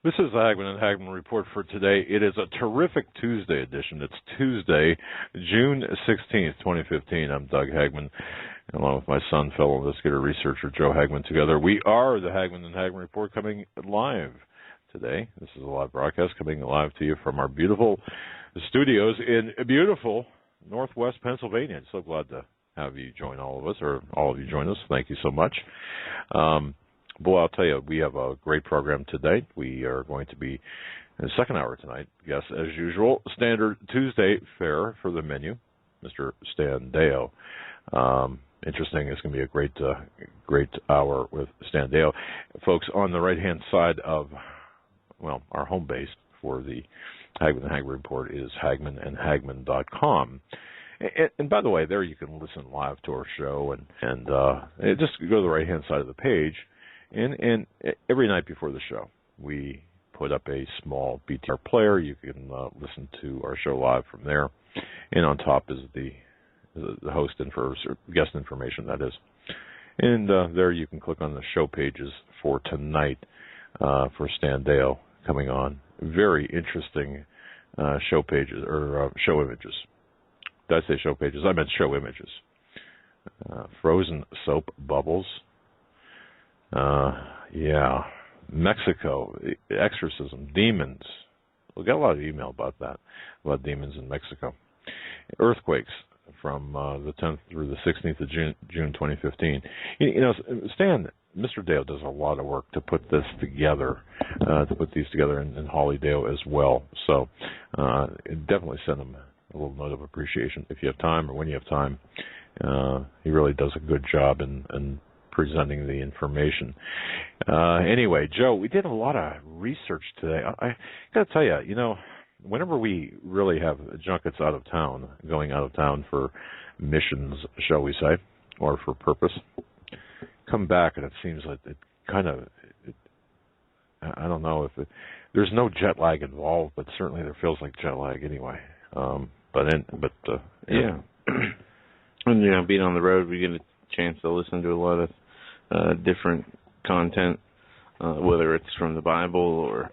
This is the Hagmann Hagmann Report for today. It is a terrific Tuesday edition. It's Tuesday, June 16th, 2015. I'm Doug Hagmann, along with my son, fellow investigator researcher Joe Hagmann. Together, we are the Hagmann and Hagmann Report coming live today. This is a live broadcast coming live to you from our beautiful studios in beautiful Northwest Pennsylvania. I'm so glad to have you join all of us, or all of you join us. Thank you so much. Boy, I'll tell you, we have a great program today. We are going to be in the second hour tonight. Yes, as usual, standard Tuesday fare for the menu, Mr. Stan Deyo. Interesting. It's going to be a great hour with Stan Deyo. Folks, on the right-hand side of, well, our home base for the Hagmann and Hagmann Report is hagmannandhagmann.com. And by the way, there you can listen live to our show and just go to the right-hand side of the page. And every night before the show, we put up a small BTR player. You can listen to our show live from there. And on top is the host guest information, that is. And there you can click on the show pages for tonight for Stan Deyo coming on. Very interesting show pages, or show images. Did I say show pages? I meant show images. Frozen soap bubbles. Mexico, exorcism, demons. We got a lot of email about that, about demons in Mexico. Earthquakes from the 10th through the 16th of June 2015. You know, Stan, Mr. Deyo does a lot of work to put this together, and Holly Deyo as well. So definitely send him a little note of appreciation if you have time, or when you have time. He really does a good job in presenting the information. Anyway, Joe, we did a lot of research today. I got to tell you, whenever we really have junkets going out of town for missions, shall we say, or for purpose, come back and it seems like I don't know if there's no jet lag involved, but certainly there feels like jet lag anyway. Yeah. And being on the road, we get a chance to listen to a lot of different content, whether it's from the Bible or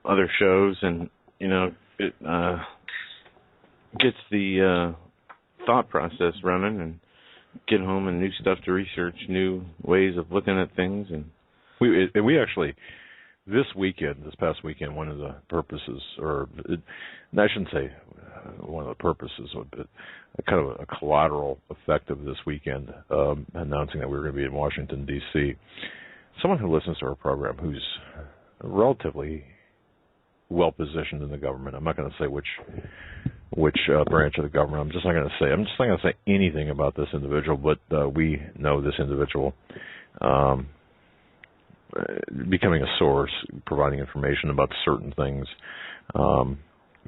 other shows, and it gets the thought process running, and get home and new stuff to research, new ways of looking at things. And we actually, this past weekend, one of the purposes, I shouldn't say one of the purposes, but kind of a collateral effect of this weekend, announcing that we were going to be in Washington, D.C. Someone who listens to our program who's relatively well-positioned in the government. I'm not going to say which branch of the government. I'm just not going to say anything about this individual, but we know this individual becoming a source, providing information about certain things.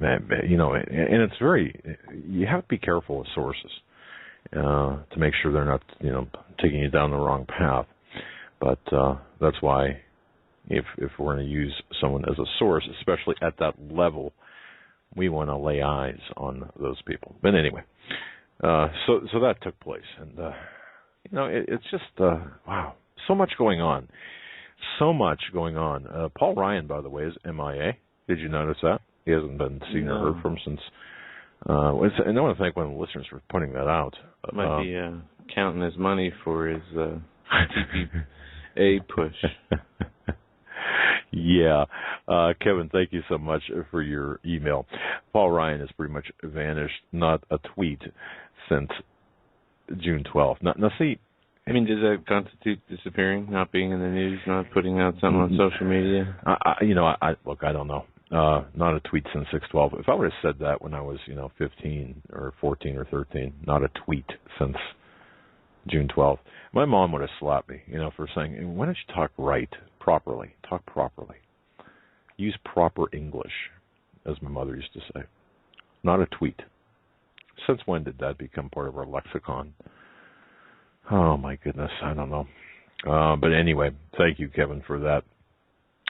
And it's you have to be careful with sources to make sure they're not, taking you down the wrong path. But that's why if we're going to use someone as a source, especially at that level, we want to lay eyes on those people. But anyway, so that took place, and it's just wow, so much going on. Paul Ryan, by the way, is MIA. Did you notice that? He hasn't been seen or heard from since. And I want to thank one of the listeners for pointing that out. Might be counting his money for his CPA push. Yeah. Kevin, thank you so much for your email. Paul Ryan has pretty much vanished, not a tweet, since June 12th. Now see, I mean, does that constitute disappearing, not being in the news, not putting out something on social media? Look, I don't know. Not a tweet since 6/12. If I would have said that when I was, 15 or 14 or 13, not a tweet since June 12th, my mom would have slapped me, for saying, why don't you talk properly? Talk properly. Use proper English, as my mother used to say. Not a tweet. Since when did that become part of our lexicon? Oh, my goodness, I don't know. But anyway, thank you, Kevin, for that.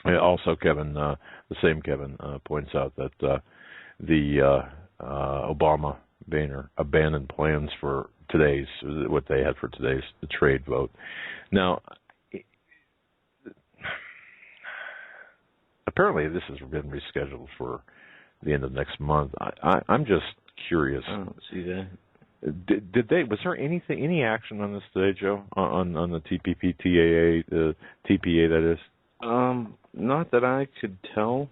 Also, Kevin, the same Kevin, points out that the Obama Boehner abandoned plans for what they had for today's trade vote. Now, apparently this has been rescheduled for the end of next month. I'm just curious. I don't see that. Did they? Was there any action on this today, Joe? On the TPP, TAA, the TPA, that is. Not that I could tell.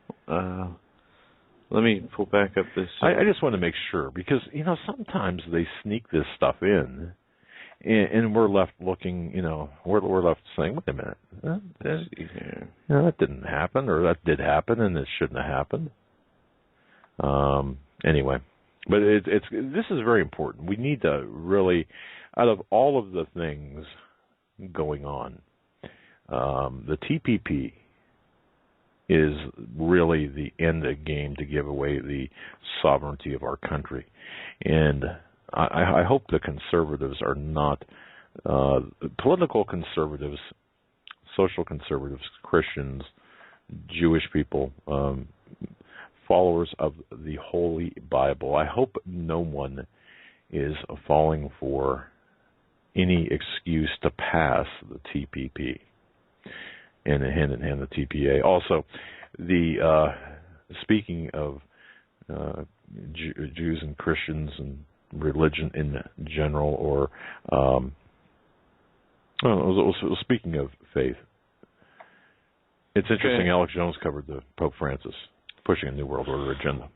Let me pull back up this. I just want to make sure because sometimes they sneak this stuff in, and we're left looking. We're left saying, "Wait a minute, that didn't happen, or that did happen, and it shouldn't have happened." Anyway. But this is very important. We need to really, out of all of the things going on, the TPP is really the end of the game to give away the sovereignty of our country. And I hope the conservatives are not, political conservatives, social conservatives, Christians, Jewish people, followers of the Holy Bible. I hope no one is falling for any excuse to pass the TPP and hand in hand the TPA. Also, speaking of Jews and Christians and religion in general, or speaking of faith, it's interesting. Okay. Alex Jones covered the Pope Francis pushing a New World Order agenda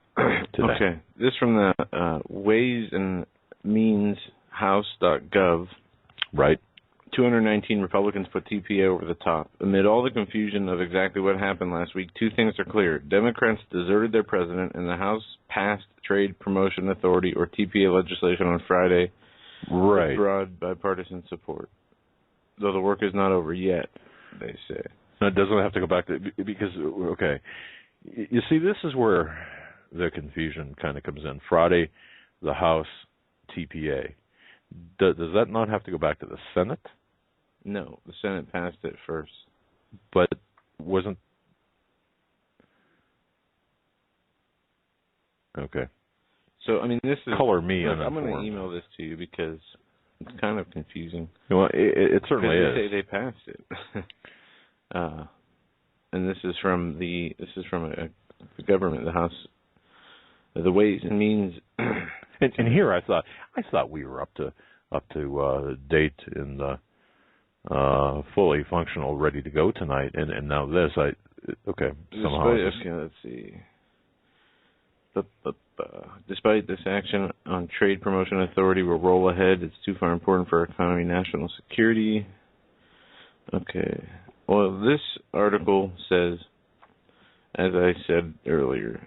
today. Okay. This from the Ways and Means House.gov. Right. 219 Republicans put TPA over the top. Amid all the confusion of exactly what happened last week, two things are clear. Democrats deserted their president, and the House passed Trade Promotion Authority, or TPA, legislation on Friday. Right. With broad bipartisan support. Though the work is not over yet, they say. No, it doesn't have to go back to, because, okay. You see, this is where the confusion kind of comes in. Friday, the House TPA. Does that not have to go back to the Senate? No, the Senate passed it first. But wasn't... Okay. So, I mean, this is... Color me look, uninformed. I'm going to email this to you because it's kind of confusing. Well, it certainly is. They say they passed it. And this is from the government, the House, the Ways and Means. and here I thought we were up to date and fully functional, ready to go tonight, and now this somehow. Let's see. Despite this action on Trade Promotion Authority will roll ahead, it's too far important for our economy, national security. Okay. Well, this article says, as I said earlier,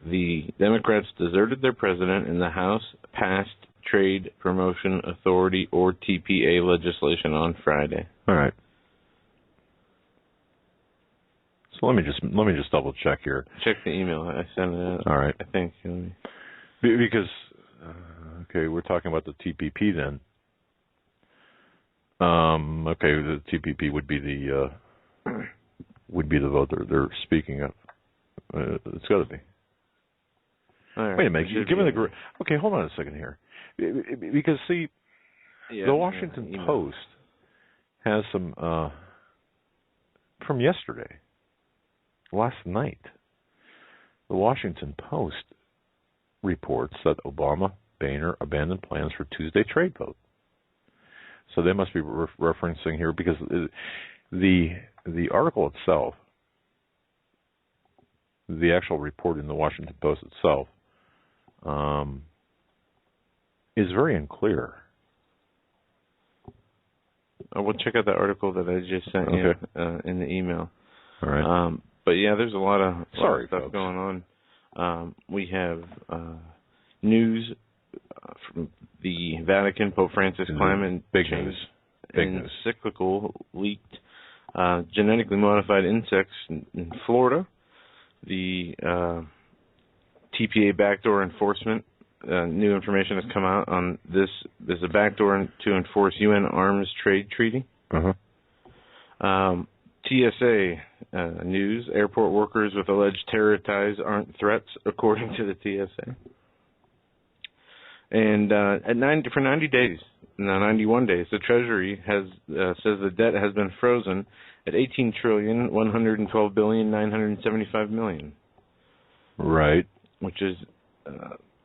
the Democrats deserted their president and the House passed Trade Promotion Authority, or TPA, legislation on Friday. All right. So let me just double check here. Check the email. I sent it out. All right. I think. Because, we're talking about the TPP then. The TPP would be the vote they're speaking of. It's got to be. All right. Wait a minute. Give me the. Okay, hold on a second here, because see, the Washington Post has some from yesterday, last night. The Washington Post reports that Obama, Boehner abandoned plans for Tuesday trade vote. So they must be referencing here, because the article itself, the actual report in the Washington Post itself, is very unclear. We'll check out the article that I just sent you in the email. All right. But yeah, there's a lot of stuff folks. going on. We have news from the Vatican. Pope Francis climate big change news. Big news. Encyclical leaked genetically modified insects in Florida. The TPA backdoor enforcement. New information has come out on this. There's a backdoor to enforce UN arms trade treaty. TSA news. Airport workers with alleged terror ties aren't threats, according to the TSA. And for 90 days, now 91 days, the Treasury says the debt has been frozen at $18,112,975,000,000. Right. Which is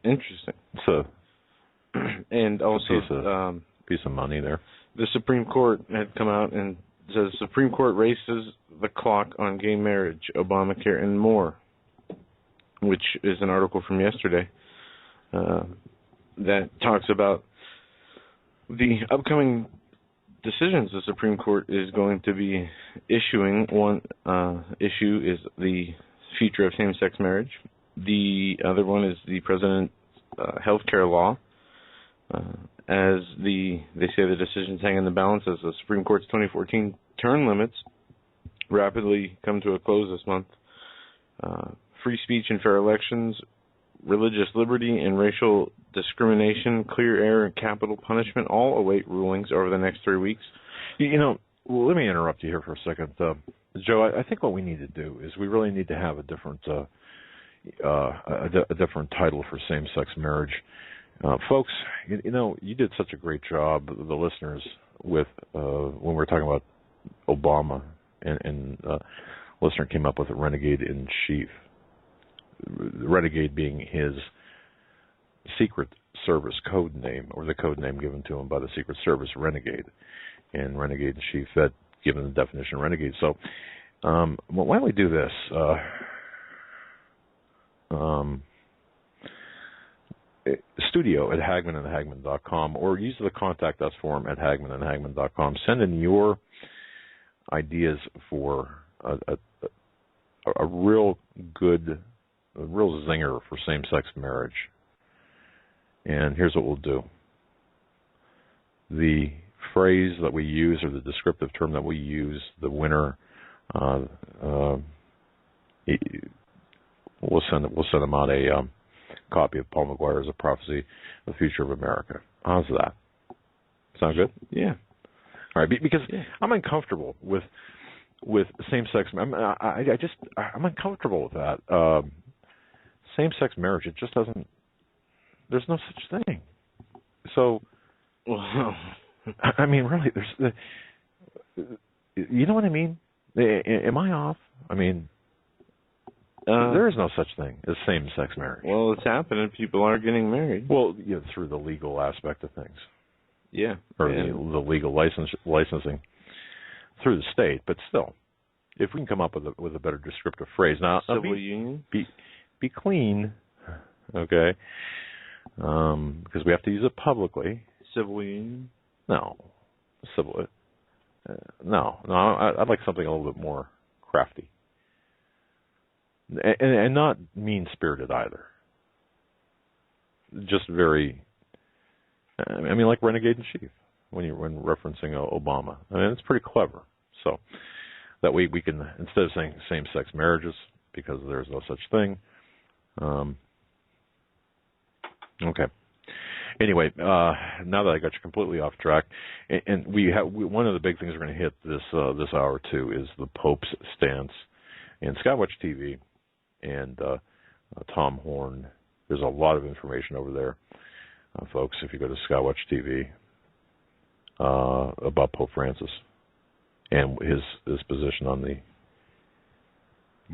interesting. So, and also piece of money there. The Supreme Court had come out and says the Supreme Court races the clock on gay marriage, Obamacare, and more, which is an article from yesterday that talks about the upcoming decisions the Supreme Court is going to be issuing. One issue is the future of same-sex marriage. The other one is the president's health care law. As they say the decisions hang in the balance as the Supreme Court's 2014 term limits rapidly come to a close this month. Free speech and fair elections, religious liberty and racial discrimination, clear air and capital punishment all await rulings over the next 3 weeks. Let me interrupt you here for a second. Joe, I think what we need to do is we really need to have a different title for same-sex marriage. Folks, you did such a great job, the listeners, with when we were talking about Obama, and listener came up with a renegade in chief. Renegade being his Secret Service code name, or the code name given to him by the Secret Service, renegade, and renegade in chief, that given the definition of renegade. So, why don't we do this? Studio at HagmannandHagmann.com, or use the contact us form at HagmannandHagmann.com. Send in your ideas for a real zinger for same-sex marriage. And here's what we'll do. The phrase that we use, or the descriptive term that we use, the winner, we'll send them out a copy of Paul McGuire's A Prophecy of the Future of America. How's that? Sound good? Yeah. All right, because I'm uncomfortable with same-sex. I'm uncomfortable with that. Same-sex marriage, it just doesn't. There's no such thing. So, I mean, really, there's. You know what I mean? Am I off? I mean, there is no such thing as same-sex marriage. Well, it's happening. People are getting married. Well, through the legal aspect of things. Yeah. Or the legal licensing through the state, but still, if we can come up with a better descriptive phrase. Now, civil union? Be clean, okay? Because we have to use it publicly. Civil union? No. Civil. No. I'd like something a little bit more crafty. And not mean-spirited either. Just very, like renegade in chief when referencing Obama. I mean, it's pretty clever. So that way we can, instead of saying same-sex marriages, because there's no such thing. Okay. Anyway, now that I got you completely off track, and one of the big things we're going to hit this hour too is the Pope's stance, and Skywatch TV. And Tom Horn. There's a lot of information over there, folks, if you go to Skywatch TV, about Pope Francis and his position on the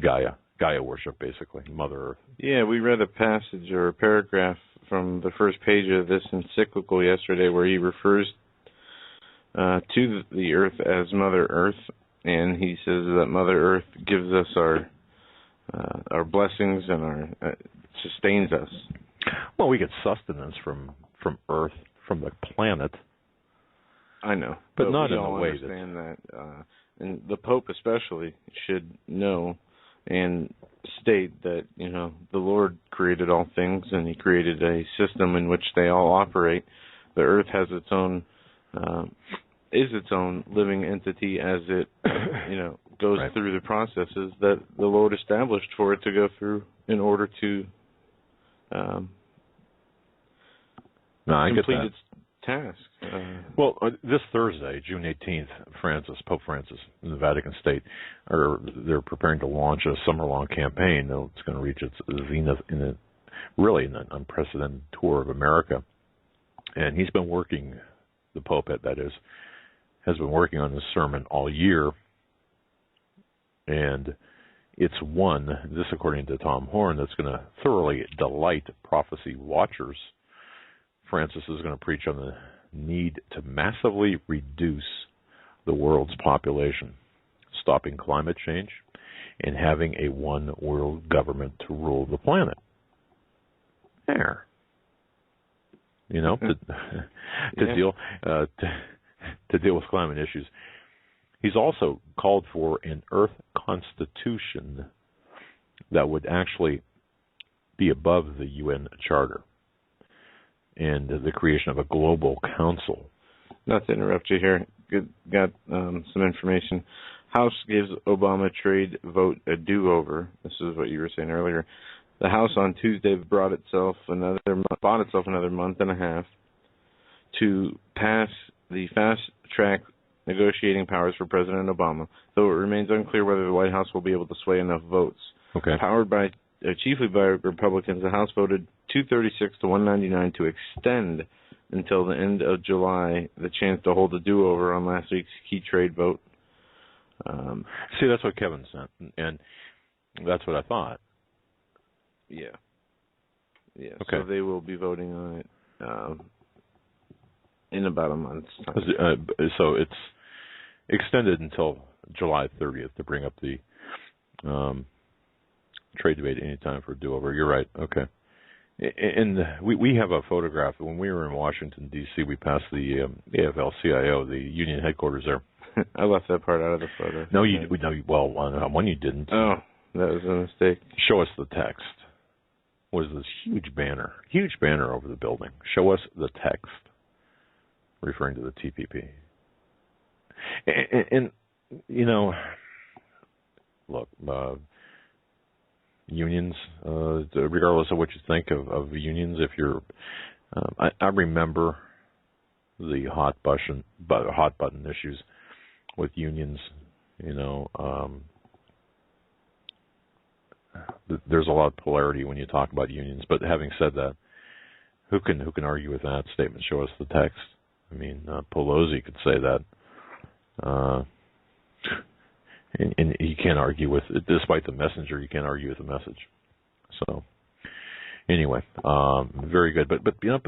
Gaia worship, basically, Mother Earth. Yeah, we read a passage or a paragraph from the first page of this encyclical yesterday where he refers to the Earth as Mother Earth, and he says that Mother Earth gives us our blessings and sustains us. Well, we get sustenance from Earth, from the planet. I know, but not in a way understand that, and the Pope especially should know and state that the Lord created all things, and He created a system in which they all operate. The Earth has its own. Is its own living entity as it, goes right. through the processes that the Lord established for it to go through in order to complete its task. Well, this Thursday, June 18th, Pope Francis, in the Vatican State, they're preparing to launch a summer-long campaign. It's going to reach its zenith in an unprecedented tour of America. And he's been working, the Pope, that is, has been working on this sermon all year. And it's one, this according to Tom Horn, that's going to thoroughly delight prophecy watchers. Francis is going to preach on the need to massively reduce the world's population, stopping climate change, and having a one world government to rule the planet. There. You know, to deal with climate issues. He's also called for an Earth Constitution that would actually be above the UN Charter and the creation of a global council. Not to interrupt you here, got some information. House gives Obama trade vote a do-over. This is what you were saying earlier. The House on Tuesday bought itself another month and a half to pass the fast-track negotiating powers for President Obama, though it remains unclear whether the White House will be able to sway enough votes. Okay. Powered by chiefly by Republicans, the House voted 236 to 199 to extend until the end of July the chance to hold a do-over on last week's key trade vote. See, that's what Kevin sent, and that's what I thought. Yeah. Yeah. Okay. So they will be voting on it in about a month's time. So it's extended until July 30th to bring up the trade debate anytime for a do-over. You're right. Okay. And we have a photograph. When we were in Washington, D.C., we passed the AFL-CIO, the union headquarters there. I left that part out of the photo. No, on one you didn't. Oh, that was a mistake. Show us the text. What is this huge banner over the building? Show us the text, referring to the TPP. And you know, look, unions, regardless of what you think of unions, if you're, I remember the hot button issues with unions. You know, there's a lot of polarity when you talk about unions. But having said that, who can argue with that statement? Show us the text. I mean, Pelosi could say that, and you can't argue with it, despite the messenger. You can't argue with the message. So, anyway, very good. But you know,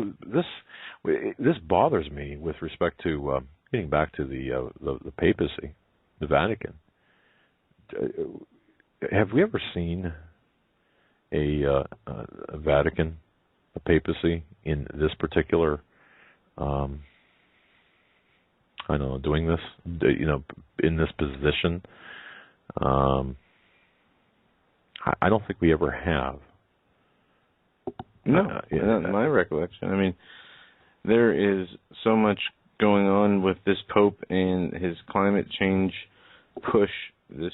this bothers me with respect to getting back to the papacy, the Vatican. Have we ever seen a Vatican, a papacy in this particular? I don't know, doing this, you know, in this position. I don't think we ever have. No, not my recollection. I mean, there is so much going on with this Pope and his climate change push. This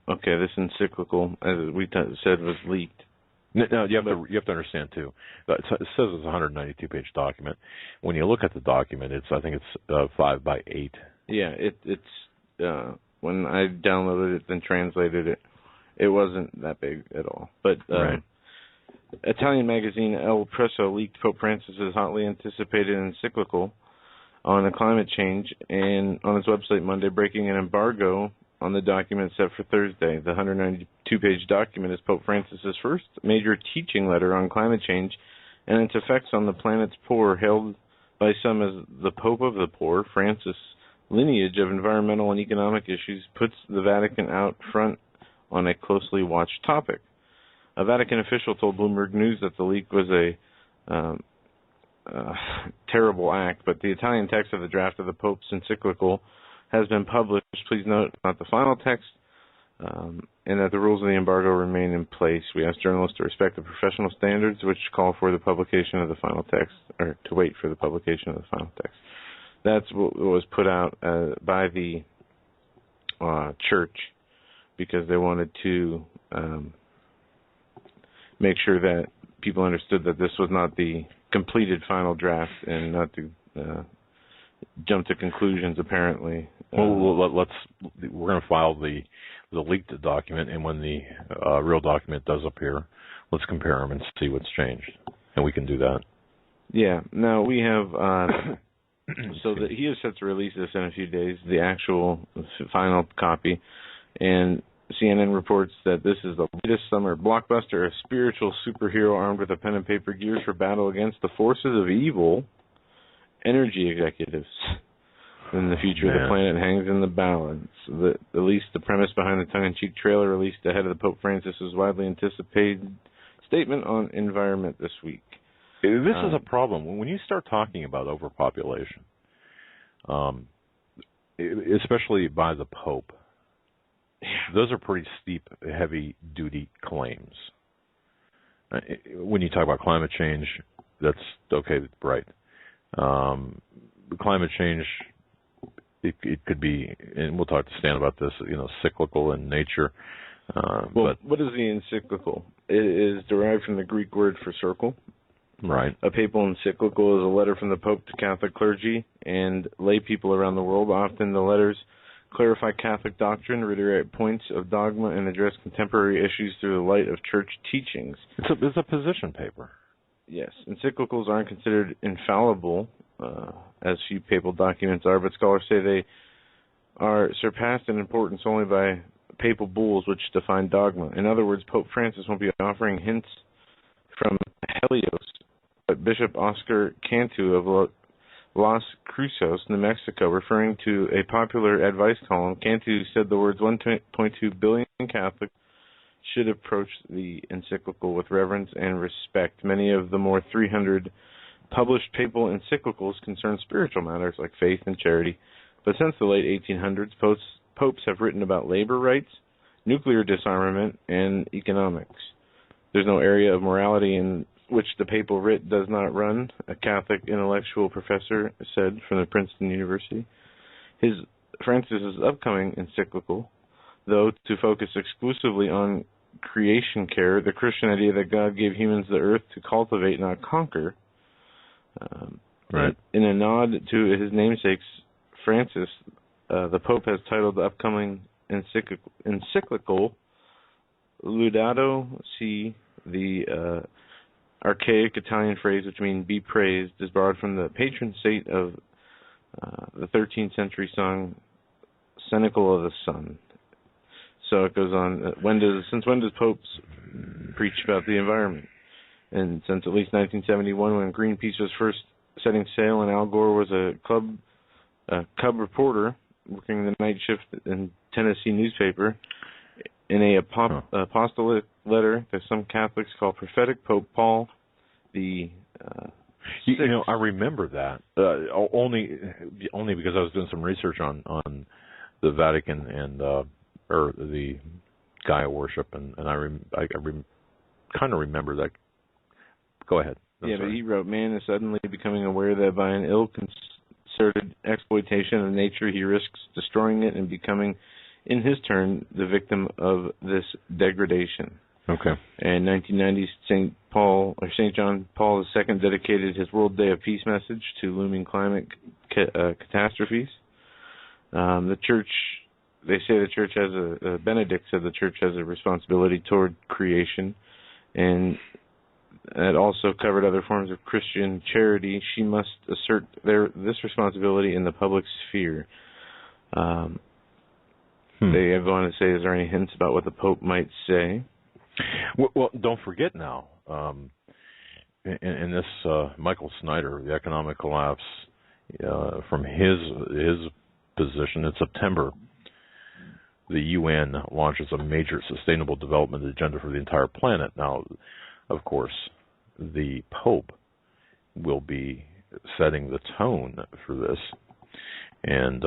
this encyclical, as we said, was leaked. No, you have to understand too. It says it's a 192-page document. When you look at the document, I think it's 5 by 8. Yeah, it's when I downloaded it and translated it, it wasn't that big at all. But right. Italian magazine El Presso leaked Pope Francis's hotly anticipated encyclical on climate change, and on its website Monday, breaking an embargo on the document set for Thursday. The 192-page document is Pope Francis's first major teaching letter on climate change and its effects on the planet's poor, hailed by some as the Pope of the Poor. Francis' lineage of environmental and economic issues puts the Vatican out front on a closely watched topic. A Vatican official told Bloomberg News that the leak was a terrible act, but the Italian text of the draft of the Pope's encyclical has been published. Please note, not the final text, and that the rules of the embargo remain in place. We ask journalists to respect the professional standards which call for the publication of the final text, or to wait for the publication of the final text. That's what was put out by the church, because they wanted to make sure that people understood that this was not the completed final draft, and not to jump to conclusions. Apparently, we're going to file the leaked document, and when the real document does appear, let's compare them and see what's changed, and we can do that. Yeah. Now we have. So that he is set to release this in a few days, the actual final copy, and CNN reports that this is the latest summer blockbuster, a spiritual superhero armed with a pen and paper geared for battle against the forces of evil, energy executives. And the future of the planet hangs in the balance. At least the premise behind the tongue-in-cheek trailer released ahead of the Pope Francis' widely anticipated statement on environment this week. This is a problem. When you start talking about overpopulation, especially by the Pope, those are pretty steep, heavy-duty claims. When you talk about climate change, that's okay, right. Climate change, it could be, and we'll talk to Stan about this, cyclical in nature. But what is the encyclical? It is derived from the Greek word for circle. Right. A papal encyclical is a letter from the Pope to Catholic clergy and lay people around the world. Often the letters clarify Catholic doctrine, reiterate points of dogma, and address contemporary issues through the light of church teachings. It's a position paper. Yes. Encyclicals aren't considered infallible, as few papal documents are, but scholars say they are surpassed in importance only by papal bulls which define dogma. In other words, Pope Francis won't be offering hints from Helios, but Bishop Oscar Cantu of Las Cruces, New Mexico, referring to a popular advice column, Cantu said the words 1.2 billion Catholics should approach the encyclical with reverence and respect. Many of the more 300 published papal encyclicals concern spiritual matters like faith and charity, but since the late 1800s, popes have written about labor rights, nuclear disarmament, and economics. There's no area of morality in which the papal writ does not run, a Catholic intellectual professor said from the Princeton University. Francis's upcoming encyclical, though, to focus exclusively on creation care, the Christian idea that God gave humans the earth to cultivate, not conquer. Right. In a nod to his namesakes, Francis, the Pope has titled the upcoming encyclical Laudato Si. The archaic Italian phrase, which means "be praised," is borrowed from the patron saint of the 13th century song "Cenacle of the Sun." So it goes on. Since when does popes preach about the environment? And since at least 1971, when Greenpeace was first setting sail, and Al Gore was a cub reporter working the night shift in Tennessee newspaper, in a apostolic letter that some Catholics call prophetic, Pope Paul the I remember that only because I was doing some research on the Vatican and or the Gaia worship, and I kind of remember that. Go ahead. But he wrote, "Man is suddenly becoming aware that by an ill-concerted exploitation of nature, he risks destroying it and becoming, in his turn, the victim of this degradation." Okay. In 1990, St. John Paul II dedicated his World Day of Peace message to looming climate catastrophes. The Church, they say the Church has Benedict said the Church has a responsibility toward creation, and that also covered other forms of Christian charity. She must assert this responsibility in the public sphere. They go on to say, is there any hints about what the Pope might say? Well, don't forget now, in this Michael Snyder, the economic collapse, from his position in September, the UN launches a major sustainable development agenda for the entire planet. Now, of course, the Pope will be setting the tone for this, and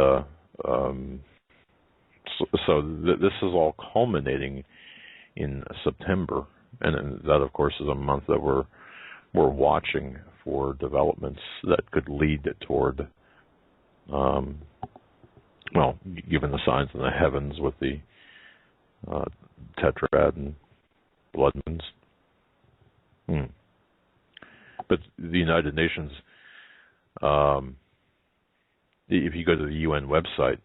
so this is all culminating in September, and that, of course, is a month that we're watching for developments that could lead toward, given the signs in the heavens with the tetrad and blood moons. But the United Nations, if you go to the UN website,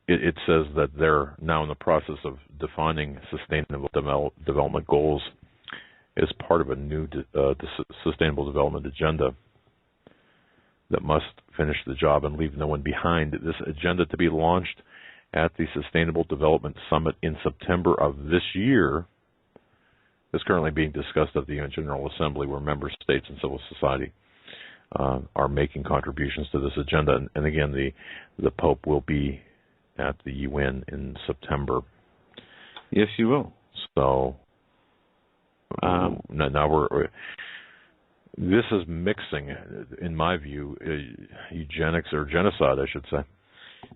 it says that they're now in the process of defining sustainable development goals is part of a new sustainable development agenda that must finish the job and leave no one behind. This agenda, to be launched at the Sustainable Development Summit in September of this year, is currently being discussed at the UN General Assembly, where member states and civil society are making contributions to this agenda. And again, the Pope will be at the UN in September. Yes, you will. So now this is mixing, in my view, eugenics or genocide, I should say.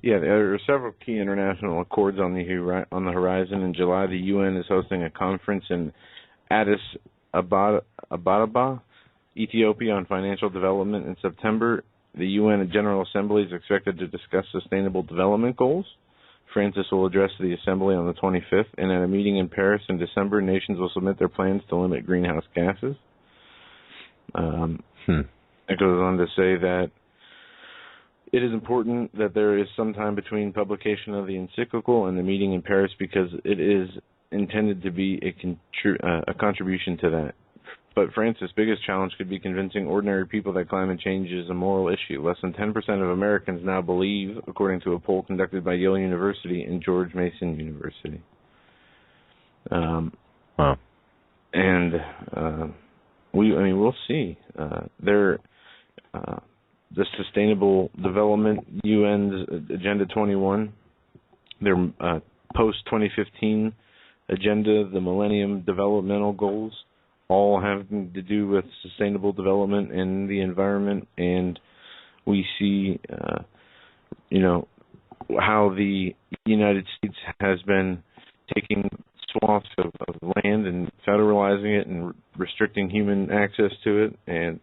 Yeah, there are several key international accords on the horizon. In July, the UN is hosting a conference in Addis Ababa, Ethiopia, on financial development. In September, the UN General Assembly is expected to discuss sustainable development goals. Francis will address the Assembly on the 25th, and at a meeting in Paris in December, nations will submit their plans to limit greenhouse gases. It goes on to say that it is important that there is some time between publication of the encyclical and the meeting in Paris, because it is intended to be a contribution to that. But Francis' biggest challenge could be convincing ordinary people that climate change is a moral issue. Less than 10% of Americans now believe, according to a poll conducted by Yale University and George Mason University. We'll see. The Sustainable Development, UN's Agenda 21, their post-2015 agenda, the Millennium Developmental Goals, all having to do with sustainable development and the environment. And we see, how the United States has been taking swaths of land and federalizing it and restricting human access to it, and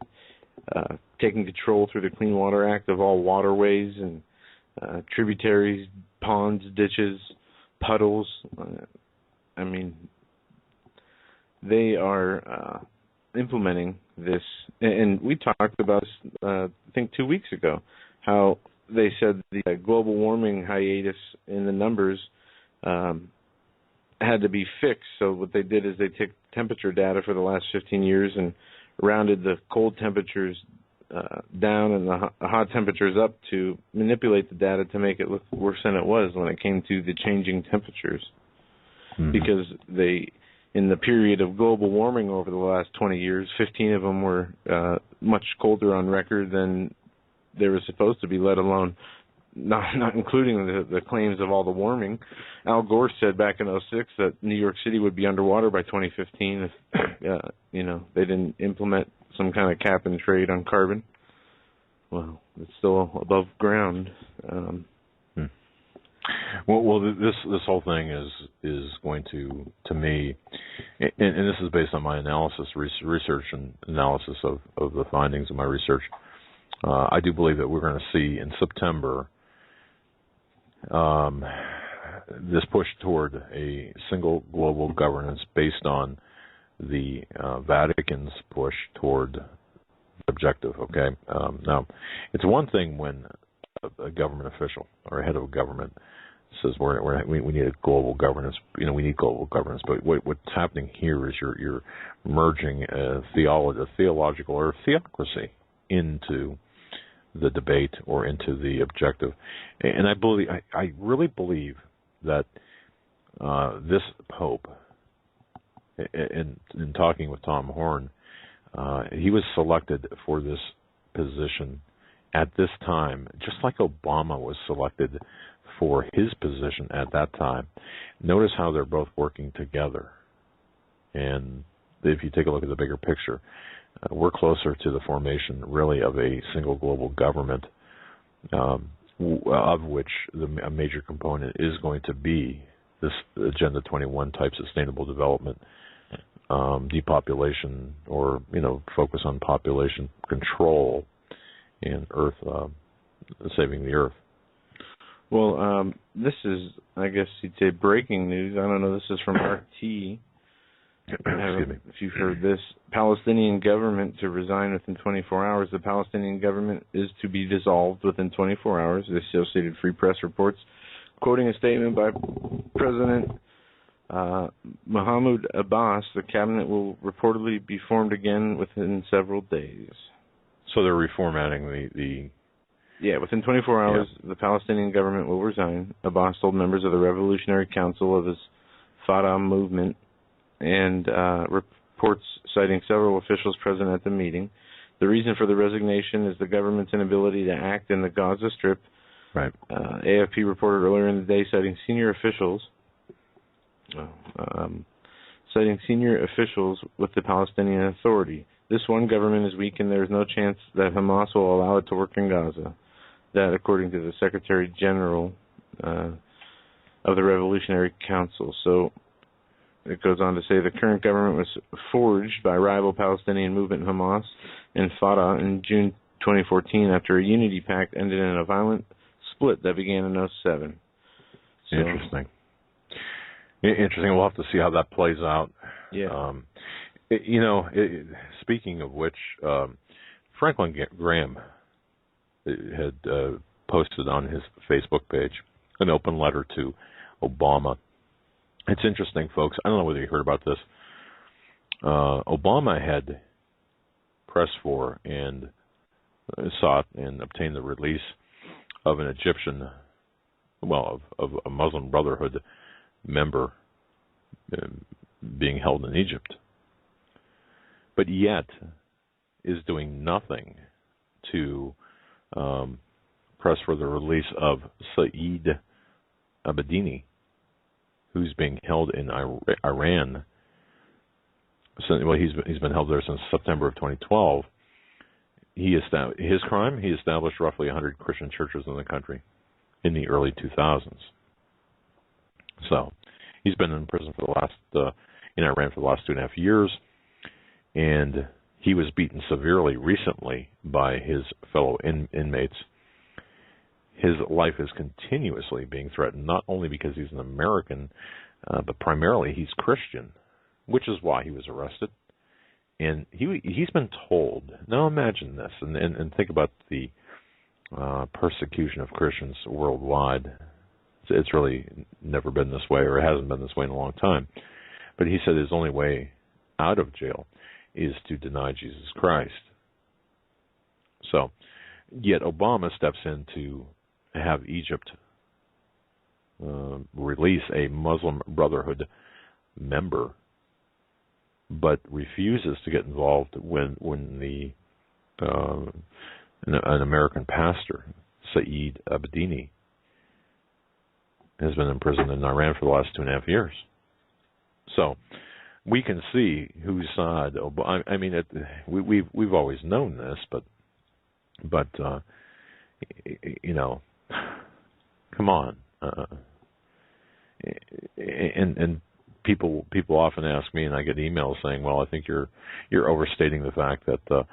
taking control through the Clean Water Act of all waterways and tributaries, ponds, ditches, puddles. They are implementing this, and we talked about this, I think 2 weeks ago, how they said the global warming hiatus in the numbers had to be fixed. So what they did is they took temperature data for the last 15 years and rounded the cold temperatures down and the hot temperatures up to manipulate the data to make it look worse than it was when it came to the changing temperatures. Mm-hmm. Because in the period of global warming over the last 20 years, 15 of them were much colder on record than they were supposed to be, let alone not including the claims of all the warming. Al Gore said back in 2006 that New York City would be underwater by 2015 if they didn't implement some kind of cap and trade on carbon. Well, it's still above ground. Well, this whole thing is going to me, and this is based on my research and analysis of the findings of my research. I do believe that we're going to see in September this push toward a single global governance based on the Vatican's push toward objective. Okay, now it's one thing when a government official or a head of a government says we need a global governance. We need global governance. But what's happening here is you're merging a theological or theocracy into the debate or into the objective. And I really believe that this Pope, in talking with Tom Horn, he was selected for this position at this time, just like Obama was selected for his position at that time. Notice how they're both working together. And if you take a look at the bigger picture, we're closer to the formation, really, of a single global government, of which a major component is going to be this Agenda 21 type sustainable development, depopulation, or focus on population control and Earth, saving the Earth. Well, this is, I guess you'd say, breaking news. I don't know. This is from RT. If you've heard this, Palestinian government to resign within 24 hours. The Palestinian government is to be dissolved within 24 hours. The Associated Free Press reports, quoting a statement by President Mahmoud Abbas, the cabinet will reportedly be formed again within several days. So they're reformatting the Yeah, within 24 hours, the Palestinian government will resign. Abbas told members of the Revolutionary Council of his Fatah movement and reports citing several officials present at the meeting. The reason for the resignation is the government's inability to act in the Gaza Strip. Right. AFP reported earlier in the day citing senior officials with the Palestinian Authority. This one government is weak and there is no chance that Hamas will allow it to work in Gaza. That, according to the Secretary General of the Revolutionary Council. So it goes on to say the current government was forged by rival Palestinian movement Hamas and Fatah in June 2014 after a unity pact ended in a violent split that began in 2007. So, Interesting. We'll have to see how that plays out. Yeah. Speaking of which, Franklin Graham had posted on his Facebook page an open letter to Obama. It's interesting, folks. I don't know whether you heard about this. Obama had pressed for and sought and obtained the release of an Egyptian, of a Muslim Brotherhood member being held in Egypt, but yet is doing nothing to press for the release of Saeed Abedini, who's being held in Iran. Well, he's been held there since September of 2012. His crime: he established roughly 100 Christian churches in the country in the early 2000s. So he's been in prison in Iran for the last 2.5 years, and he was beaten severely recently by his fellow inmates. His life is continuously being threatened, not only because he's an American, but primarily he's Christian, which is why he was arrested. And he's been told, now imagine this, and think about the persecution of Christians worldwide. It's really never been this way, or it hasn't been this way in a long time. But he said his only way out of jail is to deny Jesus Christ. So, yet Obama steps in to have Egypt release a Muslim Brotherhood member, but refuses to get involved when an American pastor, Saeed Abedini, has been imprisoned in Iran for the last 2.5 years. So we can see whose side. I mean, we've always known this, but come on. And people often ask me, and I get emails saying, "Well, I think you're overstating the fact that."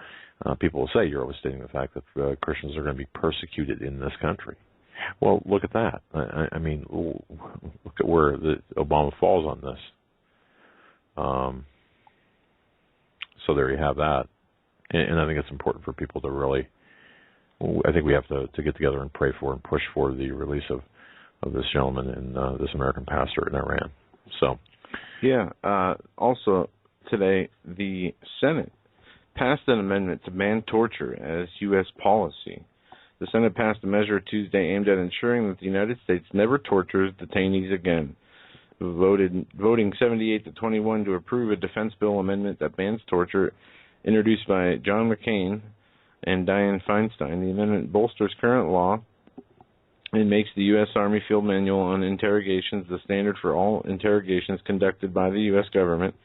People will say you're overstating the fact that Christians are going to be persecuted in this country. Well, look at that. I mean, look at where Obama falls on this. So there you have that. And I think it's important for people to really, I think we have to get together and pray for and push for the release of this gentleman and this American pastor in Iran. So, yeah. Also today, the Senate passed an amendment to ban torture as U.S. policy. The Senate passed a measure Tuesday aimed at ensuring that the United States never tortures detainees again, voting 78-21 to approve a defense bill amendment that bans torture, introduced by John McCain and Dianne Feinstein. The amendment bolsters current law and makes the U.S. Army Field Manual on Interrogations the standard for all interrogations conducted by the U.S. government.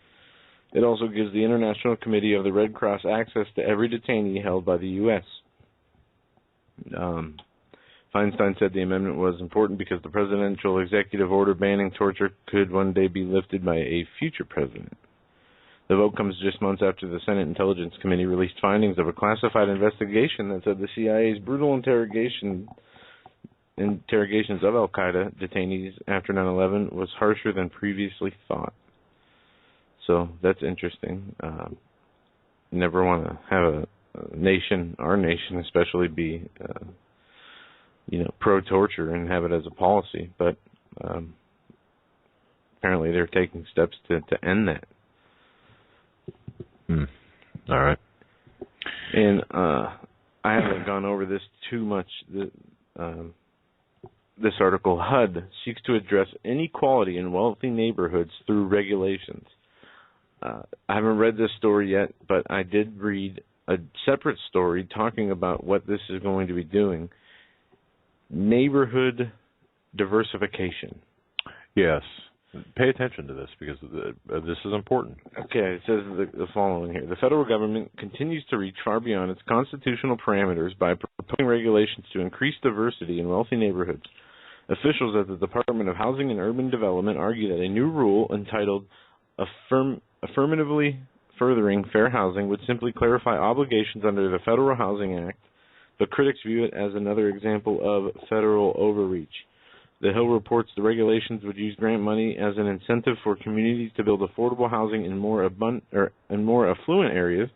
It also gives the International Committee of the Red Cross access to every detainee held by the U.S. Feinstein said the amendment was important because the presidential executive order banning torture could one day be lifted by a future president. The vote comes just months after the Senate Intelligence Committee released findings of a classified investigation that said the CIA's brutal interrogations of al-Qaeda detainees after 9/11 was harsher than previously thought. So that's interesting. Never want to have a nation, our nation especially, be pro-torture and have it as a policy. But apparently they're taking steps to end that. All right. And I haven't gone over this too much. This article, HUD seeks to address inequality in wealthy neighborhoods through regulations. I haven't read this story yet, but I did read a separate story talking about what this is going to be doing. Neighborhood diversification. Yes. Pay attention to this because this is important. Okay, it says the following here. The federal government continues to reach far beyond its constitutional parameters by proposing regulations to increase diversity in wealthy neighborhoods. Officials at the Department of Housing and Urban Development argue that a new rule entitled Affirmatively Furthering Fair Housing would simply clarify obligations under the Federal Housing Act, but critics view it as another example of federal overreach. The Hill reports the regulations would use grant money as an incentive for communities to build affordable housing in more affluent areas,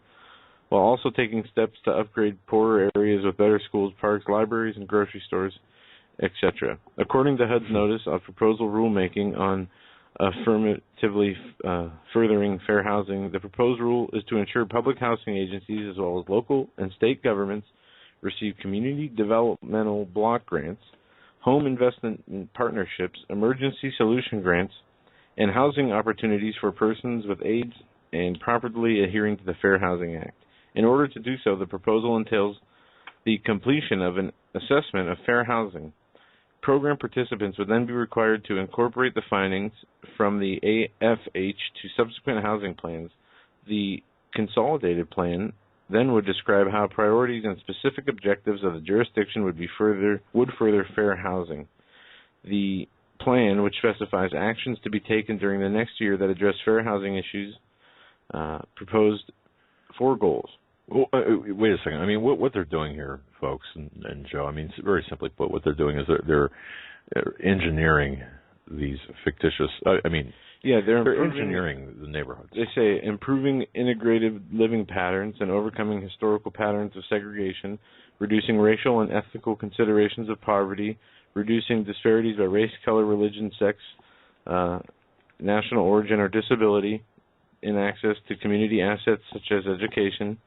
while also taking steps to upgrade poorer areas with better schools, parks, libraries, and grocery stores, etc. According to HUD's notice of proposal rulemaking on affirmatively furthering fair housing, the proposed rule is to ensure public housing agencies as well as local and state governments receive community developmental block grants, home investment partnerships, emergency solution grants, and housing opportunities for persons with AIDS and properly adhering to the Fair Housing Act. In order to do so, the proposal entails the completion of an assessment of fair housing. Program participants would then be required to incorporate the findings from the AFH to subsequent housing plans. The consolidated plan then would describe how priorities and specific objectives of the jurisdiction would further fair housing. The plan, which specifies actions to be taken during the next year that address fair housing issues, proposed 4 goals. Well, wait a second. I mean, what they're doing here, folks, and Joe, I mean, very simply put, what they're doing is they're engineering these fictitious, they're engineering the neighborhoods. They say improving integrated living patterns and overcoming historical patterns of segregation, reducing racial and ethical considerations of poverty, reducing disparities by race, color, religion, sex, national origin, or disability in access to community assets such as education.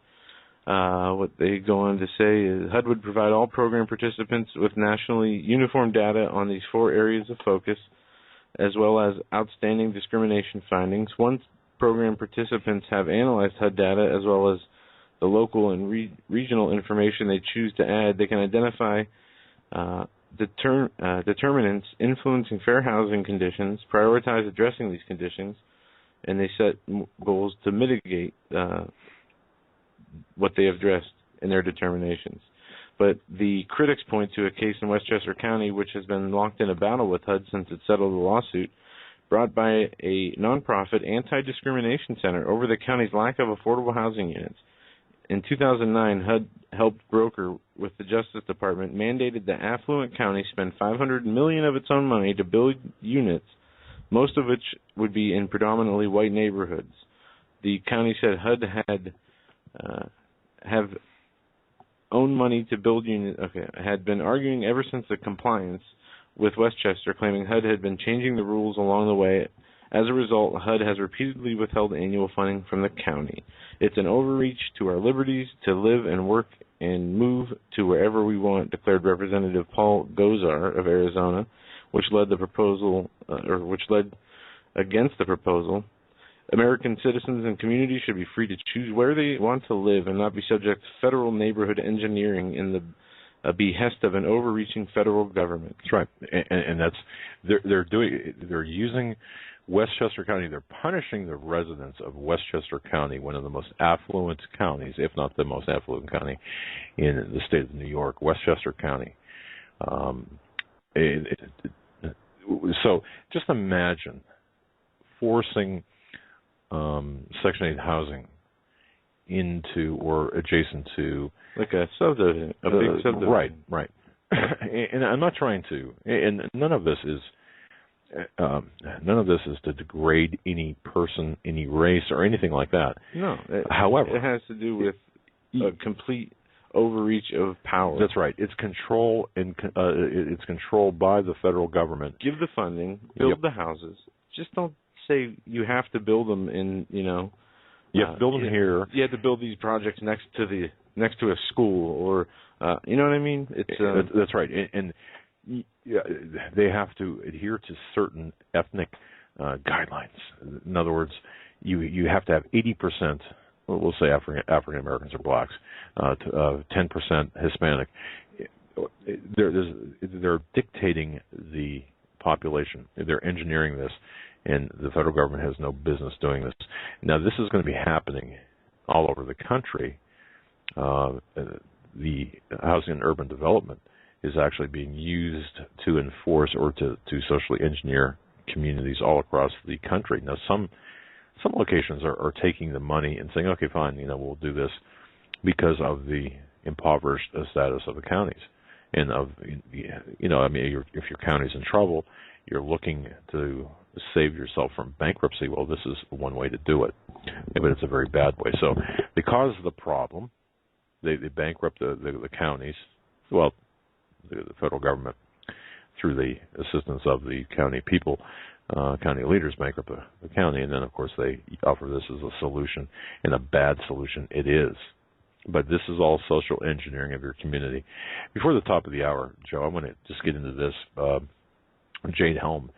What they go on to say is HUD would provide all program participants with nationally uniform data on these 4 areas of focus, as well as outstanding discrimination findings. Once program participants have analyzed HUD data, as well as the local and regional information they choose to add, they can identify determinants influencing fair housing conditions, prioritize addressing these conditions, and they set goals to mitigate what they have addressed in their determinations. But the critics point to a case in Westchester County which has been locked in a battle with HUD since it settled the lawsuit brought by a nonprofit anti-discrimination center over the county's lack of affordable housing units. In 2009, HUD helped broker with the Justice Department, mandated that affluent counties spend $500 million of its own money to build units, most of which would be in predominantly white neighborhoods. The county said HUD have own money to build units. Had been arguing ever since the compliance with Westchester, claiming HUD had been changing the rules along the way. As a result, HUD has repeatedly withheld annual funding from the county. It's an overreach to our liberties to live and work and move to wherever we want, declared Representative Paul Gosar of Arizona, which led against the proposal. American citizens and communities should be free to choose where they want to live and not be subject to federal neighborhood engineering in the behest of an overreaching federal government. That's right, and that's they're using Westchester County. They're punishing the residents of Westchester County, one of the most affluent counties, if not the most affluent county in the state of New York, Westchester County. So just imagine forcing Section 8 housing into or adjacent to, like a subdivision, a big subdivision. Right. And I'm not trying to, and none of this is to degrade any person, any race, or anything like that. No. However, it has to do with a complete overreach of power. That's right. It's control and it's controlled by the federal government. Give the funding, build the houses. just don't say you have to build them in, You have to build them here. You have to build these projects next to a school, or you know what I mean? That's right, and they have to adhere to certain ethnic guidelines. In other words, you have to have 80%. We'll say African Americans or blacks, 10% Hispanic. They're dictating the population. They're engineering this, and the federal government has no business doing this. Now, this is going to be happening all over the country. The Housing and Urban Development is actually being used to enforce or to socially engineer communities all across the country. Now, some locations are taking the money and saying, okay, fine, we'll do this because of the impoverished status of the counties. And if your county's in trouble, you're looking to save yourself from bankruptcy. Well, this is one way to do it, but it's a very bad way. So, because of the problem, they bankrupt the counties. Well, the federal government, through the assistance of the county people, county leaders, bankrupt the county, and then of course they offer this as a solution, and a bad solution it is. But this is all social engineering of your community. Before the top of the hour, Joe, I want to just get into this. Jade Helm.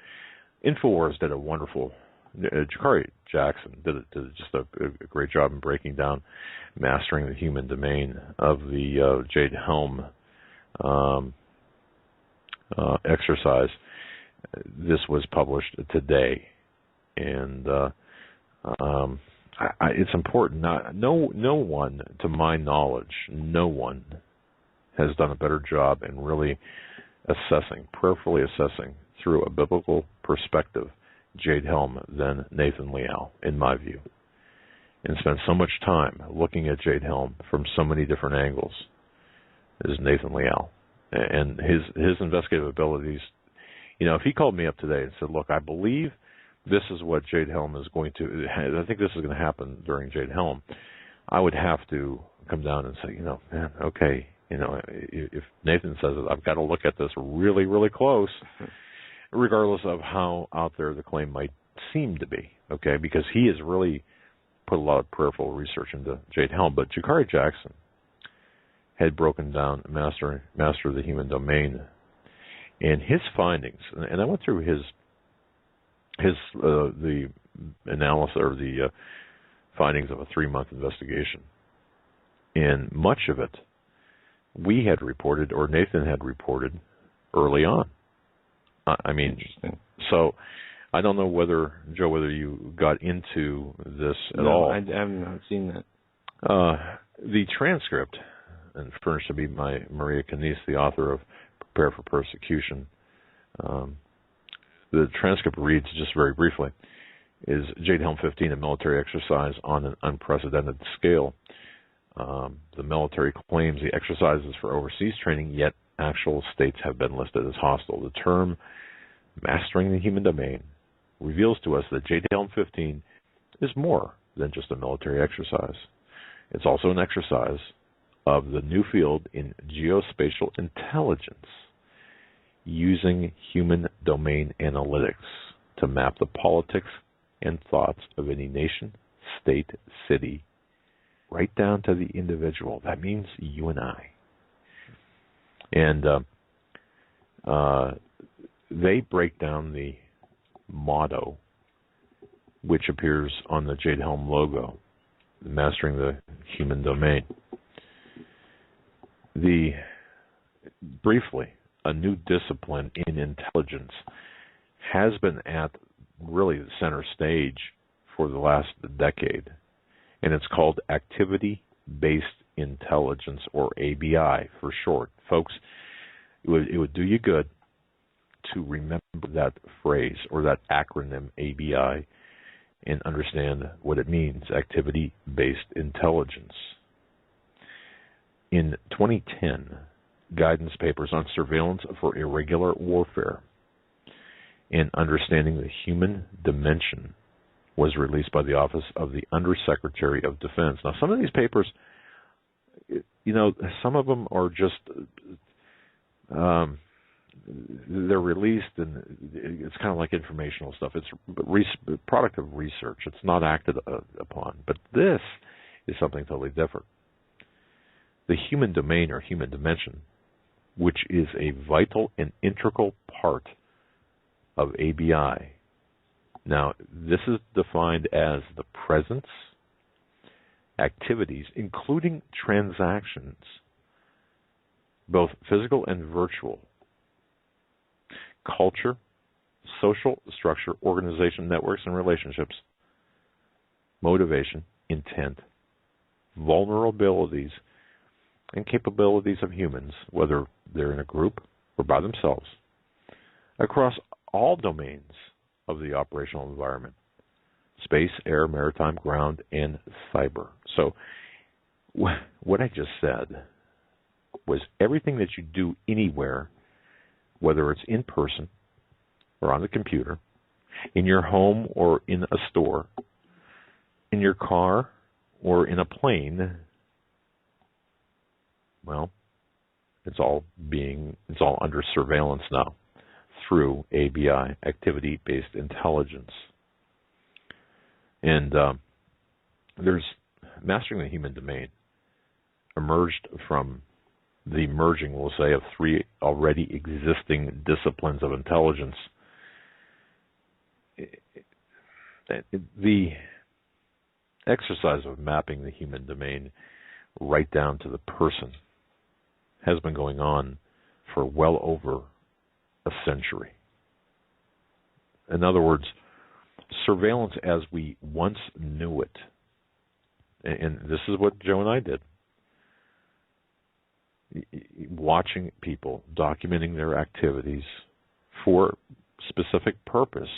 InfoWars did a wonderful, Jakari Jackson did just a great job in breaking down mastering the human domain of the Jade Helm exercise. This was published today, and it's important. No one, to my knowledge, no one has done a better job in really prayerfully assessing through a biblical perspective Jade Helm than Nathan Leal, in my view, and spent so much time looking at Jade Helm from so many different angles is Nathan Leal, and his investigative abilities. If he called me up today and said, look, I believe this is what Jade Helm is going to, I think this is going to happen during Jade Helm, I would have to come down and say, man, okay, if Nathan says it, I've got to look at this really, really close, regardless of how out there the claim might seem to be, okay, because he has really put a lot of prayerful research into Jade Helm. But Jakari Jackson had broken down Master of the Human Domain, and his findings, and I went through the analysis or the findings of a 3-month investigation, and much of it we had reported, or Nathan had reported, early on. Interesting. So I don't know whether you got into this at all. I have not seen that. The transcript, and furnished to be by Maria Canise, the author of Prepare for Persecution. The transcript reads, just very briefly, is Jade Helm 15, a military exercise on an unprecedented scale. The military claims the exercise is for overseas training, yet actual states have been listed as hostile. The term mastering the human domain reveals to us that Jade Helm 15 is more than just a military exercise. It's also an exercise of the new field in geospatial intelligence, using human domain analytics to map the politics and thoughts of any nation, state, city, right down to the individual. That means you and I. And they break down the motto, which appears on the Jade Helm logo, mastering the human domain. Briefly, a new discipline in intelligence has been at really the center stage for the last decade, and it's called activity-based intelligence, or ABI for short. Folks, it would do you good to remember that phrase or that acronym ABI and understand what it means, activity-based intelligence. In 2010, guidance papers on surveillance for irregular warfare and understanding the human dimension was released by the Office of the Undersecretary of Defense. Now, some of these papers, some of them are just they're released, and it's kind of like informational stuff. It's a product of research. It's not acted upon. But this is something totally different. The human domain or human dimension, which is a vital and integral part of ABI. Now, this is defined as the presence, activities, including transactions, both physical and virtual, culture, social structure, organization, networks, and relationships, motivation, intent, vulnerabilities, and capabilities of humans, whether they're in a group or by themselves, across all domains of the operational environment: space, air, maritime, ground, and cyber. So what I just said was everything that you do anywhere, whether it's in person or on the computer, in your home or in a store, in your car or in a plane, well, it's all under surveillance now through ABI, activity-based intelligence. And there's mastering the human domain emerged from the merging, we'll say, of three already existing disciplines of intelligence. The exercise of mapping the human domain right down to the person has been going on for well over a century. In other words, surveillance as we once knew it, and this is what Joe and I did, watching people, documenting their activities for specific purpose.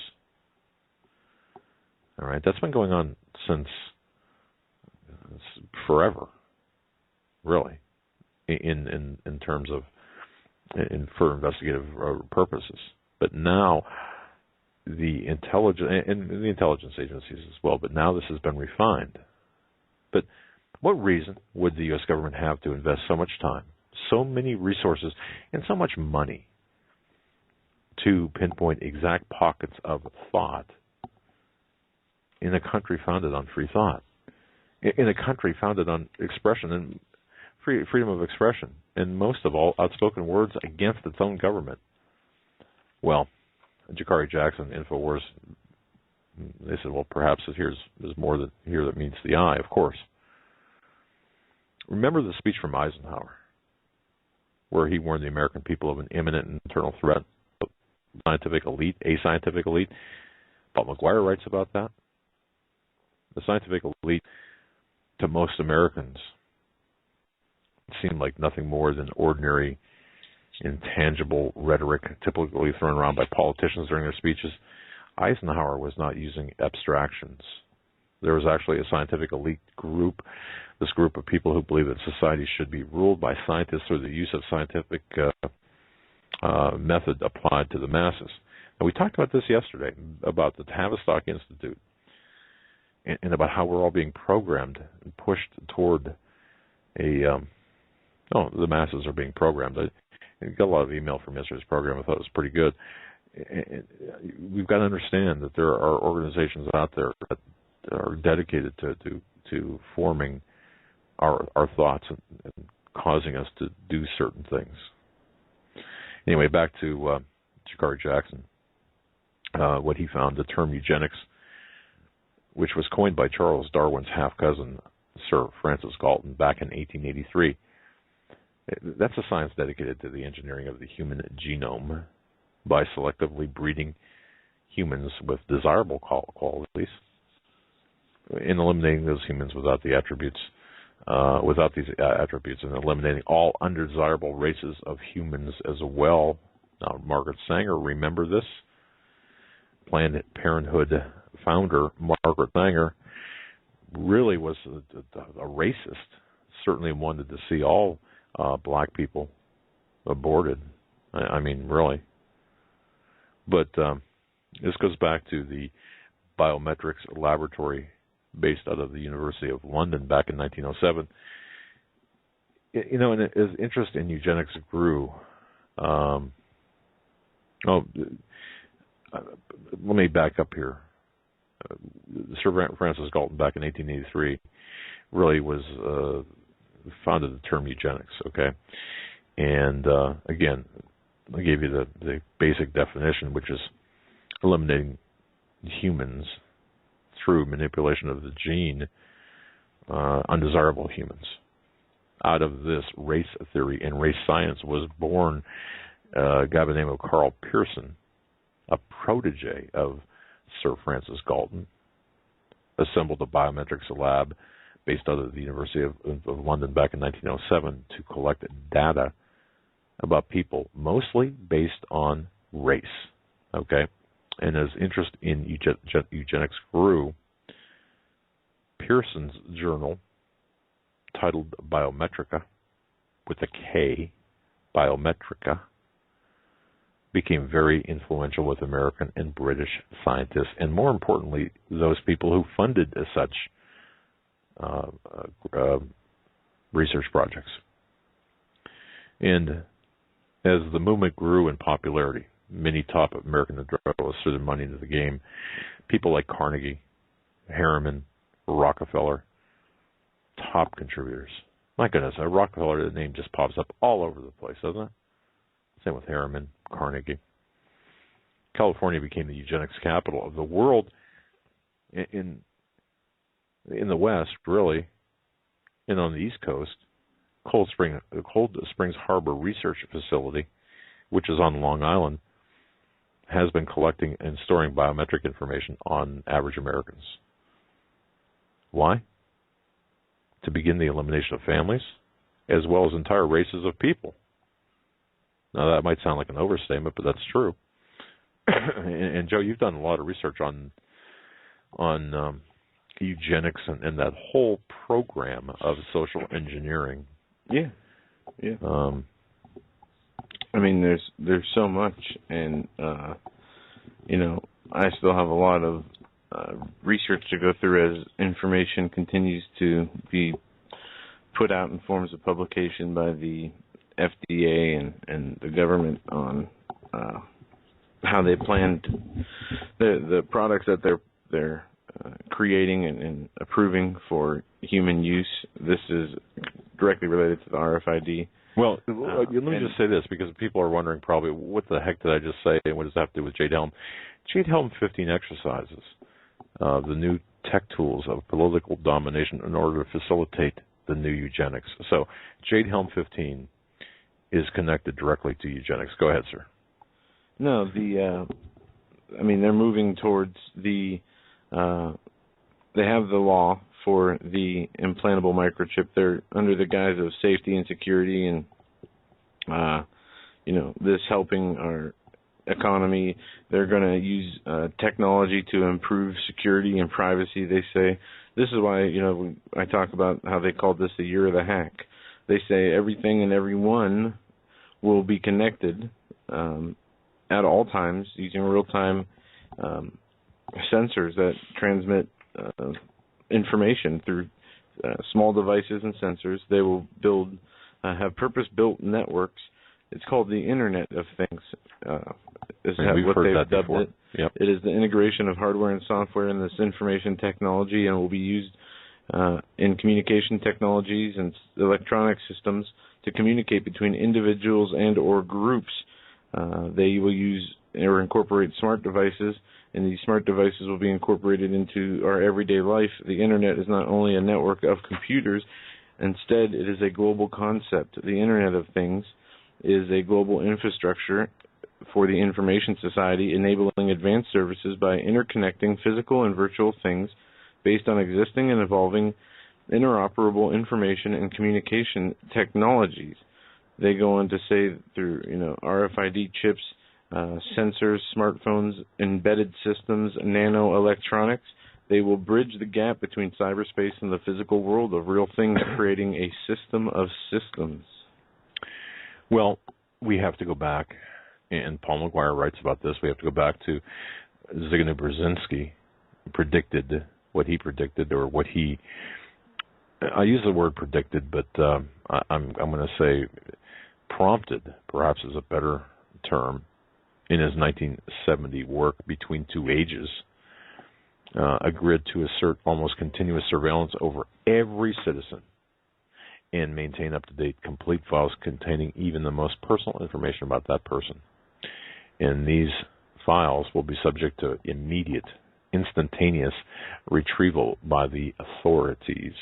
All right, that's been going on since forever, really, in terms of for investigative purposes. But now the intelligence and the intelligence agencies as well. But now this has been refined. But what reason would the U.S. government have to invest so much time, so many resources, and so much money to pinpoint exact pockets of thought in a country founded on free thought, in a country founded on expression and freedom of expression, and most of all, outspoken words against its own government? Well, Jakari Jackson, InfoWars, they said, well, perhaps there's more here that meets the eye, of course. Remember the speech from Eisenhower, where he warned the American people of an imminent internal threat, a scientific elite. Paul McGuire writes about that. The scientific elite, to most Americans, seemed like nothing more than ordinary, intangible rhetoric typically thrown around by politicians during their speeches. Eisenhower was not using abstractions. There was actually a scientific elite group, this group of people who believe that society should be ruled by scientists through the use of scientific method applied to the masses. And we talked about this yesterday, about the Tavistock Institute, and about how we're all being programmed and pushed toward the masses are being programmed. I got a lot of email from yesterday's program. I thought it was pretty good. We've got to understand that there are organizations out there that are dedicated to forming our thoughts and causing us to do certain things. Anyway, back to Jakari Jackson. What he found, the term eugenics, which was coined by Charles Darwin's half-cousin, Sir Francis Galton, back in 1883. That's a science dedicated to the engineering of the human genome by selectively breeding humans with desirable qualities and eliminating those humans without these attributes, and eliminating all undesirable races of humans as well. Now, Margaret Sanger, remember this? Planned Parenthood founder Margaret Sanger really was a racist, certainly wanted to see all black people aborted. I mean, really. But this goes back to the biometrics laboratory based out of the University of London back in 1907. And as interest in eugenics grew, Oh, let me back up here. Sir Francis Galton, back in 1883, really was founded the term eugenics. Okay, and again, I gave you the basic definition, which is eliminating humans through manipulation of the gene, undesirable humans. Out of this race theory and race science was born a guy by the name of Carl Pearson, a protege of Sir Francis Galton, assembled a biometrics lab based out of the University of London back in 1907 to collect data about people, mostly based on race. Okay? And as interest in eugenics grew, Pearson's journal, titled Biometrica, with a K, Biometrica, became very influential with American and British scientists, and more importantly, those people who funded such research projects. And as the movement grew in popularity, many top American industrialists threw their money into the game. People like Carnegie, Harriman, Rockefeller, top contributors. My goodness, a Rockefeller name just pops up all over the place, doesn't it? Same with Harriman, Carnegie. California became the eugenics capital of the world in the West, really, and on the East Coast. Cold Springs Harbor Research Facility, which is on Long Island, has been collecting and storing biometric information on average Americans. Why? To begin the elimination of families, as well as entire races of people. Now, that might sound like an overstatement, but that's true. And Joe, you've done a lot of research on eugenics and that whole program of social engineering. Yeah. I mean, there's so much, and I still have a lot of research to go through as information continues to be put out in forms of publication by the FDA and the government on how they plan the products that they're creating and approving for human use. This is directly related to the RFID. Well, let me just say this, because people are wondering probably, what the heck did I just say, and what does that have to do with Jade Helm? Jade Helm 15 exercises, the new tech tools of political domination in order to facilitate the new eugenics. So Jade Helm 15 is connected directly to eugenics. Go ahead, sir. No, they're moving towards they have the law for the implantable microchip. They're under the guise of safety and security, and this helping our economy. They're going to use technology to improve security and privacy. They say this is why I talk about how they called this the year of the hack. They say everything and everyone will be connected at all times using real-time sensors that transmit information through small devices and sensors. They will have purpose-built networks. It's called the Internet of Things. Is what they've dubbed it. Yep. It is the integration of hardware and software in this information technology, and will be used in communication technologies and electronic systems to communicate between individuals and or groups. They will use or incorporate smart devices, and these smart devices will be incorporated into our everyday life. The Internet is not only a network of computers, instead it is a global concept. The Internet of Things is a global infrastructure for the information society, enabling advanced services by interconnecting physical and virtual things based on existing and evolving interoperable information and communication technologies. They go on to say through RFID chips, sensors, smartphones, embedded systems, nanoelectronics, they will bridge the gap between cyberspace and the physical world of real things, creating a system of systems. Well, we have to go back, and Paul McGuire writes about this, we have to go back to Zbigniew Brzezinski predicted what he predicted, or what he, I use the word predicted, but I'm going to say prompted, perhaps is a better term, in his 1970 work Between Two Ages, agreed to assert almost continuous surveillance over every citizen and maintain up-to-date complete files containing even the most personal information about that person. And these files will be subject to immediate, instantaneous retrieval by the authorities.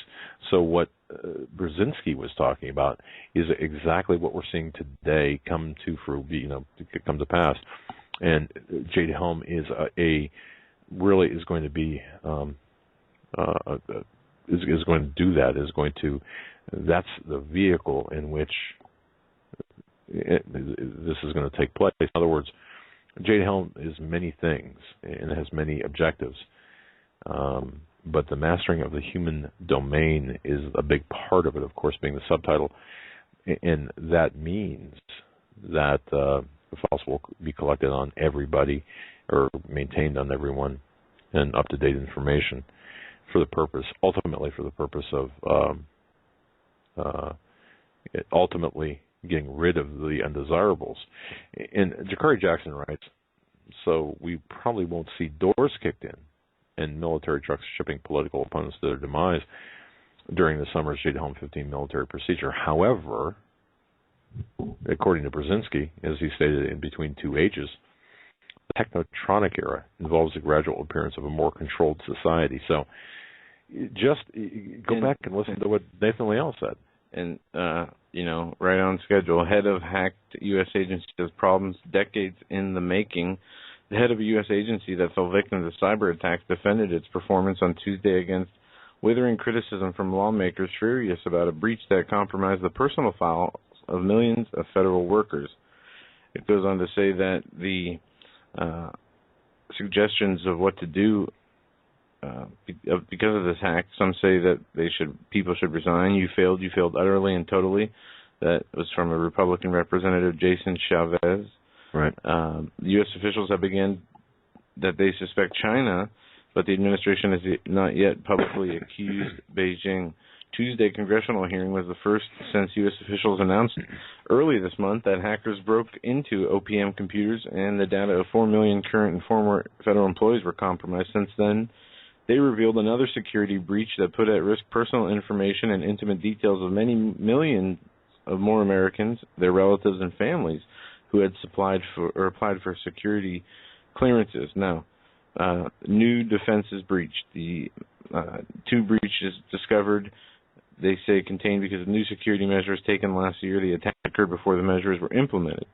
So what Brzezinski was talking about is exactly what we're seeing today come to pass. And Jade Helm is is going to be is going to do that. That's the vehicle in which this is going to take place. In other words, Jade Helm is many things and has many objectives, but the mastering of the human domain is a big part of it, of course, being the subtitle, and that means that the files will be collected on everybody or maintained on everyone, and up-to-date information ultimately for the purpose of ultimately getting rid of the undesirables. And Jakari Jackson writes, so we probably won't see doors kicked in and military trucks shipping political opponents to their demise during the summer's Jade Helm 15 military procedure. However, according to Brzezinski, as he stated in Between Two Ages, the technotronic era involves the gradual appearance of a more controlled society. So just go back and listen to what Nathan Leal said. And, right on schedule. Head of hacked U.S. agency has problems decades in the making. The head of a U.S. agency that fell victim to cyber attacks defended its performance on Tuesday against withering criticism from lawmakers furious about a breach that compromised the personal files of millions of federal workers. It goes on to say that the suggestions of what to do because of this hack, some say that people should resign. You failed utterly and totally. That was from a Republican representative, Jason Chavez. Right. U.S. officials have begun that they suspect China, but the administration has not yet publicly accused Beijing. Tuesday congressional hearing was the first since U.S. officials announced early this month that hackers broke into OPM computers and the data of 4 million current and former federal employees were compromised. Since then, they revealed another security breach that put at risk personal information and intimate details of many millions of more Americans, their relatives, and families who had applied for security clearances. Now, new defenses breached. The two breaches discovered, they say, contained because of new security measures taken last year. The attack occurred before the measures were implemented.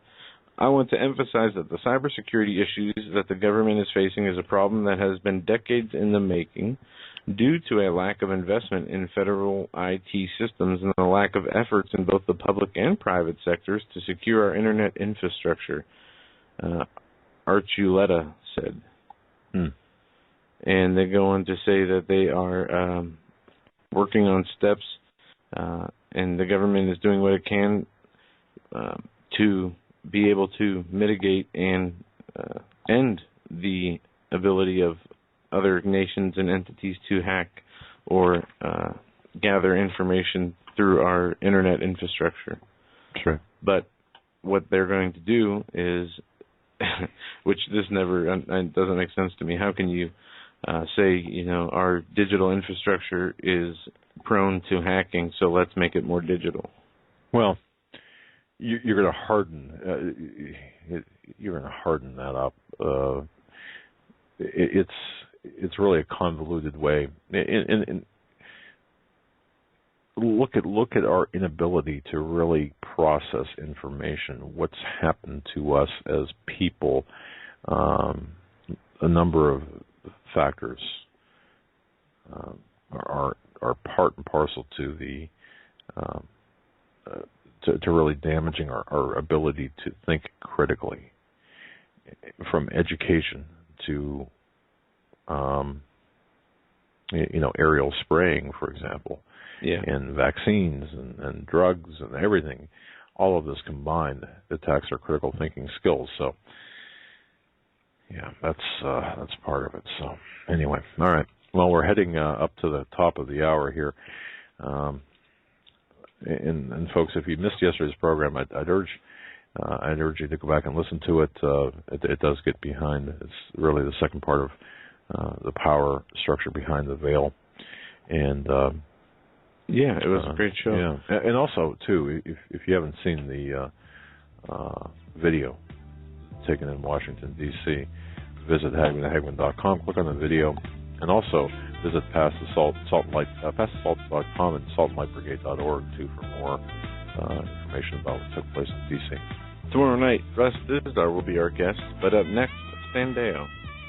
I want to emphasize that the cybersecurity issues that the government is facing is a problem that has been decades in the making due to a lack of investment in federal IT systems and a lack of efforts in both the public and private sectors to secure our internet infrastructure, Archuleta said. And they go on to say that they are working on steps, and the government is doing what it can to be able to mitigate and end the ability of other nations and entities to hack or gather information through our internet infrastructure. Sure. But what they're going to do is, which this never doesn't make sense to me. How can you say, our digital infrastructure is prone to hacking, so let's make it more digital? Well, you're going to harden. You're going to harden that up. It's really a convoluted way. And look at our inability to really process information. What's happened to us as people? A number of factors are part and parcel to the to really damaging our ability to think critically, from education to aerial spraying, for example, and vaccines and drugs and everything. All of this combined attacks our critical thinking skills. So, yeah, that's part of it. So, anyway, all right. Well, we're heading up to the top of the hour here. And folks, if you missed yesterday's program, I'd urge I'd urge you to go back and listen to it. It does get behind. It's really the second part of the power structure behind the veil, and yeah, it was a great show. Yeah, and also too, if you haven't seen the video taken in Washington D.C., visit HagmannHagmann.com. Click on the video, and also visit pastassault.com and saltandlightbrigade.org too for more information about what took place in D.C. Tomorrow night, Russ Dizdar will be our guest, but up next, Stan Deyo.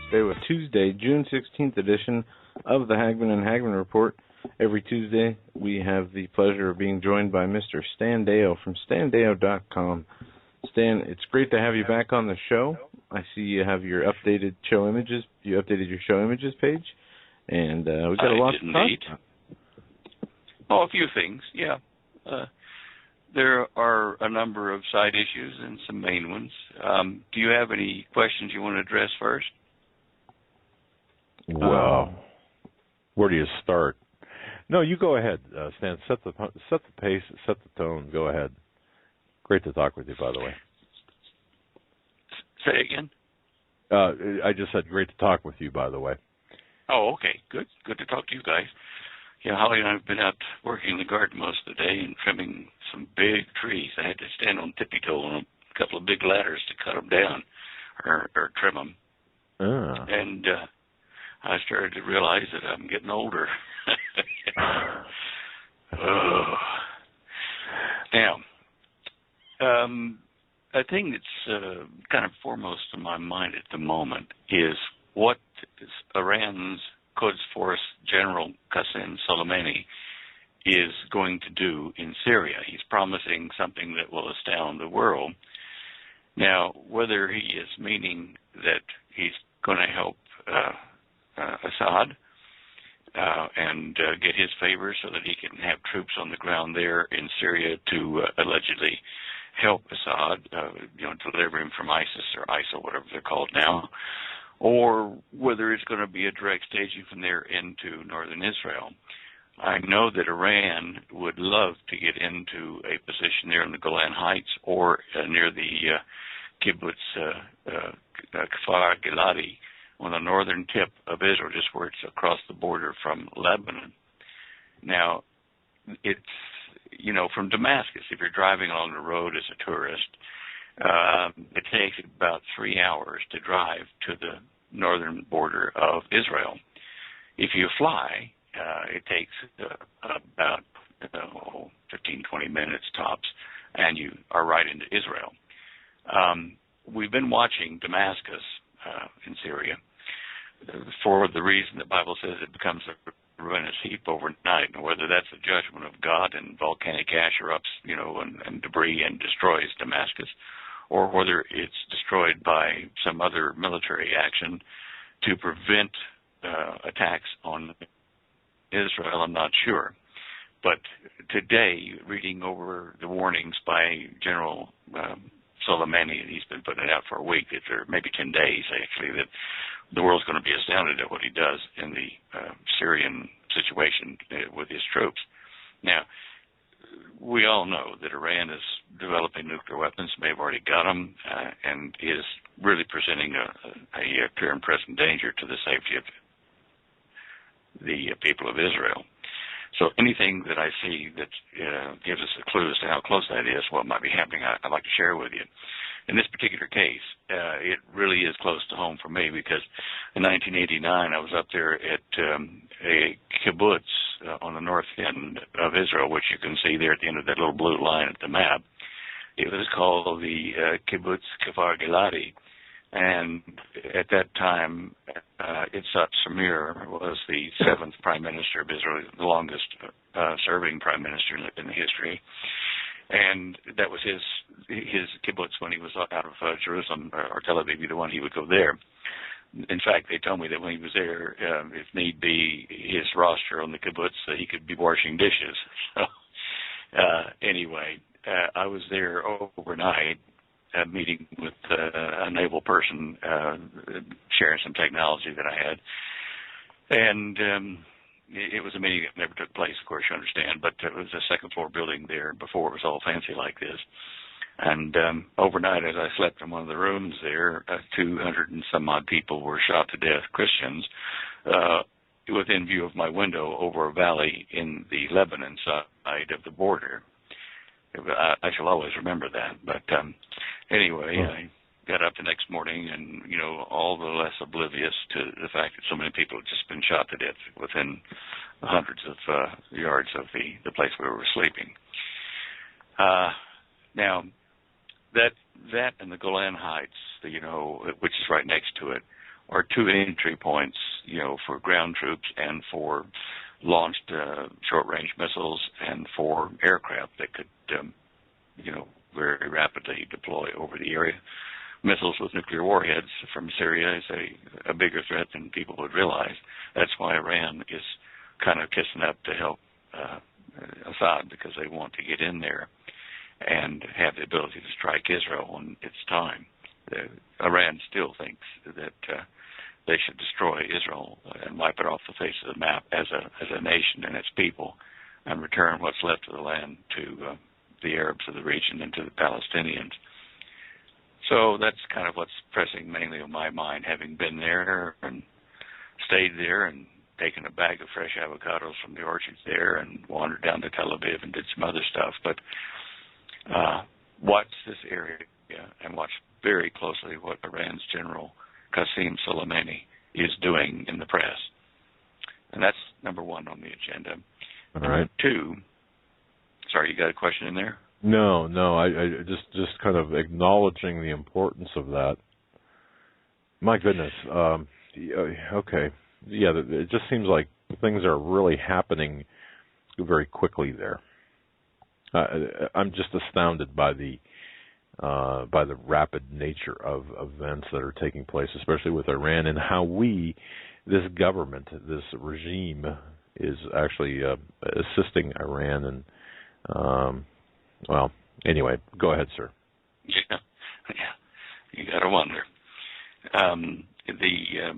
Stay with Tuesday, June 16th edition of the Hagmann Hagmann Report. Every Tuesday, we have the pleasure of being joined by Mr. Stan Deyo from standeyo.com. Stan, it's great to have you back on the show. I see you have your updated show images. You updated your show images page, and we've got a lot to talk about. Oh, a few things, yeah. There are a number of side issues and some main ones. Do you have any questions you want to address first? Well, where do you start? No, you go ahead, Stan. Set the pace, set the tone. Go ahead. Great to talk with you, by the way. Say again? I just said great to talk with you, by the way. Oh, okay. Good. Good to talk to you guys. Yeah, Holly and I have been out working in the garden most of the day and trimming some big trees. I had to stand on tippy-toe on a couple of big ladders to cut them down or trim them. Ah. And I started to realize that I'm getting older. Now, a thing that's kind of foremost in my mind at the moment is what is Iran's Quds Force General Qasem Soleimani is going to do in Syria. He's promising something that will astound the world. Now, whether he is meaning that he's going to help Assad and get his favor so that he can have troops on the ground there in Syria to allegedly help Assad, deliver him from ISIS or ISIL, whatever they're called now, or whether it's going to be a direct staging from there into northern Israel. I know that Iran would love to get into a position there in the Golan Heights or near the kibbutz Kfar Giladi on the northern tip of Israel, just where it's across the border from Lebanon. Now, it's, from Damascus, if you're driving along the road as a tourist, it takes about 3 hours to drive to the northern border of Israel. If you fly, it takes about 15, 20 minutes tops, and you are right into Israel. We've been watching Damascus in Syria for the reason the Bible says it becomes a ruinous heap overnight, and whether that's the judgment of God and volcanic ash erupts, and debris and destroys Damascus, or whether it's destroyed by some other military action to prevent attacks on Israel, I'm not sure. But today, reading over the warnings by General Soleimani, and he's been putting it out for a week, or maybe 10 days actually, that the world's going to be astounded at what he does in the Syrian situation with his troops. Now, we all know that Iran is developing nuclear weapons, may have already got them, and is really presenting a clear and present danger to the safety of the people of Israel. So anything that I see that gives us a clue as to how close that is, what might be happening, I'd like to share with you. In this particular case, it really is close to home for me because in 1989 I was up there at a kibbutz on the north end of Israel, which you can see there at the end of that little blue line at the map. It was called the kibbutz Kfar Giladi, and at that time, Itzhak Shamir was the 7th prime minister of Israel, the longest serving prime minister in the history. And that was his kibbutz when he was out of Jerusalem or Tel Aviv, either one, he would go there. In fact, they told me that when he was there, if need be, his roster on the kibbutz, he could be washing dishes. So, anyway, I was there overnight, meeting with a naval person, sharing some technology that I had. And it was a meeting that never took place, of course, you understand, but it was a second-floor building there before it was all fancy like this. And overnight, as I slept in one of the rooms there, 200 and some odd people were shot to death, Christians, within view of my window over a valley in the Lebanon side of the border. I shall always remember that. But anyway, I got up the next morning and, all the less oblivious to the fact that so many people had just been shot to death within hundreds of yards of the place we were sleeping. Now, that and the Golan Heights, which is right next to it, are two entry points, for ground troops and for launched short-range missiles and for aircraft that could, very rapidly deploy over the area. Missiles with nuclear warheads from Syria is a bigger threat than people would realize. That's why Iran is kind of kissing up to help Assad, because they want to get in there and have the ability to strike Israel when it's time. Iran still thinks that they should destroy Israel and wipe it off the face of the map as a nation and its people, and return what's left of the land to the Arabs of the region and to the Palestinians. So that's kind of what's pressing mainly on my mind, having been there and stayed there and taken a bag of fresh avocados from the orchards there and wandered down to Tel Aviv and did some other stuff. But watch this area and watch very closely what Iran's General Qasem Soleimani is doing in the press. And that's number one on the agenda. All number right. two, sorry, you got a question in there? No, I just kind of acknowledging the importance of that. My goodness. Okay. Yeah, it just seems like things are really happening very quickly there. I'm just astounded by the rapid nature of events that are taking place, especially with Iran, and how this government, this regime, is actually assisting Iran. And well, anyway, go ahead, sir. Yeah, you got to wonder. The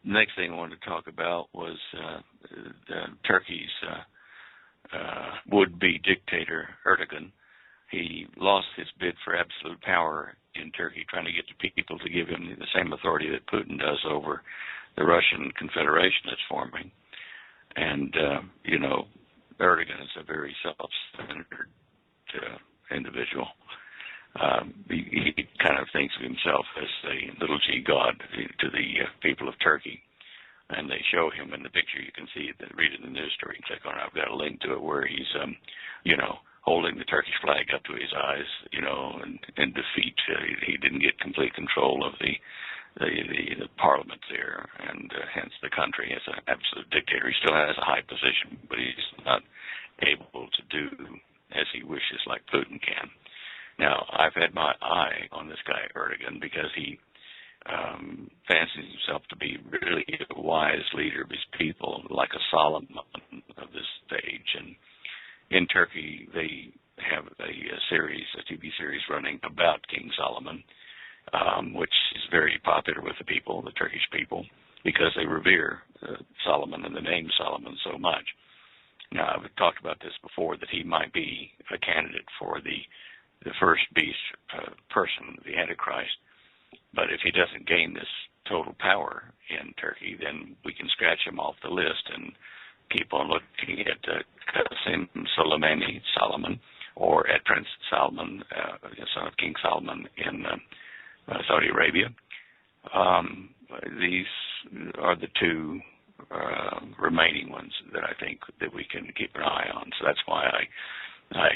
next thing I wanted to talk about was Turkey's would-be dictator, Erdogan. He lost his bid for absolute power in Turkey, trying to get the people to give him the same authority that Putin does over the Russian Confederation that's forming. And, Erdogan is a very self-centered individual. He kind of thinks of himself as a little g god to the people of Turkey. And they show him in the picture. You can see it, read it in the news story. You can click on it. I've got a link to it where he's, holding the Turkish flag up to his eyes, and in defeat. He didn't get complete control of the parliament there, and hence the country as an absolute dictator. He still has a high position, but he's not able to do as he wishes like Putin can. Now, I've had my eye on this guy, Erdogan, because he fancies himself to be really a wise leader of his people, like a Solomon of this stage. And in Turkey, they have a TV series running about King Solomon, which is very popular with the people, the Turkish people, because they revere Solomon and the name Solomon so much. Now, I've talked about this before, that he might be a candidate for the first beast person, the Antichrist. But if he doesn't gain this total power in Turkey, then we can scratch him off the list and keep on looking at Qasem Soleimani, Solomon, or at Prince Salman, son of King Solomon in Saudi Arabia. These are the two remaining ones that I think that we can keep an eye on. So that's why I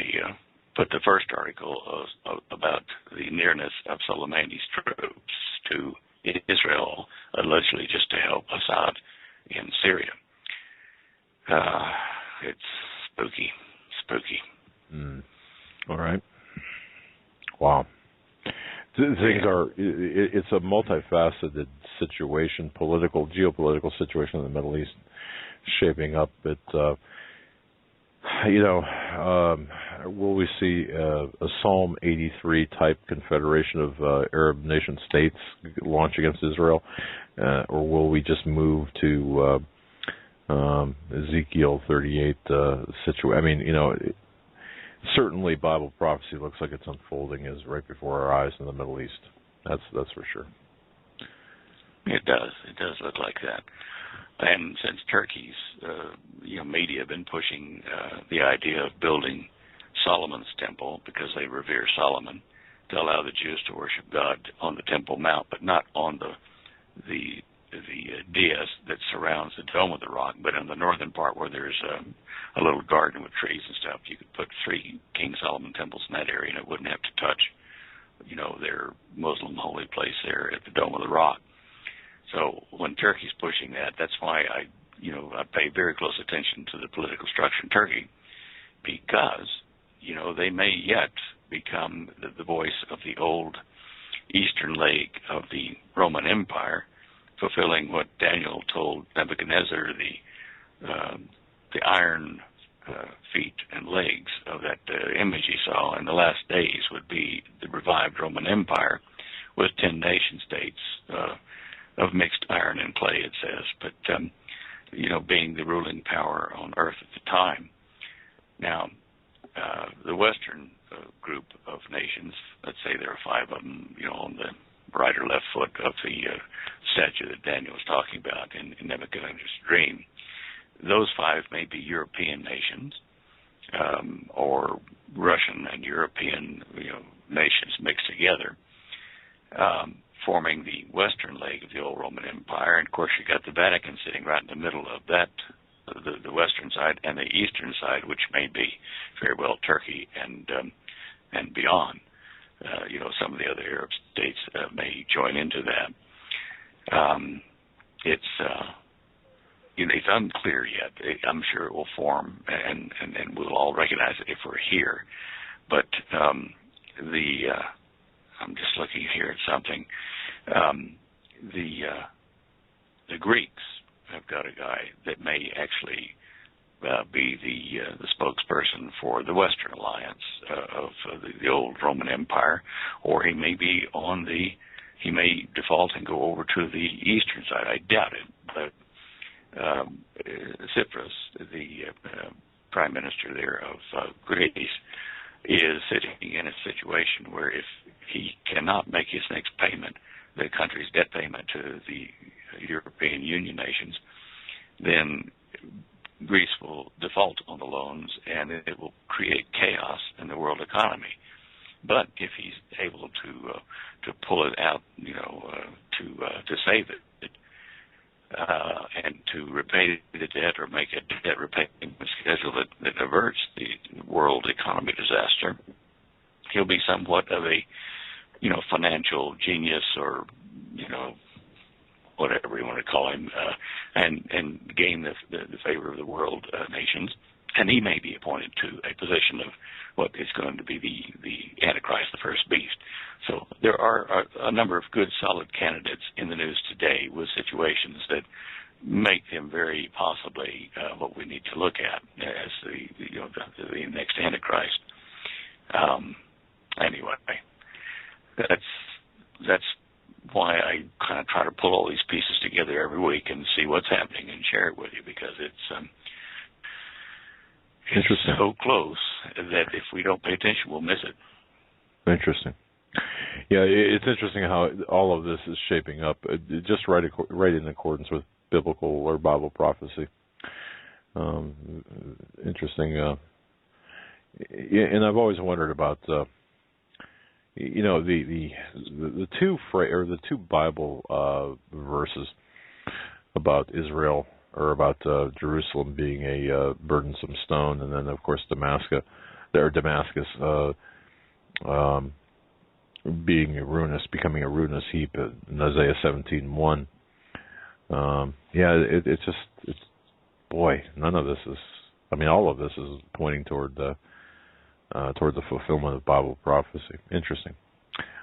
put the first article about the nearness of Soleimani's troops to Israel, allegedly just to help Assad in Syria. It's spooky. All right. Wow. Things are, it's a multifaceted situation, geopolitical situation in the Middle East shaping up. Will we see a Psalm 83 type confederation of Arab nation states launch against Israel? Or will we just move to Ezekiel 38 situation? I mean, certainly Bible prophecy looks like it's unfolding is right before our eyes in the Middle East. That's for sure. It does. It does look like that. And since Turkey's media have been pushing the idea of building Solomon's temple because they revere Solomon, to allow the Jews to worship God on the Temple Mount, but not on the dais that surrounds the Dome of the Rock, but in the northern part where there's a little garden with trees and stuff. You could put 3 King Solomon temples in that area, and it wouldn't have to touch, their Muslim holy place there at the Dome of the Rock. So when Turkey's pushing that, that's why I pay very close attention to the political structure in Turkey, because, they may yet become the voice of the old eastern leg of the Roman Empire, fulfilling what Daniel told Nebuchadnezzar, the iron feet and legs of that image he saw in the last days would be the revived Roman Empire with 10 nation states of mixed iron and clay, it says, but being the ruling power on earth at the time. Now, the Western group of nations, let's say there are 5 of them, on the right or left foot of the statue that Daniel was talking about in Nebuchadnezzar's dream. Those 5 may be European nations, or Russian and European, nations mixed together, forming the western leg of the old Roman Empire. And of course, you got the Vatican sitting right in the middle of that, the western side, and the eastern side, which may be very well Turkey and beyond. Some of the other Arab states may join into that. It's unclear yet. I'm sure it will form, and we'll all recognize it if we're here. But I'm just looking here at something. The Greeks have got a guy that may actually be the spokesperson for the Western Alliance of the old Roman Empire, or he may be he may default and go over to the eastern side. I doubt it, but Tsipras, the prime minister there of Greece, is sitting in a situation where if he cannot make his next payment, the country's debt payment to the European Union nations, then Greece will default on the loans, and it will create chaos in the world economy. But if he's able to pull it out, to save it, and to repay the debt or make a debt repayment schedule that averts the world economy disaster, he'll be somewhat of a financial genius, or whatever you want to call him, and gain the favor of the world nations. And he may be appointed to a position of what is going to be the Antichrist, the first beast. So there are a number of good, solid candidates in the news today with situations that make him very possibly what we need to look at as the next Antichrist. Anyway, that's why I kind of try to pull all these pieces together every week and see what's happening and share it with you, because it's so close that if we don't pay attention, we'll miss it. Interesting. Yeah, it's interesting how all of this is shaping up, just right in accordance with biblical or Bible prophecy. Interesting. And I've always wondered about the two Bible verses about Israel, or about Jerusalem being a burdensome stone, and then of course Damascus becoming a ruinous heap in Isaiah 17:1. None of this is. I mean, all of this is pointing toward the fulfillment of Bible prophecy. Interesting.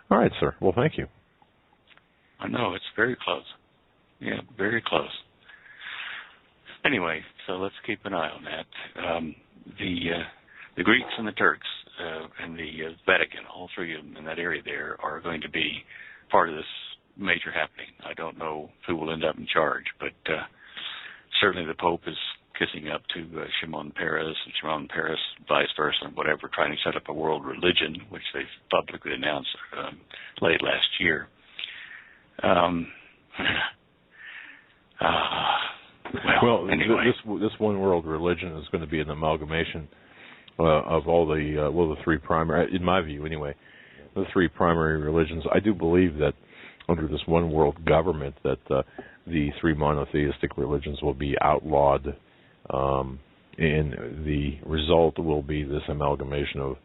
All right, sir. Well, thank you. I know, it's very close. Yeah, very close. Anyway, so let's keep an eye on that. The Greeks and the Turks and the Vatican, all 3 of them in that area there, are going to be part of this major happening. I don't know who will end up in charge, but certainly the Pope is kissing up to Shimon Peres, and Shimon Peres vice versa, and whatever, trying to set up a world religion, which they've publicly announced late last year. Anyway. This one world religion is going to be an amalgamation of all the three primary, in my view anyway, the three primary religions. I do believe that under this one world government that the three monotheistic religions will be outlawed, and the result will be this amalgamation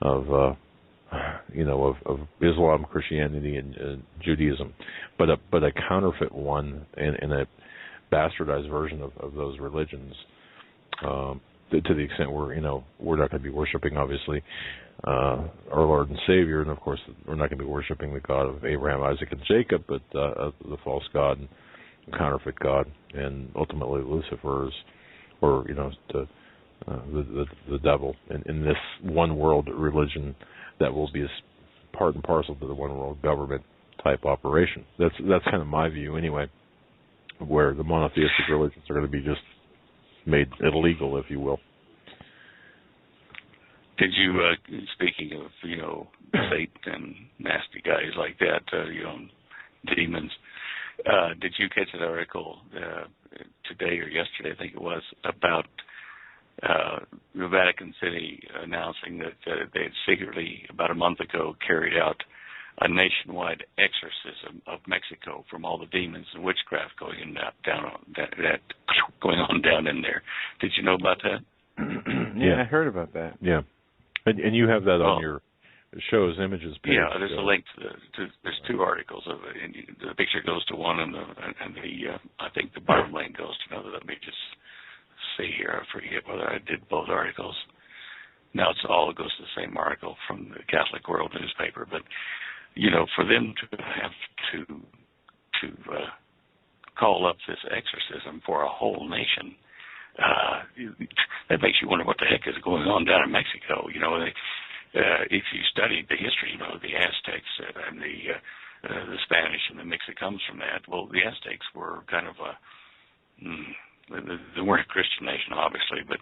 of Islam, Christianity, and Judaism, but a counterfeit one and a bastardized version of those religions. To the extent we're not going to be worshiping, obviously, our Lord and Savior, and of course we're not going to be worshiping the God of Abraham, Isaac, and Jacob, but the false God and counterfeit God, and ultimately Lucifer's, or the devil, in this one world religion that will be part and parcel to the one world government type operation. That's kind of my view anyway, where the monotheistic religions are going to be just made illegal, if you will. Did you, speaking of, Satan and nasty guys like that, demons, did you catch an article today or yesterday, I think it was, about the Vatican City announcing that they had secretly, about a month ago, carried out a nationwide exorcism of Mexico from all the demons and witchcraft going on down in there. Did you know about that? Yeah, I heard about that. Yeah, and you have that on your show's images page. Yeah, there's a link to there's two articles of it, and the picture goes to one, and the I think the bottom link goes to another. Let me just see here. I forget whether I did both articles. Now it goes to the same article from the Catholic World newspaper, but for them to have to call up this exorcism for a whole nation, that makes you wonder what the heck is going on down in Mexico. If you studied the history, the Aztecs and the Spanish and the mix that comes from that. Well, the Aztecs were kind of they weren't a Christian nation, obviously, but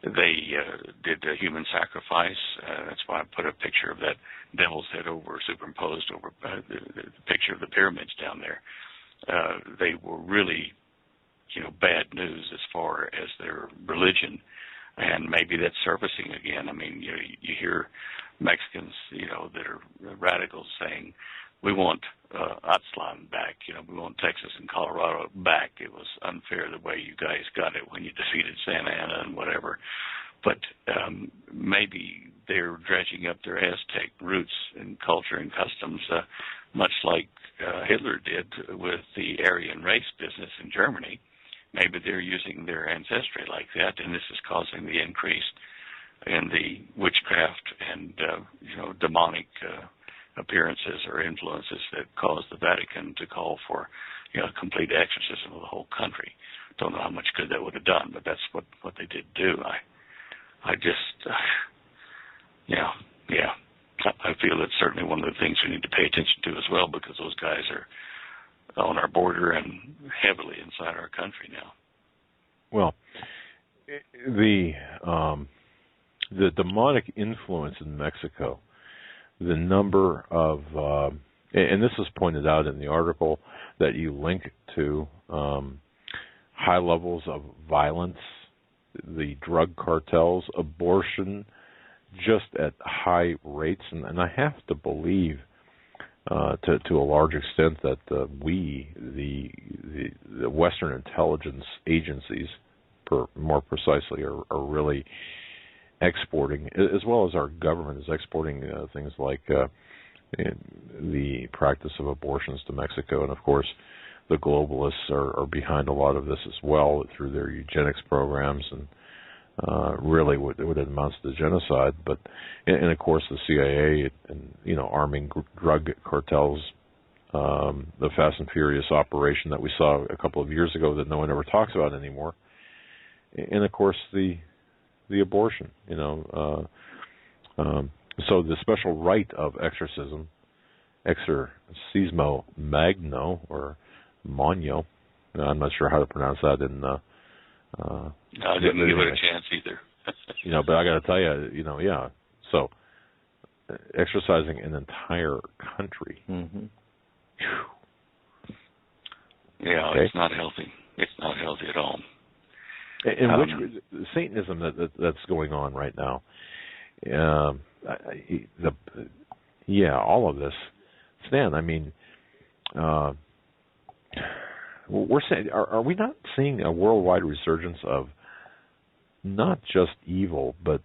they did a human sacrifice. That's why I put a picture of that devil's head superimposed over the picture of the pyramids down there. They were really, bad news as far as their religion, and maybe that's surfacing again. I mean, you hear Mexicans, that are radicals saying, we want Aztlan back. We want Texas and Colorado back. It was unfair the way you guys got it when you defeated Santa Anna and whatever. But maybe they're dredging up their Aztec roots and culture and customs, much like Hitler did with the Aryan race business in Germany. Maybe they're using their ancestry like that, and this is causing the increase in the witchcraft and demonic appearances or influences that caused the Vatican to call for complete exorcism of the whole country. Don't know how much good that would have done, but that's what they did do. I feel that's certainly one of the things we need to pay attention to as well, because those guys are on our border and heavily inside our country now. Well, the demonic influence in Mexico, the number of, and this is pointed out in the article that you link to, high levels of violence, the drug cartels, abortion, just at high rates, and I have to believe, to a large extent, that the Western intelligence agencies, more precisely, are really exporting, as well as our government is exporting things like the practice of abortions to Mexico, and of course the globalists are behind a lot of this as well through their eugenics programs and really what amounts to genocide. But and of course the CIA and arming drug cartels, the Fast and Furious operation that we saw a couple of years ago that no one ever talks about anymore, and of course the abortion. So the special rite of exorcism, exorcismo magno or magno, I'm not sure how to pronounce that in I didn't give it a chance either. But I got to tell you, yeah. So, exercising an entire country. Mm-hmm. Yeah, Okay. It's not healthy. It's not healthy at all. And which Satanism that's going on right now? All of this, Stan. I mean, we're saying, are we not seeing a worldwide resurgence of not just evil but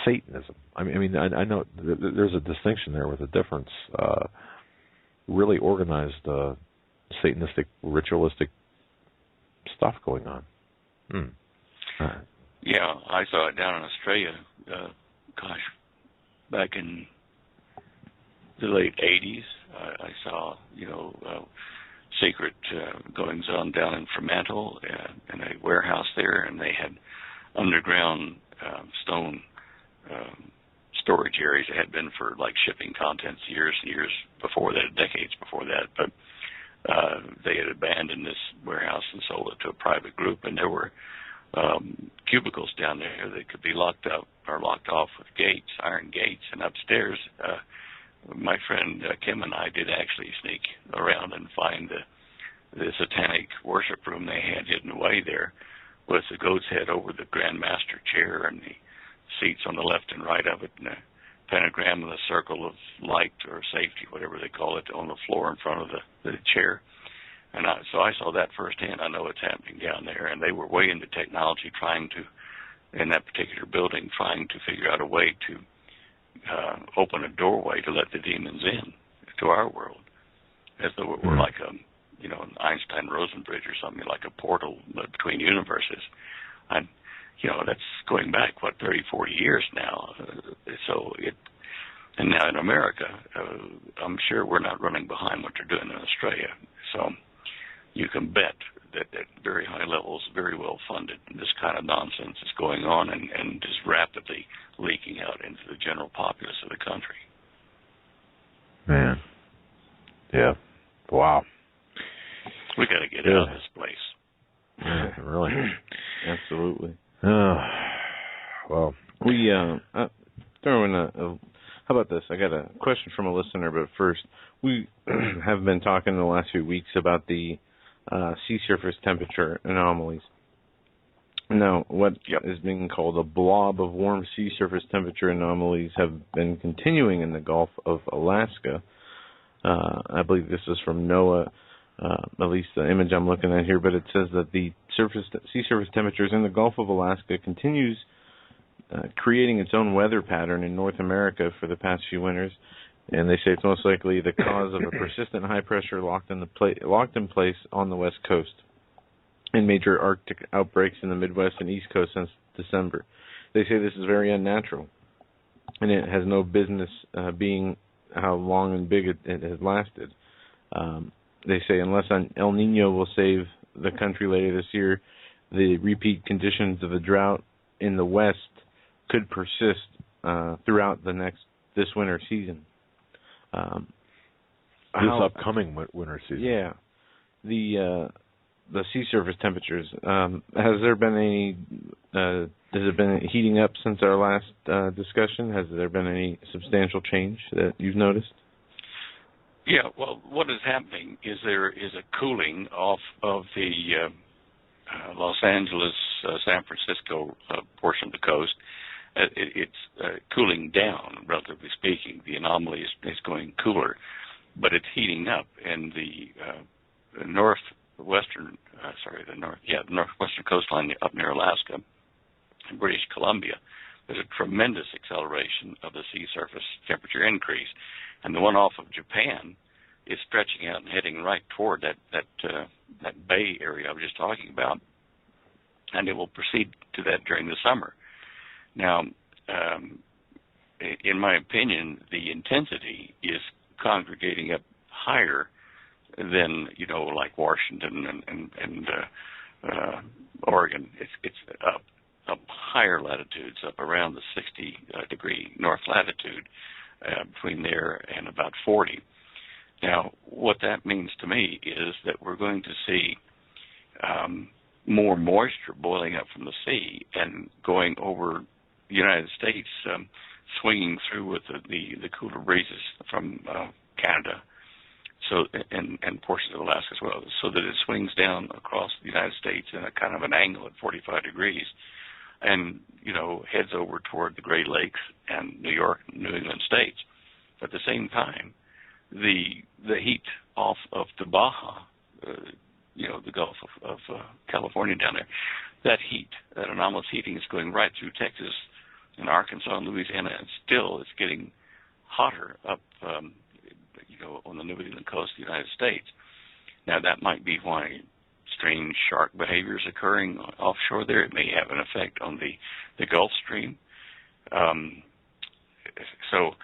Satanism? I mean, I know there's a distinction there with a difference. Really organized Satanistic, ritualistic stuff going on. Yeah, I saw it down in Australia. Back in the late '80s, I saw secret goings on down in Fremantle in a warehouse there, and they had underground stone storage areas. It had been for like shipping contents years and years before that, decades before that, but they had abandoned this warehouse and sold it to a private group, and there were cubicles down there that could be locked up or locked off with gates, iron gates, and upstairs my friend Kim and I did actually sneak around and find the satanic worship room they had hidden away there, with the goat's head over the Grand Master chair and the seats on the left and right of it, and a pentagram and a circle of light or safety, whatever they call it, on the floor in front of the chair. And so I saw that firsthand. I know what's happening down there, and they were way into technology, in that particular building, trying to figure out a way to open a doorway to let the demons in to our world, as though it were like an Einstein-Rosen bridge or something, like a portal between universes. And that's going back 30, 40 years now. And now in America, I'm sure we're not running behind what they're doing in Australia. So you can bet that at very high levels, very well funded, this kind of nonsense is going on and is rapidly leaking out into the general populace of the country. Man. Yeah. Wow. We got to get out of this place. Yeah, really. Absolutely. Well, we throw in how about this? I got a question from a listener, but first, we have been talking the last few weeks about the sea surface temperature anomalies. Now, what is being called a blob of warm sea surface temperature anomalies have been continuing in the Gulf of Alaska. I believe this is from NOAA, at least the image I'm looking at here, but it says that the sea surface temperatures in the Gulf of Alaska continues creating its own weather pattern in North America for the past few winters, and they say it's most likely the cause of a persistent high pressure locked in place on the West Coast, and major Arctic outbreaks in the Midwest and East Coast since December. They say this is very unnatural, and it has no business being how long and big it has lasted. They say unless El Nino will save the country later this year, the repeat conditions of the drought in the West could persist throughout this winter season. Upcoming winter season. Yeah. The sea surface temperatures. Has there been any? Has it been heating up since our last discussion? Has there been any substantial change that you've noticed? Yeah. Well, what is happening is there is a cooling off of the Los Angeles, San Francisco portion of the coast. It's cooling down, relatively speaking. The anomaly is going cooler, but it's heating up, and the northwestern coastline up near Alaska and British Columbia, there's a tremendous acceleration of the sea surface temperature increase, and the one off of Japan is stretching out and heading right toward that bay area I was just talking about, and it will proceed to that during the summer. Now, in my opinion, the intensity is congregating up higher than, like Washington and Oregon. It's up higher latitudes, up around the 60-degree north latitude, between there and about 40. Now, what that means to me is that we're going to see more moisture boiling up from the sea and going over the United States, swinging through with the cooler breezes from Canada, so and portions of Alaska as well, so that it swings down across the United States in a kind of an angle at 45 degrees, and heads over toward the Great Lakes and New York, New England states. At the same time, the heat off of the Baja, the Gulf of California down there, that heat, that anomalous heating is going right through Texas and Arkansas and Louisiana, and still it's getting hotter up, on the New England coast of the United States. Now, that might be why strange shark behavior is occurring offshore there. It may have an effect on the Gulf Stream. So,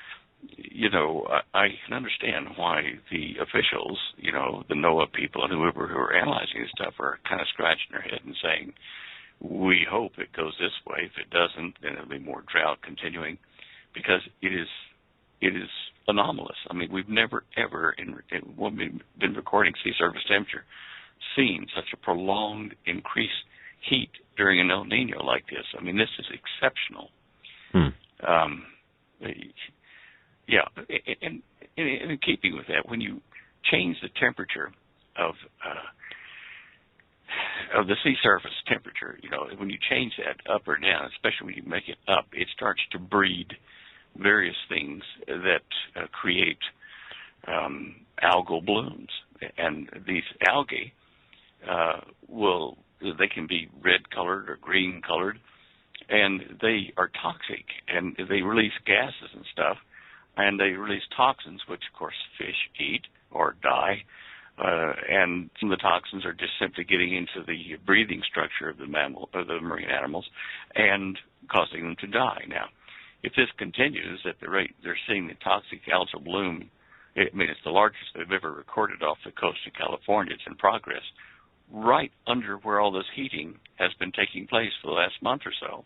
I can understand why the officials, the NOAA people and whoever who are analyzing this stuff are kind of scratching their head and saying, we hope it goes this way. If it doesn't, then it'll be more drought continuing, because it is anomalous. I mean, we've never, ever, when we've been recording sea surface temperature, seen such a prolonged increased heat during an El Nino like this. I mean, this is exceptional. Yeah, and in keeping with that, when you change the temperature of the sea surface temperature, when you change that up or down, especially when you make it up, it starts to breed various things that create algal blooms. And these algae they can be red colored or green colored, and they are toxic, and they release gases and stuff, and they release toxins, which of course fish eat or die. And some of the toxins are just simply getting into the breathing structure of the marine animals and causing them to die. Now, if this continues at the rate they're seeing the toxic algal bloom, it's the largest they've ever recorded off the coast of California. It's in progress, right under where all this heating has been taking place for the last month or so.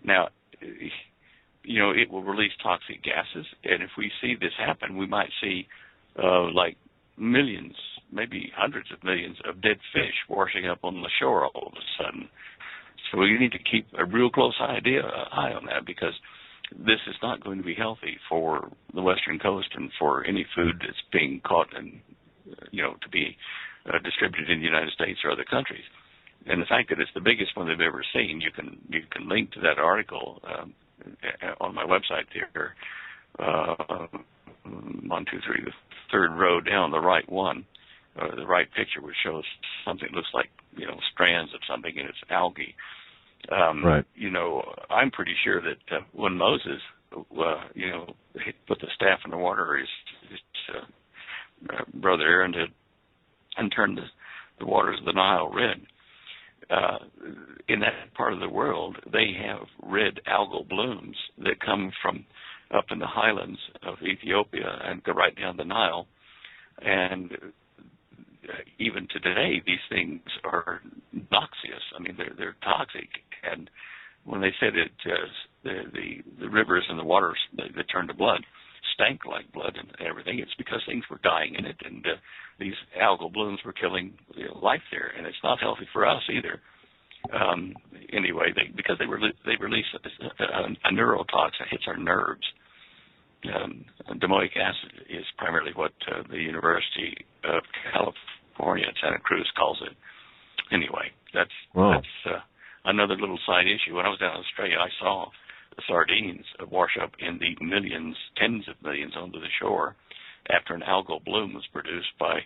Now, it will release toxic gases, and if we see this happen, we might see like millions, maybe hundreds of millions of dead fish washing up on the shore all of a sudden. So we need to keep a real close eye on that, because this is not going to be healthy for the western coast and for any food that's being caught and to be distributed in the United States or other countries. And the fact that it's the biggest one they've ever seen, you can link to that article on my website there. 1, 2, 3, the third row down, the right one, the right picture, which shows something that looks like strands of something, and it's algae. Right. I'm pretty sure that when Moses, put the staff in the water, his brother Aaron did, and turned the waters of the Nile red. In that part of the world, they have red algal blooms that come from up in the highlands of Ethiopia and go right down the Nile. And even today, these things are noxious. I mean, they're toxic. And when they said it, the rivers and the waters that turned to blood stank like blood and everything, it's because things were dying in it, and these algal blooms were killing life there, and it's not healthy for us either. Anyway, because they release a neurotoxin that hits our nerves. Domoic acid is primarily what the University of California at Santa Cruz calls it. Anyway, that's another little side issue. When I was down in Australia, I saw the sardines wash up in the millions, tens of millions onto the shore after an algal bloom was produced by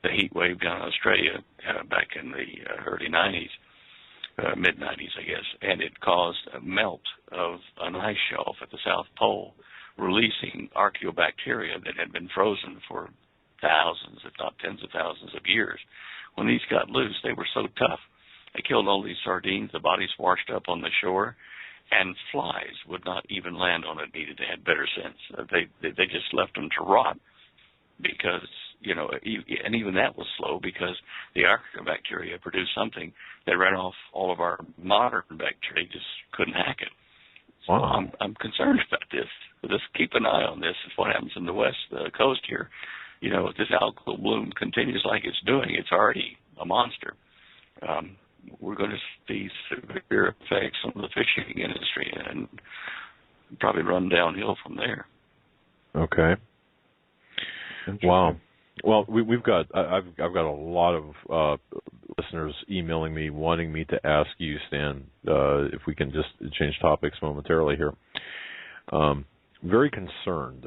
the heat wave down in Australia back in the early 90s, mid-90s, I guess, and it caused a melt of an ice shelf at the South Pole, releasing archaeobacteria that had been frozen for thousands, if not tens of thousands of years. When these got loose, they were so tough. They killed all these sardines, the bodies washed up on the shore, and flies would not even land on it. They had better sense. They just left them to rot because, and even that was slow because the archaeobacteria produced something that ran off all of our modern bacteria. They just couldn't hack it. So wow. I'm concerned about this. Just keep an eye on this. It's what happens in the west coast here. If this algal bloom continues like it's doing, it's already a monster. we're going to see severe effects on the fishing industry and probably run downhill from there. Okay. Wow. Well, we've got I've got a lot of listeners emailing me wanting me to ask you, Stan, if we can just change topics momentarily here. Very concerned,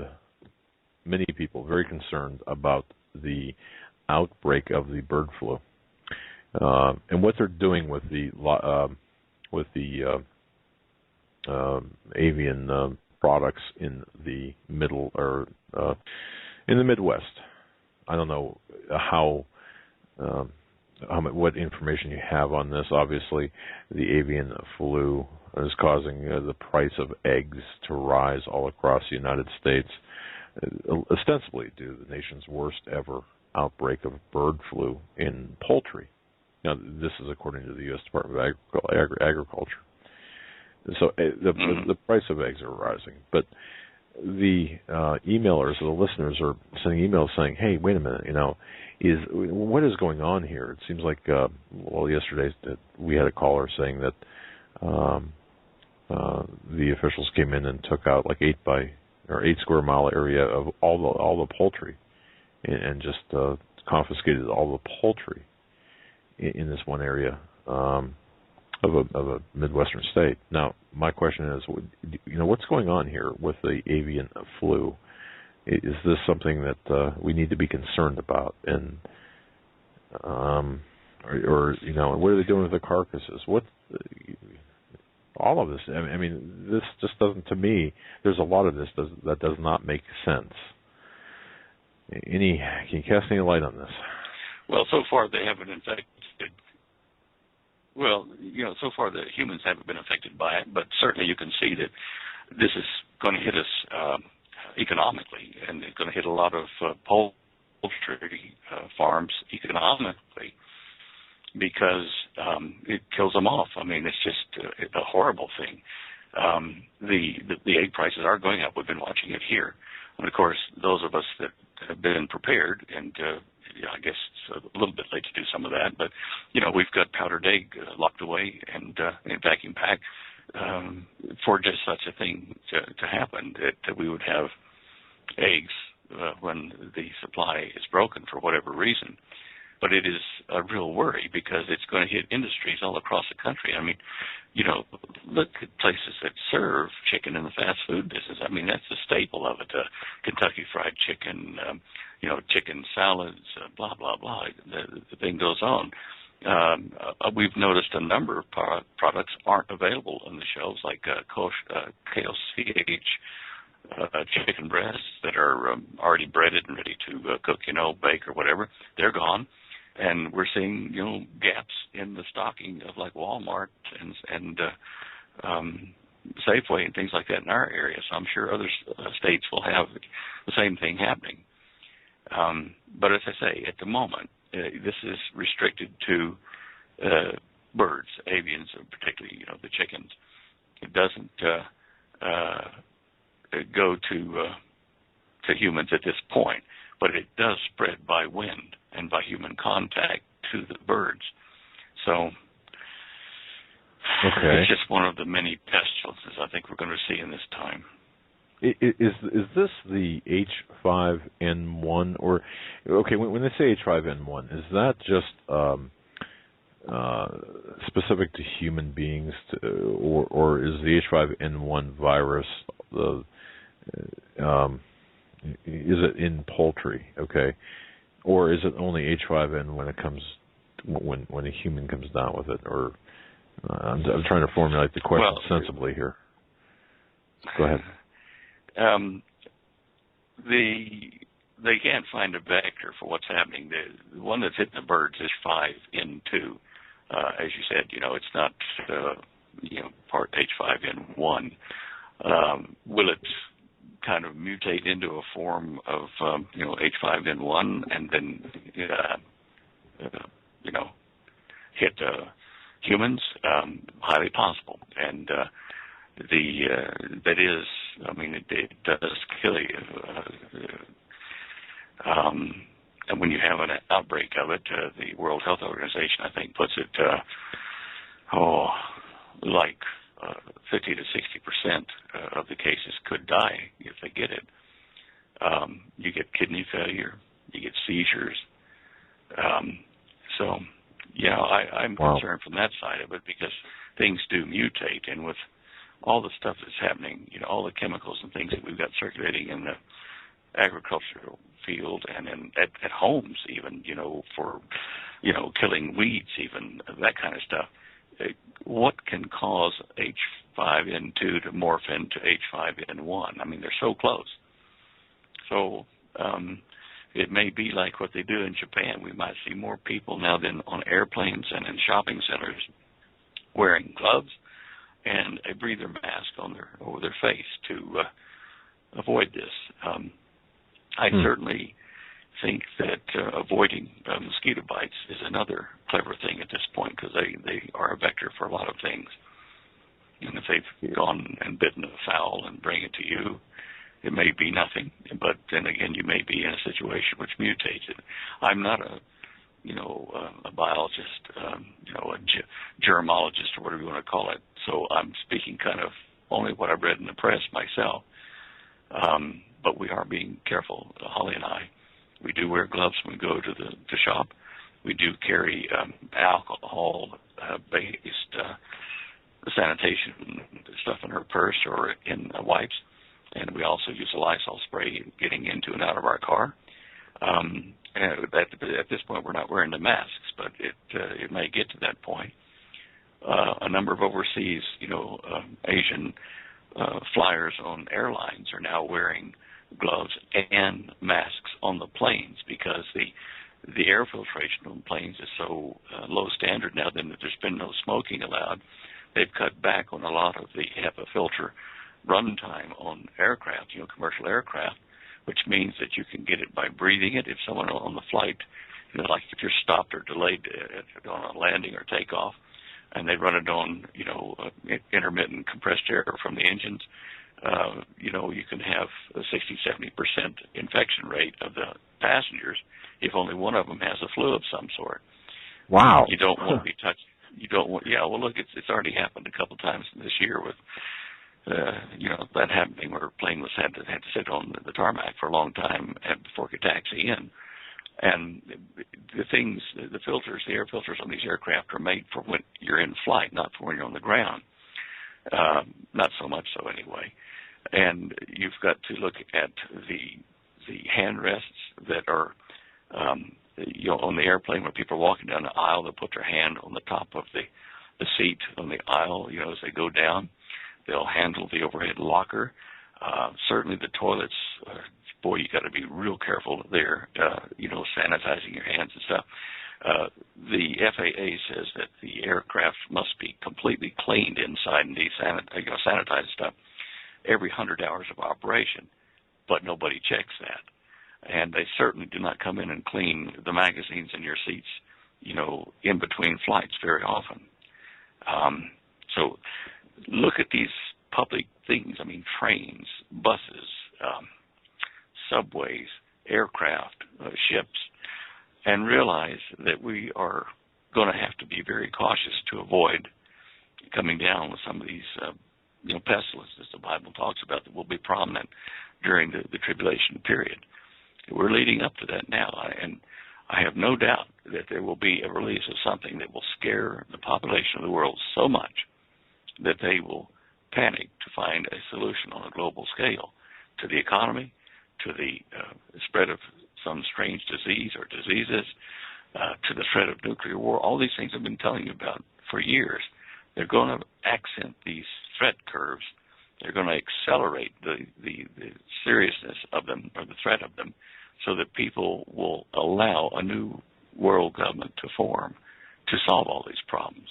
many people very concerned about the outbreak of the bird flu and what they're doing with the avian products in the middle or in the Midwest. I don't know what information you have on this. Obviously, the avian flu is causing the price of eggs to rise all across the United States, ostensibly due to the nation's worst ever outbreak of bird flu in poultry. Now, this is according to the U.S. Department of Agriculture. So the price of eggs are rising, but the emailers or the listeners are sending emails saying, "Hey, wait a minute, what is going on here?" It seems like yesterday we had a caller saying that the officials came in and took out like 8 square mile area of all the poultry and just confiscated all the poultry in this one area of a Midwestern state. Now, my question is, what's going on here with the avian flu? Is this something that we need to be concerned about? And or what are they doing with the carcasses? All of this? I mean, this just doesn't. To me, there's a lot of this that does not make sense. Can you cast any light on this? Well, so far they haven't infected. Well, so far the humans haven't been affected by it, but certainly you can see that this is going to hit us economically, and it's going to hit a lot of poultry farms economically because it kills them off. I mean, it's just a horrible thing. The egg prices are going up. We've been watching it here. And, of course, those of us that have been prepared and I guess it's a little bit late to do some of that, but we've got powdered egg locked away and vacuum packed for just such a thing to happen, that we would have eggs when the supply is broken for whatever reason. But it is a real worry because it's going to hit industries all across the country. I mean, look at places that serve chicken in the fast food business. I mean, that's a staple of it. Kentucky Fried Chicken, chicken salads, blah, blah, blah. The thing goes on. We've noticed a number of products aren't available on the shelves, like KOCH chicken breasts that are already breaded and ready to cook, bake or whatever. They're gone. And we're seeing, gaps in the stocking of like Walmart and Safeway and things like that in our area. So I'm sure other states will have the same thing happening. But as I say, at the moment, this is restricted to birds, avians, particularly, the chickens. It doesn't go to humans at this point, but it does spread by wind and by human contact to the birds. So It's just one of the many pestilences I think we're going to see in this time. Is this the H5N1 or when they say H5N1, is that just specific to human beings or is the H5N1 virus is it in poultry? Or is it only H5N when it comes when a human comes down with it? Or I'm trying to formulate the question sensibly here. Go ahead. They can't find a vector for what's happening. The one that's hitting the birds is 5N2. As you said, it's not part H5N1. Will it kind of mutate into a form of H5N1 and then hit humans? Highly possible, and that is, it does kill you. and when you have an outbreak of it, the World Health Organization, I think, puts it, like 50 to 60% of the cases could die if they get it. You get kidney failure, you get seizures. So, I'm concerned from that side of it because things do mutate, and with all the stuff that's happening, all the chemicals and things that we've got circulating in the agricultural field and at homes even, for, killing weeds even, that kind of stuff. What can cause H5N2 to morph into H5N1? I mean, they're so close. So it may be like what they do in Japan. We might see more people now than on airplanes and in shopping centers wearing gloves and a breather mask over their face to avoid this. I certainly think that avoiding mosquito bites is another clever thing at this point because they are a vector for a lot of things. And if they've gone and bitten a fowl and bring it to you, it may be nothing, but then again, you may be in a situation which mutates it. I'm not a biologist, a germologist or whatever you want to call it. So I'm speaking kind of only what I've read in the press myself. But we are being careful, Holly and I. We do wear gloves when we go to the shop. We do carry alcohol-based sanitation stuff in her purse or in wipes. And we also use a Lysol spray getting into and out of our car. And at this point, we're not wearing the masks, but it may get to that point. A number of overseas, Asian flyers on airlines are now wearing gloves and masks on the planes because the air filtration on planes is so low standard now that there's been no smoking allowed. They've cut back on a lot of the HEPA filter runtime on aircraft, commercial aircraft, which means that you can get it by breathing it. If someone on the flight, like if you're stopped or delayed on a landing or takeoff, and they run it on, intermittent compressed air from the engines, you can have a 60-70% infection rate of the passengers if only one of them has a flu of some sort. Wow. You don't want to be touched. You don't want. Yeah. Well, look, it's already happened a couple times this year with. That happening where a plane had to sit on the tarmac for a long time before it could taxi in. And the filters, the air filters on these aircraft are made for when you're in flight, not for when you're on the ground. Not so much so anyway. And you've got to look at the hand rests that are, on the airplane when people are walking down the aisle, they'll put their hand on the top of the seat on the aisle, as they go down. They'll handle the overhead locker. Certainly the toilets, boy, you got to be real careful there, sanitizing your hands and stuff. The FAA says that the aircraft must be completely cleaned inside and sanitized stuff every 100 hours of operation, but nobody checks that. And they certainly do not come in and clean the magazines in your seats, in between flights very often. So look at these public things, trains, buses, subways, aircraft, ships, and realize that we are going to have to be very cautious to avoid coming down with some of these, pestilences the Bible talks about that will be prominent during the tribulation period. We're leading up to that now, and I have no doubt that there will be a release of something that will scare the population of the world so much that they will panic to find a solution on a global scale to the economy, to the spread of some strange disease or diseases, to the threat of nuclear war. All these things I've been telling you about for years. They're going to accent these threat curves. They're going to accelerate the seriousness of them or the threat of them so that people will allow a new world government to form to solve all these problems.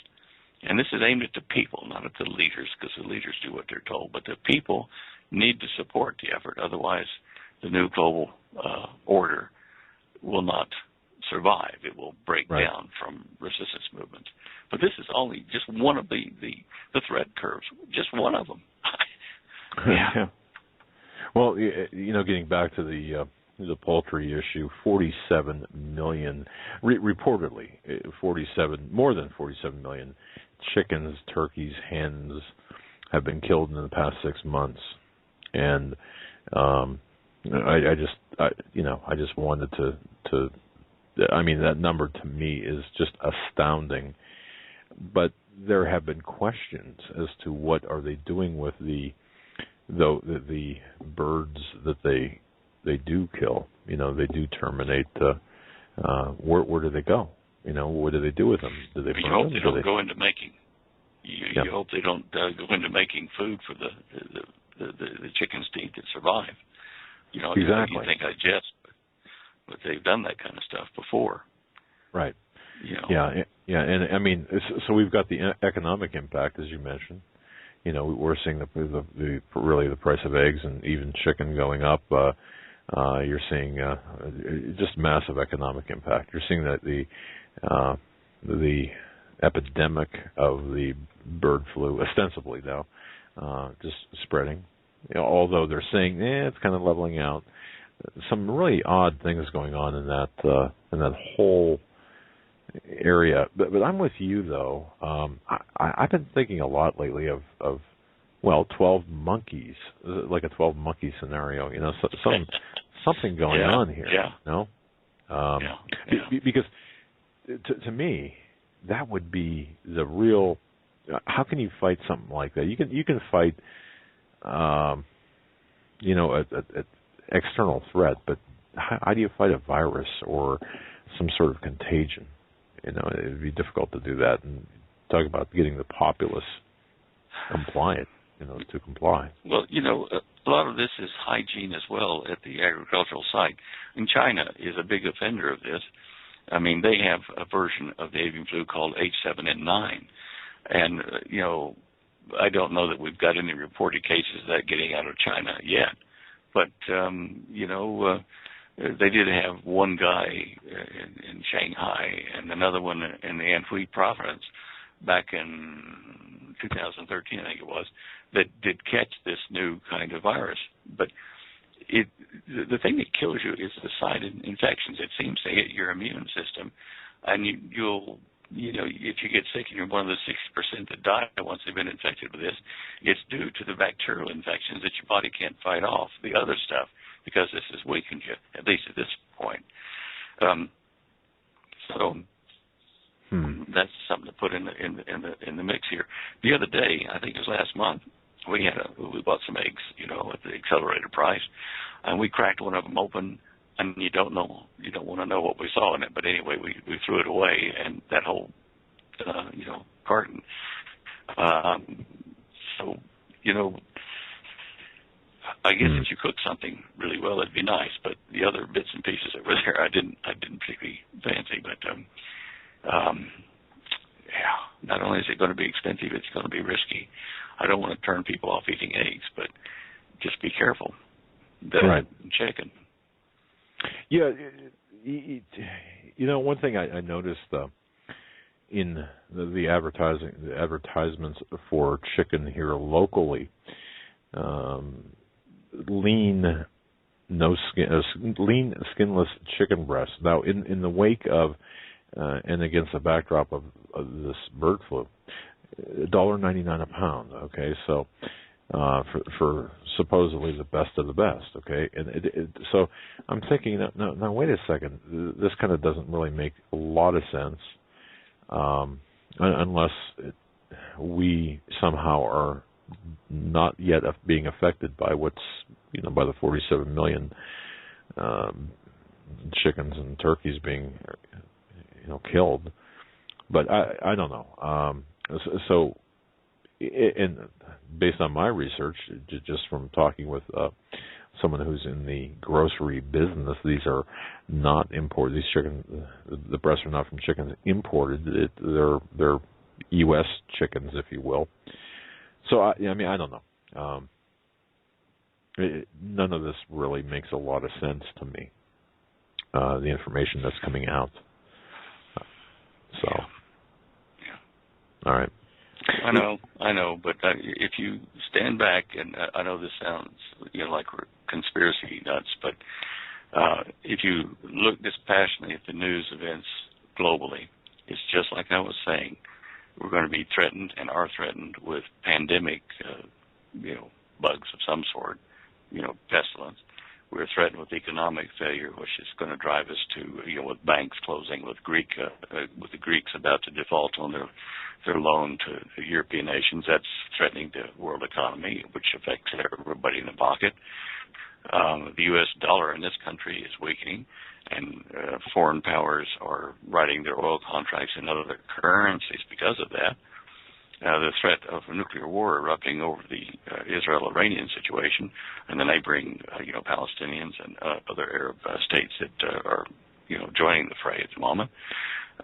And this is aimed at the people, not at the leaders, because the leaders do what they're told. But the people need to support the effort. Otherwise, the new global order will not survive. It will break down from resistance movements. But this is only just one of the threat curves, just one of them. Yeah. Well, getting back to the the poultry issue, 47 million, reportedly, more than 47 million chickens, turkeys, hens have been killed in the past 6 months, and I just wanted to. I mean, that number to me is just astounding. But there have been questions as to what are they doing with the birds that they do kill. You know, they do terminate. Where do they go? You know, what do they do with them? Do they burn them? You hope they don't go into making. You hope they don't go into making food for the chickens to eat that survive. You know, exactly. You think I jest, but they've done that kind of stuff before. Right. You know. Yeah, and I mean, so we've got the economic impact, as you mentioned. You know, we're seeing the price of eggs and even chicken going up. You're seeing just massive economic impact. You're seeing that the epidemic of the bird flu, ostensibly now, just spreading. You know, although they're saying it's kind of leveling out. Some really odd things going on in that whole area. But I'm with you though. I've been thinking a lot lately of 12 monkeys, like a 12 monkey scenario. You know, something going on here. Yeah. No. Because to me, that would be the real. How can you fight something like that? You can fight, a external threat, but how do you fight a virus or some sort of contagion? You know, it would be difficult to do that. And talk about getting the populace compliant, to comply. Well, a lot of this is hygiene as well at the agricultural site. And China is a big offender of this. I mean, they have a version of the avian flu called H7N9. And, I don't know that we've got any reported cases of that getting out of China yet. But, they did have one guy in Shanghai and another one in the Anhui province back in 2013, I think it was, that did catch this new kind of virus. But the thing that kills you is the side infections. It seems to hit your immune system, and you'll if you get sick and you're one of the 60% that die once they've been infected with this, it's due to the bacterial infections that your body can't fight off the other stuff, because this has weakened you, at least at this point. That's something to put in the mix here. The other day, I think it was last month, we bought some eggs, at the accelerated price, and we cracked one of them open, and you don't want to know what we saw in it, but anyway, we threw it away, and that whole carton. I guess if you cook something really well, it'd be nice. But the other bits and pieces that were there, I didn't particularly fancy. But not only is it going to be expensive, it's going to be risky. I don't want to turn people off eating eggs, but just be careful. Right. Chicken. Yeah, one thing I noticed in the advertisements for chicken here locally. Lean, skinless chicken breast. Now, in the wake of and against the backdrop of this bird flu, $1.99 a pound. Okay, so for supposedly the best of the best. Okay, and so I'm thinking, now wait a second. This kind of doesn't really make a lot of sense unless we somehow are not yet being affected by by the 47 million chickens and turkeys being killed. But I don't know. So and based on my research, just from talking with someone who's in the grocery business, these are not imported. These chickens, the breasts are not from chickens imported. They're U.S. chickens, if you will. So I don't know. None of this really makes a lot of sense to me. The information that's coming out. All right. I know, but if you stand back, and I know this sounds like we're conspiracy nuts, but If you look dispassionately at the news events globally, it's just like I was saying. We're going to be threatened and are threatened with pandemic, bugs of some sort, pestilence. We're threatened with economic failure, which is going to drive us to, with banks closing, with the Greeks about to default on their loan to the European nations. That's threatening the world economy, which affects everybody in the pocket. The U.S. dollar in this country is weakening, and foreign powers are writing their oil contracts in other currencies because of that. The threat of a nuclear war erupting over the Israel-Iranian situation and the neighboring, Palestinians and other Arab states that are, joining the fray at the moment.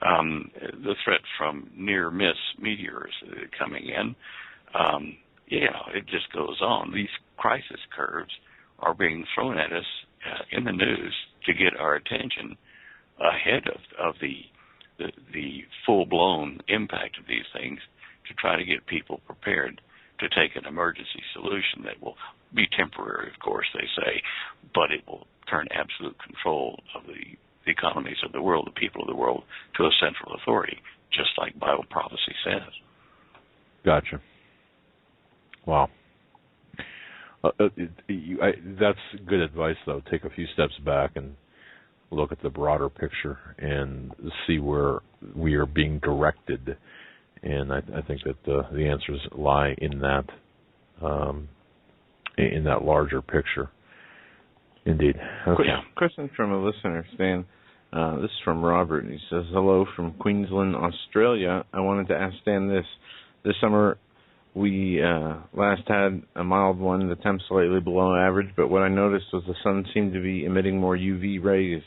The threat from near-miss meteors coming in. It just goes on. These crisis curves are being thrown at us in the news to get our attention ahead of the full-blown impact of these things, to try to get people prepared to take an emergency solution that will be temporary, of course, they say, but it will turn absolute control of the economies of the world, the people of the world, to a central authority, just like Bible prophecy says. Gotcha. Wow. That's good advice, though. Take a few steps back and look at the broader picture and see where we are being directed. And I think that the answers lie in that larger picture. Indeed. Okay. Question from a listener, Stan. This is from Robert. He says, hello from Queensland, Australia. I wanted to ask Stan this. This summer, we last had a mild one, the temp slightly below average, but what I noticed was the sun seemed to be emitting more UV rays.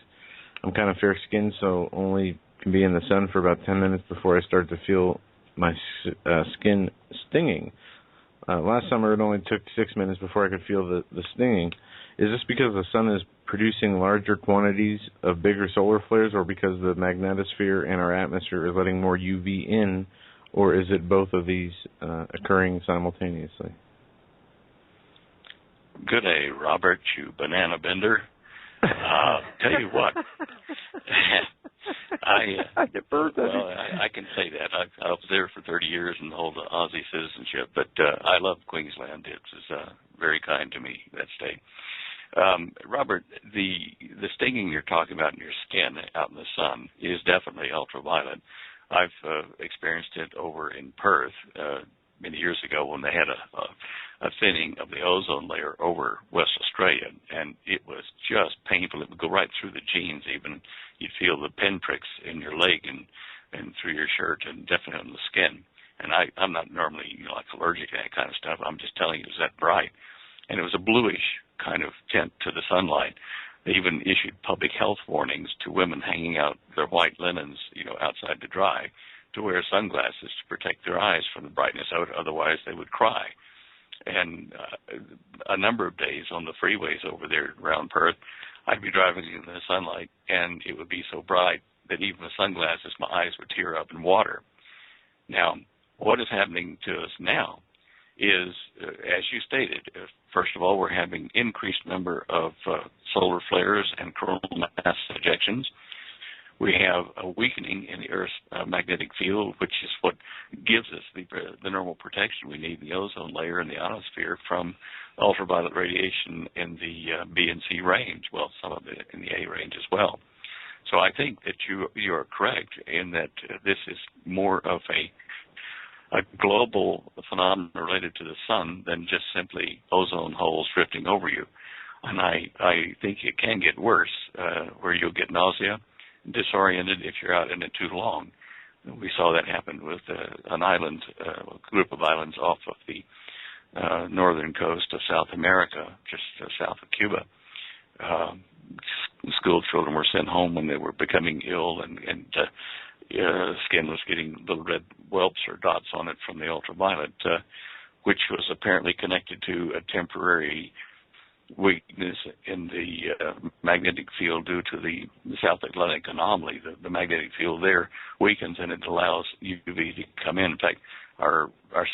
I'm kind of fair-skinned, so only can be in the sun for about 10 minutes before I start to feel my skin stinging. Last summer, it only took 6 minutes before I could feel the stinging. Is this because the sun is producing larger quantities of bigger solar flares, or because the magnetosphere and our atmosphere is letting more UV in, or is it both of these occurring simultaneously? Good day, Robert, you banana bender. Tell you what, I can say that. I was there for 30 years and hold the Aussie citizenship, but I love Queensland. It's very kind to me, that state. Robert, the stinging you're talking about in your skin out in the sun is definitely ultraviolet. I've experienced it over in Perth many years ago when they had a thinning of the ozone layer over West Australia, and it was just painful. It would go right through the jeans even. You'd feel the pinpricks in your leg and through your shirt, and definitely on the skin. And I'm not normally allergic to that kind of stuff. I'm just telling you, it was that bright. And it was a bluish kind of tint to the sunlight. They even issued public health warnings to women hanging out their white linens, outside to dry, to wear sunglasses to protect their eyes from the brightness out. Otherwise, they would cry. And a number of days on the freeways over there around Perth, I'd be driving in the sunlight, and it would be so bright that even with sunglasses, my eyes would tear up in water. Now, what is happening to us now is, as you stated, first of all, we're having increased number of solar flares and coronal mass ejections. We have a weakening in the Earth's magnetic field, which is what gives us the normal protection we need, the ozone layer and the ionosphere, from ultraviolet radiation in the B and C range, well, some of it in the A range as well. So I think that you are correct in that this is more of a global phenomenon related to the sun than just simply ozone holes drifting over you. And I think it can get worse, where you'll get nausea, disoriented if you're out in it too long. We saw that happen with an island, a group of islands off of the northern coast of South America, just south of Cuba. School children were sent home when they were becoming ill, and skin was getting little red whelps or dots on it from the ultraviolet, which was apparently connected to a temporary weakness in the magnetic field due to the South Atlantic anomaly. The magnetic field there weakens, and it allows UV to come in. In fact, our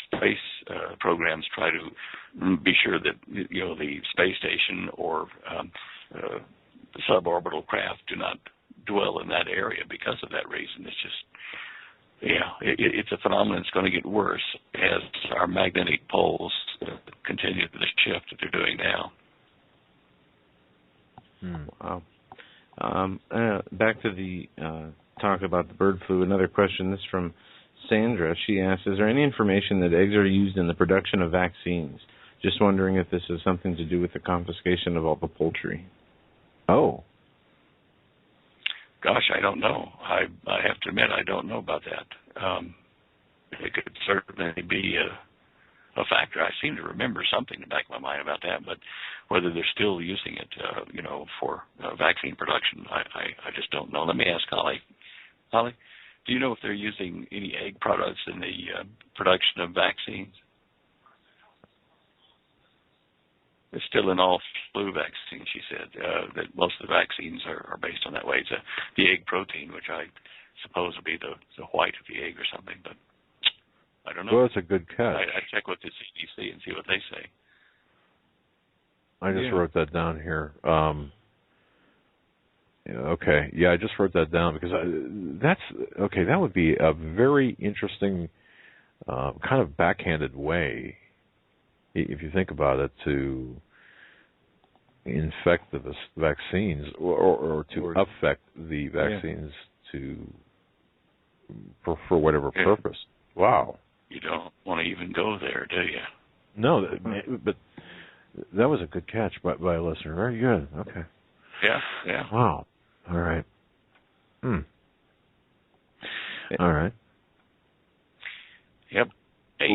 space programs try to be sure that the space station or the suborbital craft do not dwell in that area because of that reason. It's just, it's a phenomenon that's going to get worse as our magnetic poles continue the shift that they're doing now. Wow. Back to the talk about the bird flu. Another question. This is from Sandra. She asks, is there any information that eggs are used in the production of vaccines? Just wondering if this has something to do with the confiscation of all the poultry. Oh. Gosh, I don't know. I have to admit I don't know about that. It could certainly be a factor. I seem to remember something in the back of my mind about that, but whether they're still using it, for vaccine production, I just don't know. Let me ask Holly. Holly, do you know if they're using any egg products in the production of vaccines? It's still in all flu vaccines, she said, that most of the vaccines are based on that way. It's the egg protein, which I suppose would be the white of the egg or something, but I don't know. Well, that's a good catch. I check with the CDC and see what they say. I just wrote that down here. Okay. Yeah, I just wrote that down because that would be a very interesting kind of backhanded way, if you think about it, to infect the vaccines or to affect the vaccines for whatever purpose. Wow. You don't want to even go there, do you? No, but that was a good catch by a listener. Very good. Okay. Yeah. Wow. All right. All right. Yep. Hey,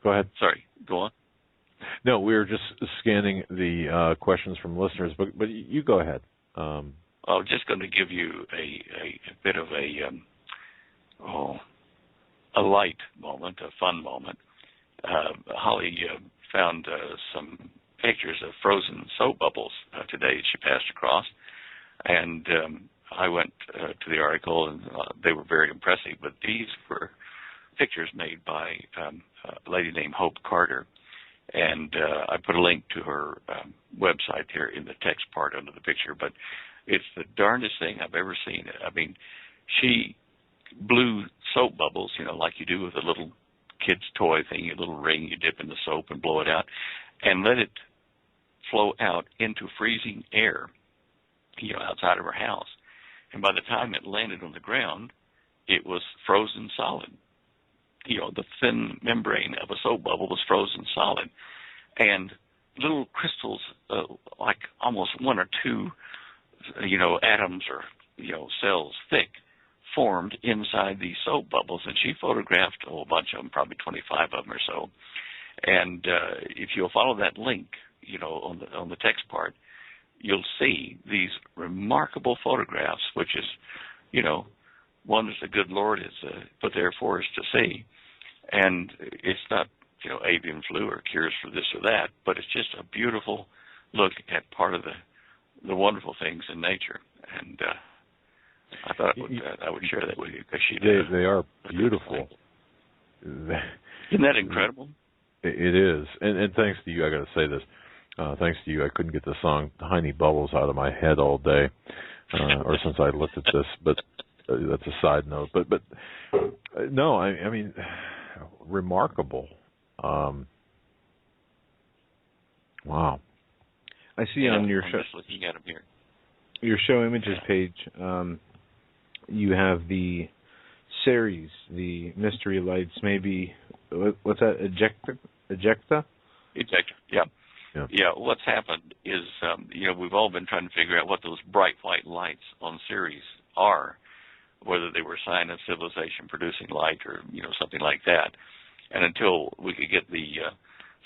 Go ahead. Sorry, go on. No, we were just scanning the questions from listeners, but you go ahead. I was just going to give you a bit of a light moment, a fun moment. Holly found some pictures of frozen soap bubbles today she passed across, and I went to the article, and they were very impressive, but these were pictures made by a lady named Hope Carter, and I put a link to her website here in the text part under the picture, but it's the darndest thing I've ever seen. I mean, she blew soap bubbles, like you do with a little kid's toy thing, a little ring you dip in the soap and blow it out, and let it flow out into freezing air, outside of her house. And by the time it landed on the ground, it was frozen solid. The thin membrane of a soap bubble was frozen solid. And little crystals, like almost one or two, atoms or, cells thick, formed inside these soap bubbles. And she photographed a whole bunch of them, probably 25 of them or so. And if you'll follow that link, on the text part, you'll see these remarkable photographs, which is, wonders the good Lord has put there for us to see. And it's not, avian flu or cures for this or that, but it's just a beautiful look at part of the wonderful things in nature. And I thought I would share that with you because they are beautiful. Isn't that incredible? It is. And thanks to you, I got to say this. Thanks to you, I couldn't get the song Tiny Bubbles out of my head all day, or since I looked at this, but that's a side note. But no, I mean, remarkable. Wow. I see on your show, just looking at them here. Your show images page, you have the series, the mystery lights, maybe, what's that, ejecta? Ejecta, yeah. What's happened is, we've all been trying to figure out what those bright white lights on Ceres are, whether they were a sign of civilization producing light or, something like that. And until we could get the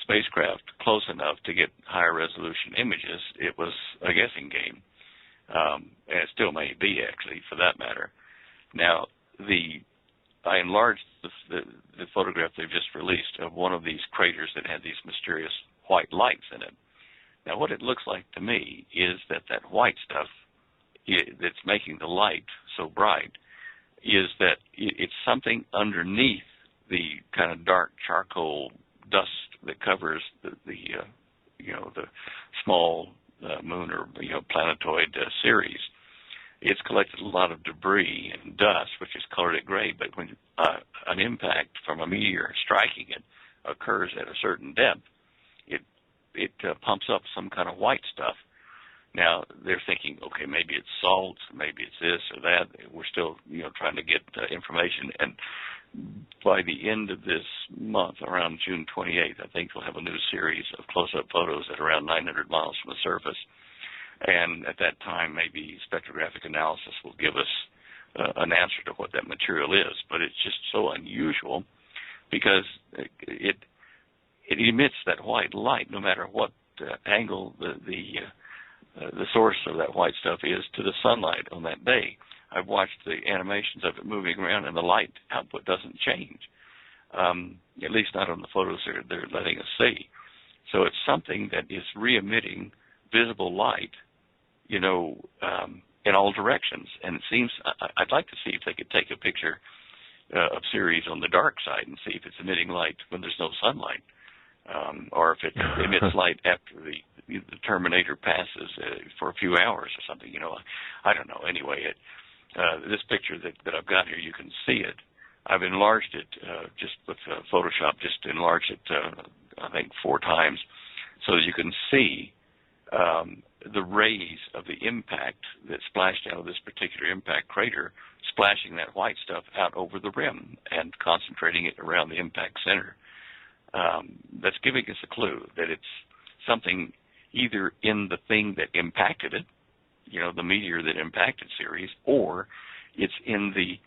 spacecraft close enough to get higher resolution images, it was a guessing game. And it still may be, actually, for that matter. Now, I enlarged the photograph they've just released of one of these craters that had these mysterious white lights in it. Now, what it looks like to me is that white stuff that's making the light so bright is that it's something underneath the kind of dark charcoal dust that covers the small moon or planetoid series. It's collected a lot of debris and dust, which has colored it gray. But when an impact from a meteor striking it occurs at a certain depth, it pumps up some kind of white stuff. Now they're thinking, okay, maybe it's salts, maybe it's this or that. We're still, trying to get information. And by the end of this month, around June 28th, I think we'll have a new series of close-up photos at around 900 miles from the surface. And at that time, maybe spectrographic analysis will give us an answer to what that material is. But it's just so unusual because it emits that white light, no matter what angle the source of that white stuff is to the sunlight on that day. I've watched the animations of it moving around, and the light output doesn't change, at least not on the photos they're letting us see. So it's something that is re-emitting visible light, in all directions. And it seems, I'd like to see if they could take a picture of Ceres on the dark side and see if it's emitting light when there's no sunlight, or if it emits light after the terminator passes for a few hours or something. I don't know. Anyway, this picture that I've got here, you can see it. I've enlarged it just with Photoshop, just enlarged it, I think, 4 times, so that you can see the rays of the impact that splashed out of this particular impact crater, splashing that white stuff out over the rim and concentrating it around the impact center. That's giving us a clue that it's something either in the thing that impacted it, the meteor that impacted Ceres, or it's in the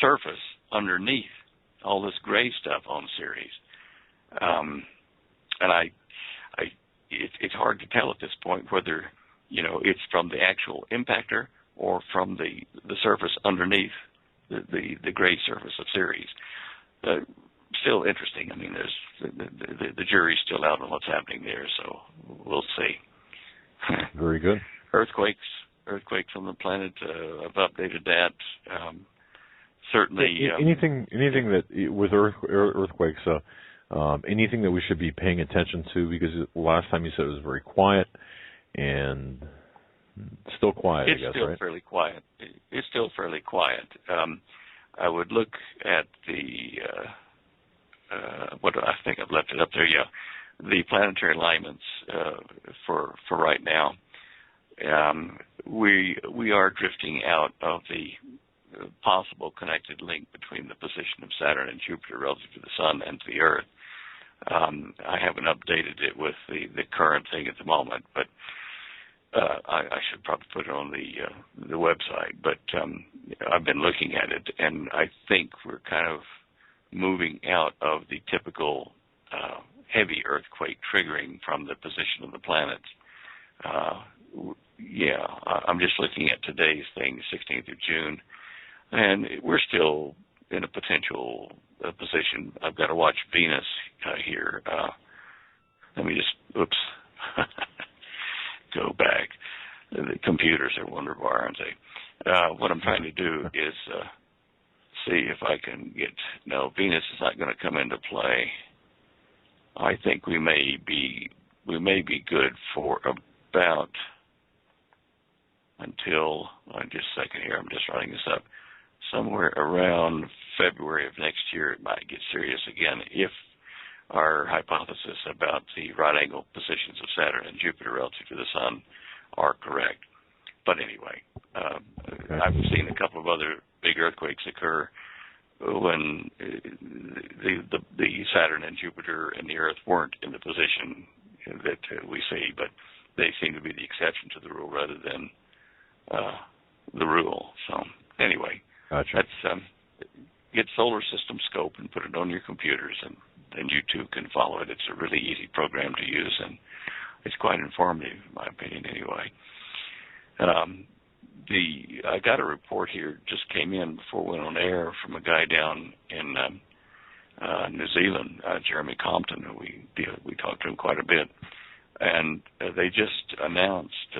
surface underneath all this gray stuff on Ceres. And it's hard to tell at this point whether, it's from the actual impactor or from the surface underneath the gray surface of Ceres. Still interesting. I mean, there's the jury's still out on what's happening there, so we'll see. Very good. Earthquakes on the planet. I've updated that. Certainly. Anything that with earthquakes, anything that we should be paying attention to? Because last time you said it was very quiet, and still quiet. It's I guess, still right? fairly quiet. It's still fairly quiet. I would look at what I think I've left it up there. Yeah, the planetary alignments for right now. We are drifting out of the possible connected link between the position of Saturn and Jupiter relative to the Sun and to the Earth. I haven't updated it with the current thing at the moment, but I should probably put it on the website. But I've been looking at it, and I think we're kind of moving out of the typical heavy earthquake triggering from the position of the planets. I'm just looking at today's thing, 16th of June, and we're still in a potential position. I've got to watch Venus here. Let me just, go back. The computers are wonderful, aren't they? What I'm trying to do is see if I can get, no, Venus is not going to come into play. I think we may be good for about until, just a second here, I'm just writing this up, somewhere around February of next year. It might get serious again if our hypothesis about the right angle positions of Saturn and Jupiter relative to the Sun are correct. But anyway, I've seen a couple of other big earthquakes occur when the Saturn and Jupiter and the Earth weren't in the position that we see, but they seem to be the exception to the rule rather than the rule. So anyway, gotcha. That's get Solar System Scope and put it on your computers, and then you too can follow it. It's a really easy program to use, and it's quite informative, in my opinion, anyway. I got a report here, just came in before we went on air, from a guy down in New Zealand, Jeremy Compton, who we talked to him quite a bit, and they just announced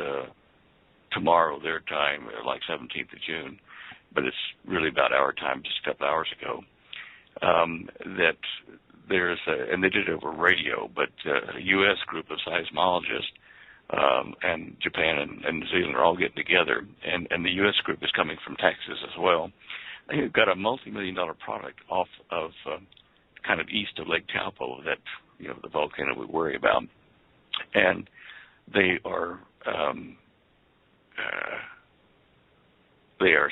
tomorrow their time, like 17th of June, but it's really about our time, just a couple hours ago, that there's and they did it over radio, but a U.S. group of seismologists and Japan and New Zealand are all getting together, and the U.S. group is coming from Texas as well. They've got a multi-million-dollar product off of kind of east of Lake Taupo, that the volcano we worry about, and they are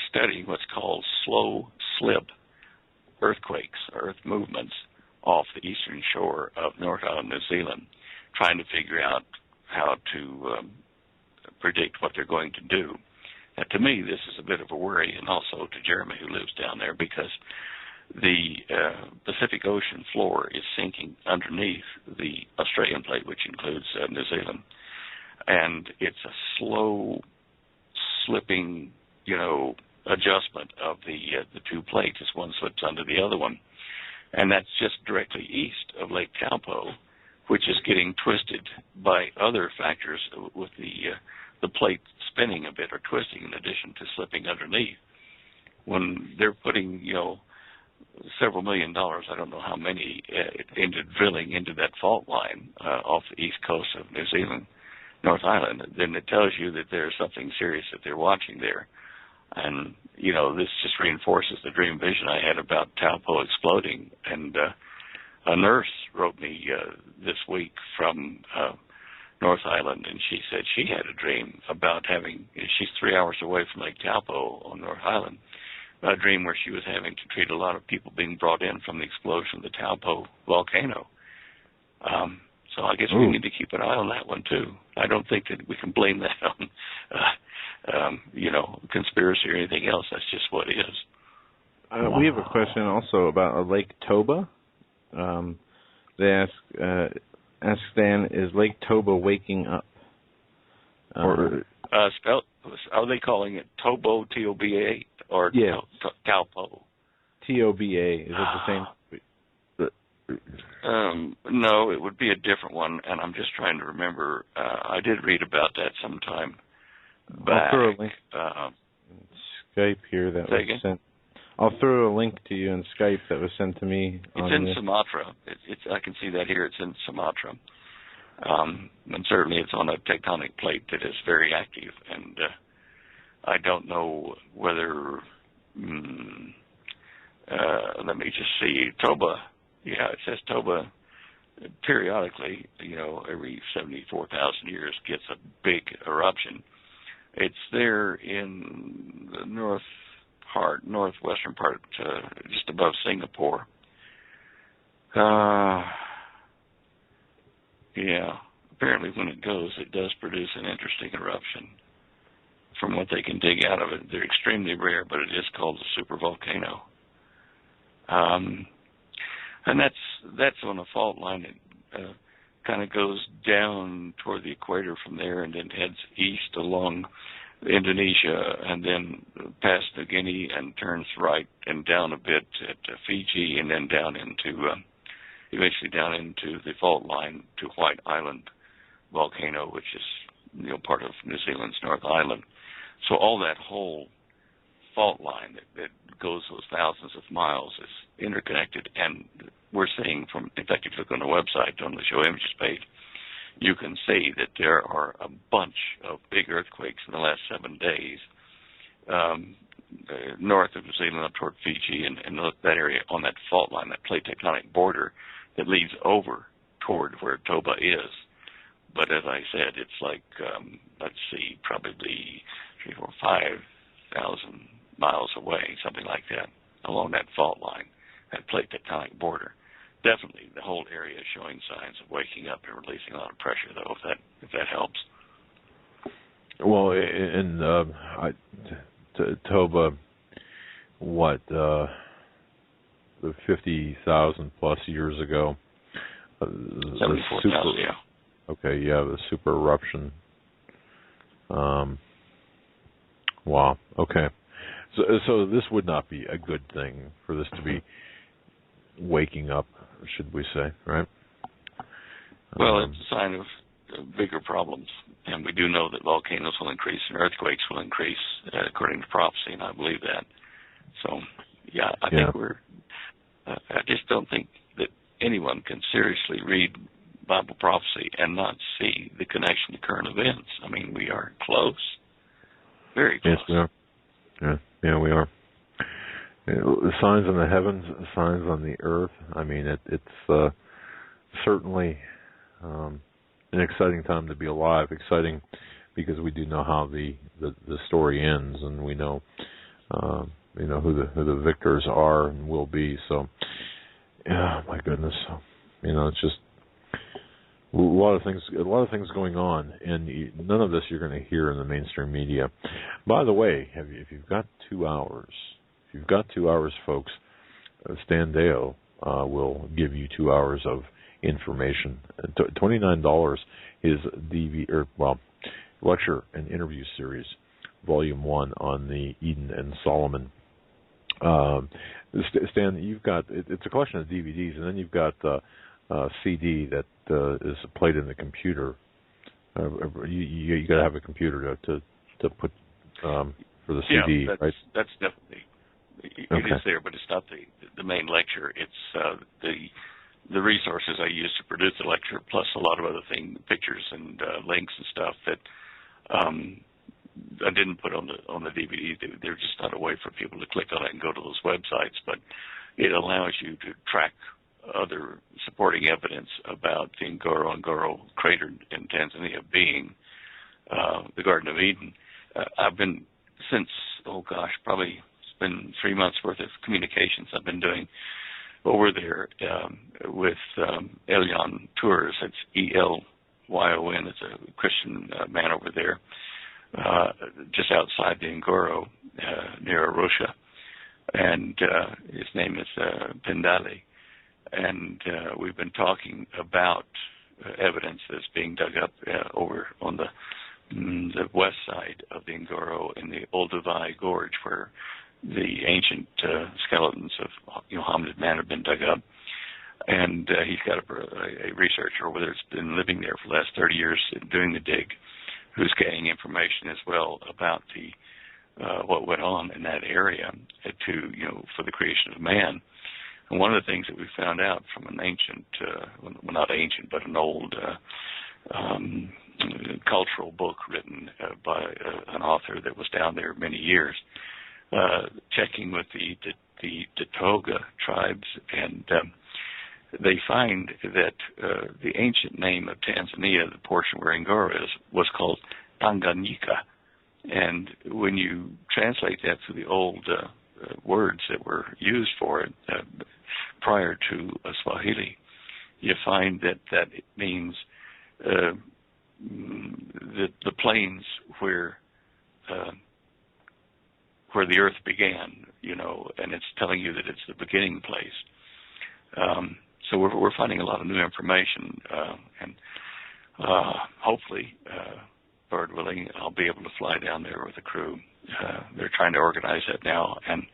studying what's called slow slip earthquakes, earth movements off the eastern shore of North Island, New Zealand, trying to figure out how to predict what they're going to do. Now, to me, this is a bit of a worry, and also to Jeremy, who lives down there, because the Pacific Ocean floor is sinking underneath the Australian plate, which includes New Zealand, and it's a slow slipping, adjustment of the two plates as one slips under the other one, and that's just directly east of Lake Taupo, which is getting twisted by other factors with the plate spinning a bit or twisting in addition to slipping underneath. When they're putting, several $1 million, I don't know how many, into drilling into that fault line off the east coast of New Zealand, North Island, then it tells you that there's something serious that they're watching there. And, this just reinforces the dream vision I had about Taupo exploding. And a nurse wrote me this week from North Island, and she said she had a dream about she's 3 hours away from Lake Taupo on North Island, a dream where she was having to treat a lot of people being brought in from the explosion of the Taupo volcano. So I guess we need to keep an eye on that one, too. I don't think that we can blame that on, conspiracy or anything else. That's just what it is. We have a question also about Lake Toba. They ask Stan, is Lake Toba waking up? Are they calling it Tobo, T-O-B-A, or yes. Taupo? T-O-B-A. Is it the same? No, it would be a different one, and I'm just trying to remember. I did read about that sometime back. I'll throw a link Skype here that was sent. I'll throw a link to you in Skype that was sent to me. It's in Sumatra. I can see that here. It's in Sumatra. And certainly it's on a tectonic plate that is very active. And I don't know whether, let me just see, Toba, it says Toba periodically, every 74,000 years gets a big eruption. It's there in the northwestern part, just above Singapore. Apparently when it goes, it does produce an interesting eruption. From what they can dig out of it, they're extremely rare, but it is called a supervolcano. And that's on a fault line that kind of goes down toward the equator from there and then heads east along Indonesia and then past New Guinea and turns right and down a bit at Fiji and then down into, eventually down into the fault line to White Island volcano, which is, part of New Zealand's North Island. So all that whole fault line that goes those thousands of miles is interconnected, and we're seeing in fact, if you look on the website on the show images page, you can see that there are a bunch of big earthquakes in the last 7 days north of New Zealand up toward Fiji and that area on that fault line, that plate tectonic border that leads over toward where Toba is. But as I said, it's like, probably 3,000, 4,000, 5,000 miles away, something like that, along that fault line, that plate tectonic border. Definitely, the whole area is showing signs of waking up and releasing a lot of pressure, though, if that helps. Well, in Toba, the 50,000 plus years ago, 74,000, yeah. Okay, the super eruption. Wow. Okay. So this would not be a good thing for this to be waking up, should we say, right? Well, it's a sign of bigger problems, and we do know that volcanoes will increase and earthquakes will increase, according to prophecy, and I believe that. So, I think I just don't think that anyone can seriously read Bible prophecy and not see the connection to current events. I mean, we are close, very close. Yes, we are. Yeah, we are. Signs in the heavens, signs on the earth. I mean, it's certainly an exciting time to be alive. Exciting because we do know how the story ends, and we know who the victors are and will be. So, yeah, my goodness, it's just a lot of things going on, and none of this you're going to hear in the mainstream media. By the way, if you've got 2 hours, folks, Stan Deyo will give you 2 hours of information. $29 is lecture and interview series, Volume 1 on the Eden and Solomon. Stan, you've got it's a collection of DVDs, and then you've got a CD that is played in the computer. You got to have a computer to put for the CD, right? That's definitely it is there, but it's not the main lecture. It's the resources I use to produce the lecture, plus a lot of other pictures and links and stuff that I didn't put on the DVD. They're just not a way for people to click on it and go to those websites, but it allows you to track other supporting evidence about the Ngoro crater in Tanzania being the Garden of Eden. I've been probably it's been 3 months worth of communications I've been doing over there with Elyon Tours. It's Elyon. It's a Christian man over there, just outside the Ngoro, near Arusha, and his name is Pindale. And we've been talking about evidence that's being dug up over on the west side of the Ngoro in the Olduvai Gorge, where the ancient skeletons of hominid man have been dug up. And he's got a researcher over there that's been living there for the last 30 years doing the dig, who's getting information as well about what went on in that area for the creation of man. And one of the things that we found out from an ancient, not ancient, but an old cultural book written by an author that was down there many years, checking with the Datoga tribes, and they find that the ancient name of Tanzania, the portion where Ngoro is, was called Tanganyika. And when you translate that to the old words that were used for it prior to Swahili, you find that it means the plains where the earth began, and it's telling you that it's the beginning place. So we're finding a lot of new information, and hopefully, Lord willing, I'll be able to fly down there with a crew. They're trying to organize that now, and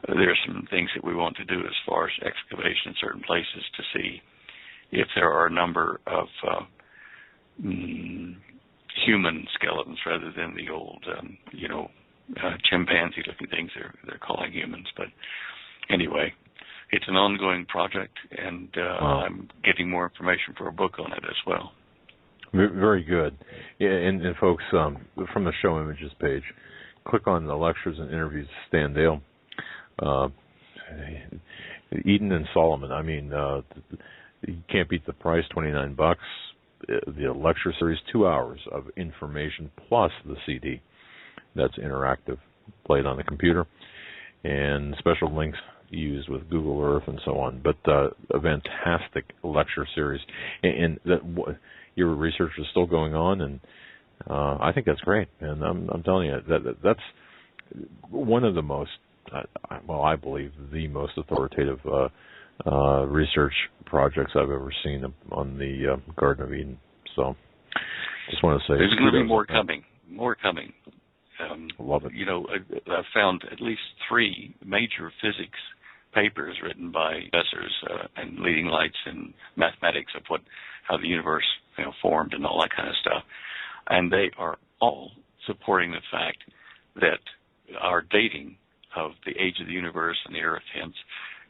there are some things that we want to do as far as excavation in certain places to see if there are a number of human skeletons rather than the old, chimpanzee-looking things they're calling humans. But anyway, it's an ongoing project, and I'm getting more information for a book on it as well. Very good. Yeah, and folks, from the show images page, click on the lectures and interviews of Stan Deyo. Eden and Solomon. I mean, you can't beat the price, $29. The lecture series, 2 hours of information plus the CD that's interactive, played on the computer, and special links used with Google Earth and so on. But a fantastic lecture series, and your research is still going on, and I think that's great. And I'm telling you that's one of the most, I believe, the most authoritative research projects I've ever seen on the Garden of Eden. So, just want to say there's going to be more coming. More coming. Love it. I've found at least 3 major physics papers written by professors and leading lights in mathematics of how the universe formed and all that kind of stuff, and they are all supporting the fact that our dating of the age of the universe and the Earth, hence,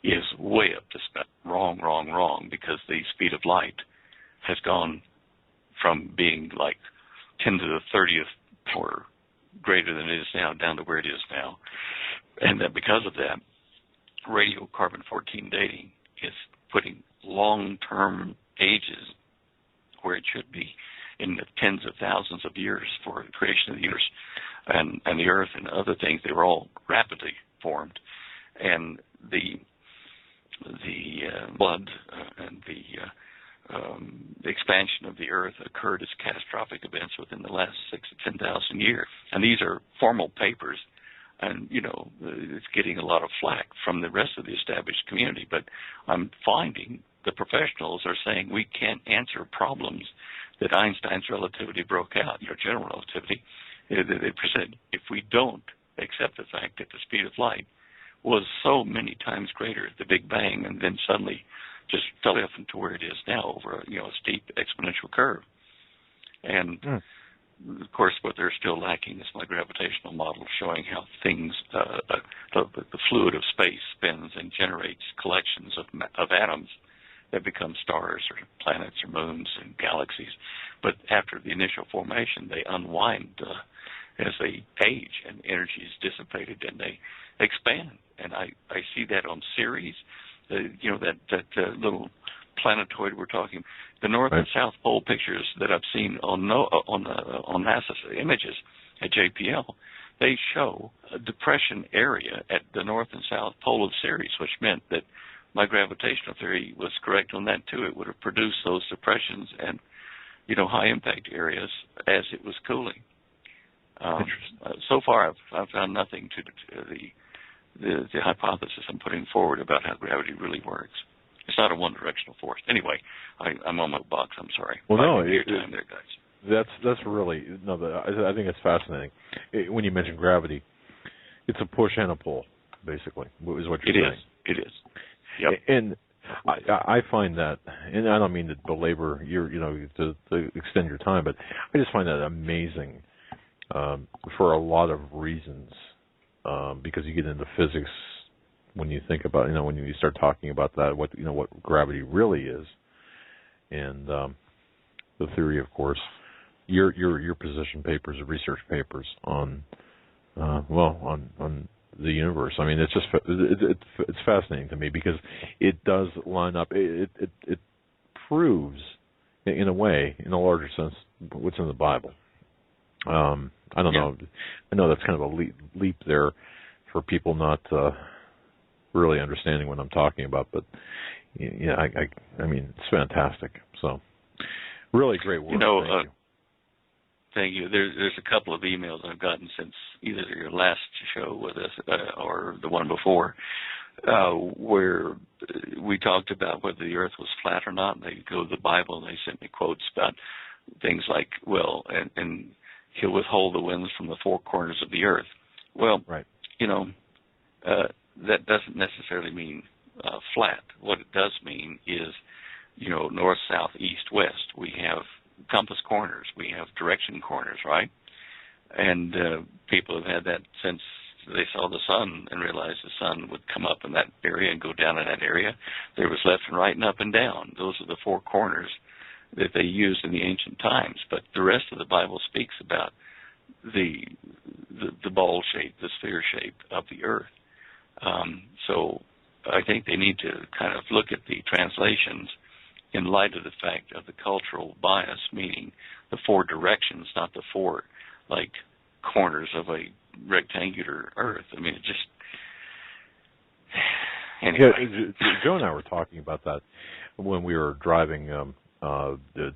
is way up to wrong, because the speed of light has gone from being like 10 to the 30th or greater than it is now down to where it is now. And that because of that, radiocarbon-14 dating is putting long-term ages where it should be in the tens of thousands of years for the creation of the universe and the Earth and other things. They were all rapidly formed. And the blood and the expansion of the Earth occurred as catastrophic events within the last 6,000 to 10,000 years. And these are formal papers, and, you know, it's getting a lot of flack from the rest of the established community. But I'm finding the professionals are saying we can't answer problems that Einstein's relativity broke out, you know, general relativity. They said if we don't accept the fact that the speed of light was so many times greater at the Big Bang and then suddenly just fell off into where it is now over a, you know, a steep exponential curve. And of course, what they're still lacking is my gravitational model showing how things, the fluid of space spins and generates collections of atoms that become stars or planets or moons and galaxies. But after the initial formation, they unwind as they age and energy is dissipated and they expand. And I see that on Ceres, you know, that little planetoid we're talking. The North and South Pole pictures that I've seen on NASA's images at JPL, they show a depression area at the North and South Pole of Ceres, which meant that my gravitational theory was correct on that too. It would have produced those depressions and, you know, high impact areas as it was cooling. So far, I've found nothing to the hypothesis I'm putting forward about how gravity really works. It's not a one-directional force. Anyway, I'm on my box. I'm sorry. Well, no, time there, guys. That's really I think it's fascinating. When you mention gravity, it's a push and a pull, basically, is what you're saying. It is. Yep. And I find that, and I don't mean to belabor to extend your time, but I just find that amazing for a lot of reasons. Because you get into physics when you think about, when you start talking about that, what gravity really is, and the theory, of course, your position papers, research papers on the universe. I mean, it's just it's fascinating to me because it does line up. It proves, in a way, in a larger sense, what's in the Bible. I don't know. I know that's kind of a leap there for people not really understanding what I'm talking about, but yeah, I mean, it's fantastic. So, really great work. Thank you. Thank you. There's a couple of emails I've gotten since either your last show with us or the one before, where we talked about whether the Earth was flat or not. And they go to the Bible and they sent me quotes about things like, well, and he'll withhold the winds from the four corners of the earth. Well, that doesn't necessarily mean flat. What it does mean is, north, south, east, west. We have compass corners. We have direction corners, right? And people have had that since they saw the sun and realized the sun would come up in that area and go down in that area. There was left and right and up and down. Those are the four corners that they used in the ancient times, but the rest of the Bible speaks about the ball shape, the sphere shape of the earth. So I think they need to kind of look at the translations in light of the fact of the cultural bias, meaning the four directions, not the four corners of a rectangular earth. I mean, it just anyway. Yeah, Joe and I were talking about that when we were driving to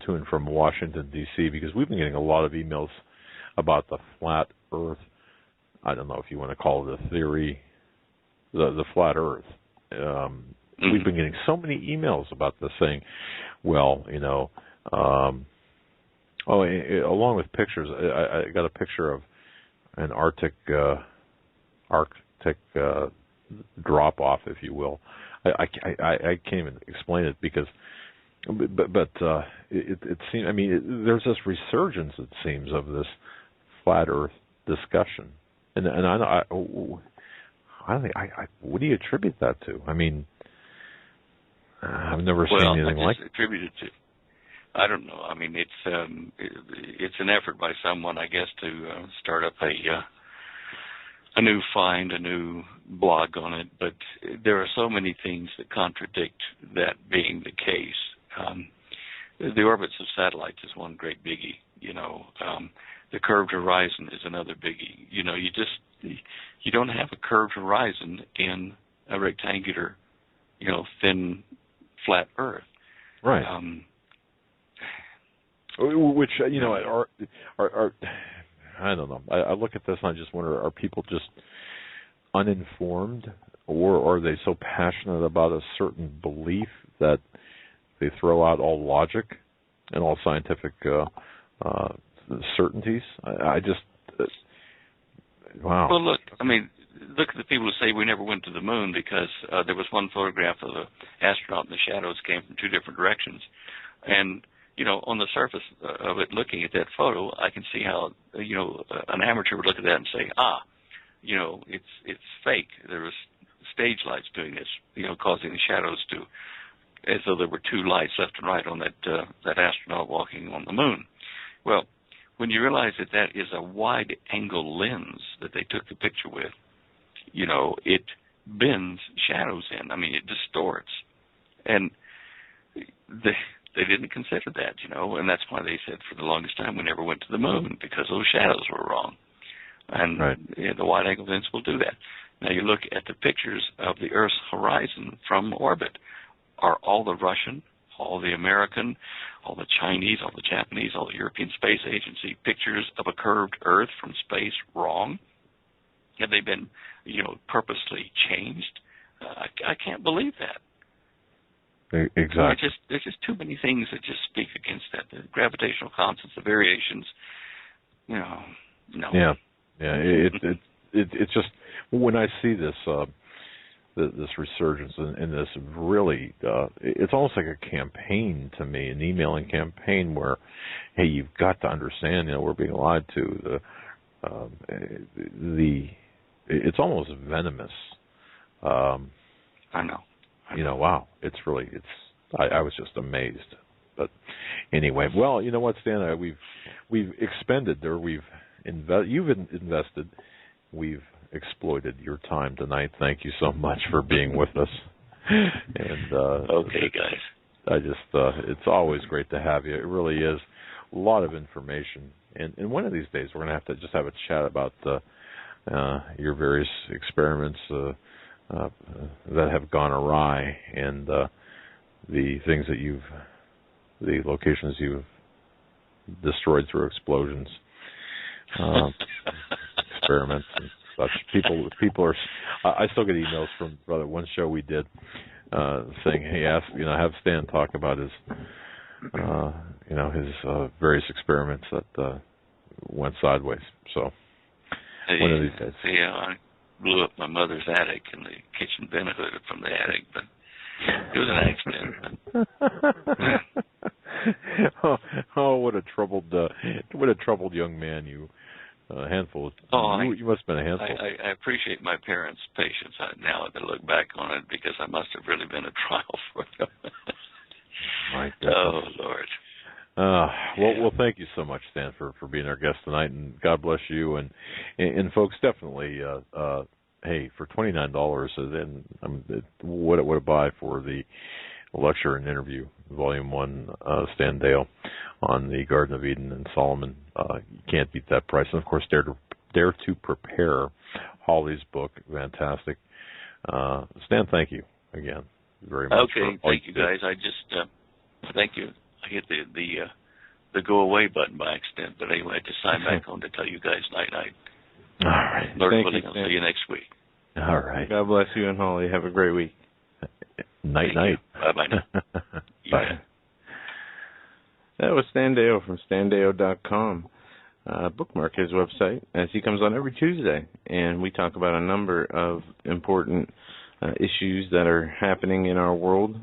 and from Washington, D.C., because we've been getting a lot of emails about the flat Earth. I don't know if you want to call it a theory, the flat Earth. We've been getting so many emails about this saying, well, along with pictures, I got a picture of an Arctic drop-off, if you will. I can't even explain it because... But it seems. I mean, there's this resurgence, it seems, of this flat Earth discussion, and I think what do you attribute that to? I mean, I've never seen anything like it. Attributed I don't know. I mean, it's an effort by someone, I guess, to start up a new find, a new blog on it. But there are so many things that contradict that being the case. The orbits of satellites is one great biggie. The curved horizon is another biggie. You don't have a curved horizon in a rectangular, thin, flat Earth. Right. Which are I don't know. I look at this and I just wonder: are people just uninformed, or are they so passionate about a certain belief that they throw out all logic and all scientific certainties? I just wow. Well, look at the people who say we never went to the moon because there was one photograph of the astronaut and the shadows came from two different directions, and on the surface of it, looking at that photo, I can see how an amateur would look at that and say, it's fake. There was stage lights doing this, causing the shadows to, as though there were two lights left and right on that astronaut walking on the moon. Well, when you realize that that is a wide-angle lens that they took the picture with, it bends shadows in. I mean, it distorts. And they didn't consider that, and that's why they said for the longest time we never went to the moon, because those shadows were wrong. And right. The wide-angle lens will do that. Now you look at the pictures of the Earth's horizon from orbit. Are all the Russian, all the American, all the Chinese, all the Japanese, all the European Space Agency pictures of a curved Earth from space wrong? Have they been, purposely changed? I can't believe that. Exactly. There's just too many things that just speak against that. The gravitational constants, the variations, no. Yeah. It's just when I see this this resurgence and this really, it's almost like a campaign to me, an emailing campaign where, hey, you've got to understand, we're being lied to. It's almost venomous. I know. Wow, I was just amazed. But anyway, well, you know what, Stan, we've expended, or you've invested, we've exploited your time tonight. Thank you so much for being with us. And okay, guys. It's always great to have you. It really is a lot of information. And one of these days, we're going to have to just have a chat about your various experiments that have gone awry, and the things that the locations you've destroyed through explosions, experiments and such. People are. I still get emails from one show we did saying, "Hey, have Stan talk about his, his various experiments that went sideways." So one of these days. Yeah, I blew up my mother's attic, and the kitchen benefited from the attic, but it was an accident. What a troubled young man you. Handful. You must have been a handful. I appreciate my parents' patience now that I look back on it, because I must have really been a trial for them. My goodness. Oh, Lord. Well, thank you so much, Stan, for being our guest tonight, and God bless you. And folks, definitely, hey, for $29, then what a buy for the lecture and interview, Volume 1, Stan Deyo, on the Garden of Eden and Solomon. You can't beat that price. And, of course, Dare to Prepare, Holly's book, fantastic. Stan, thank you again very much. Okay, thank you, guys. I just, thank you. I hit the go away button by accident, but anyway, I just signed back on to tell you guys night-night. All right. Lord willing, I'll see you next week. All right. God bless you and Holly. Have a great week. Night-night. Bye-bye now. Bye. That was Stan Deyo from standeyo.com. Bookmark his website, as he comes on every Tuesday, and we talk about a number of important issues that are happening in our world,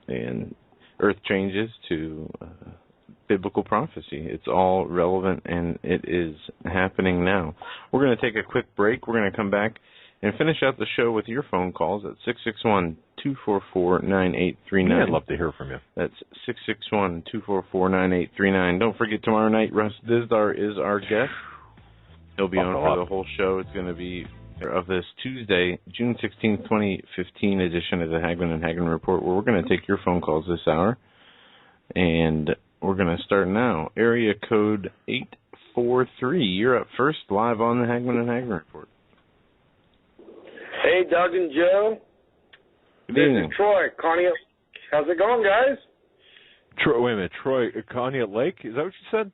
and earth changes to biblical prophecy. It's all relevant, and it is happening now. We're going to take a quick break. We're going to come back and finish out the show with your phone calls at 661-244-9839. Yeah, I'd love to hear from you. That's 661-244-9839. Don't forget, tomorrow night, Russ Dizdar is our guest. He'll be on for the whole show. It's going to be of this Tuesday, June 16th, 2015 edition of the Hagmann Hagmann Report, where we're going to take your phone calls this hour. And we're going to start now. Area code 843. You're up first, live on the Hagmann Hagmann Report. Hey, Doug and Joe. Good evening. This is Troy. Connie, how's it going, guys? Troy, wait a minute. Troy, Connie Lake? Is that what you said?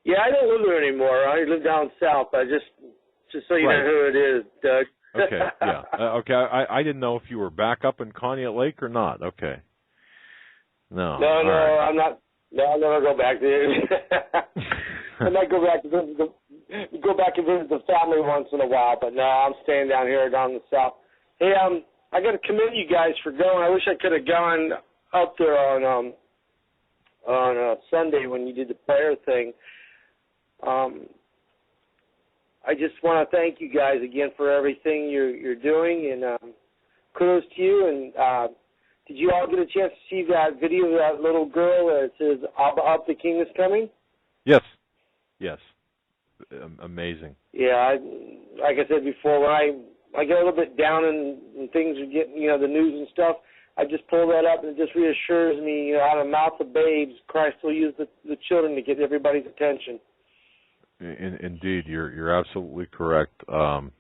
Yeah, I don't live there anymore. I live down south. I just so you know who it is, Doug. Okay, yeah. Okay, I didn't know if you were back up in Connie Lake or not. Okay. No. No, right. I'm not. No, I'll never go back there. I might go back and visit the family once in a while, but no, I'm staying down here down in the south. Hey, I got to commend you guys for going. I wish I could have gone up there on Sunday when you did the prayer thing. I just want to thank you guys again for everything you're doing, and kudos to you. And did you all get a chance to see that video of that little girl that says, "Abba, up, the King is coming"? Yes. Amazing. Yeah, like I said before, when I get a little bit down and things are getting, the news and stuff, I just pull that up, and it just reassures me, out of the mouth of babes, Christ will use the children to get everybody's attention. Indeed, you're absolutely correct. And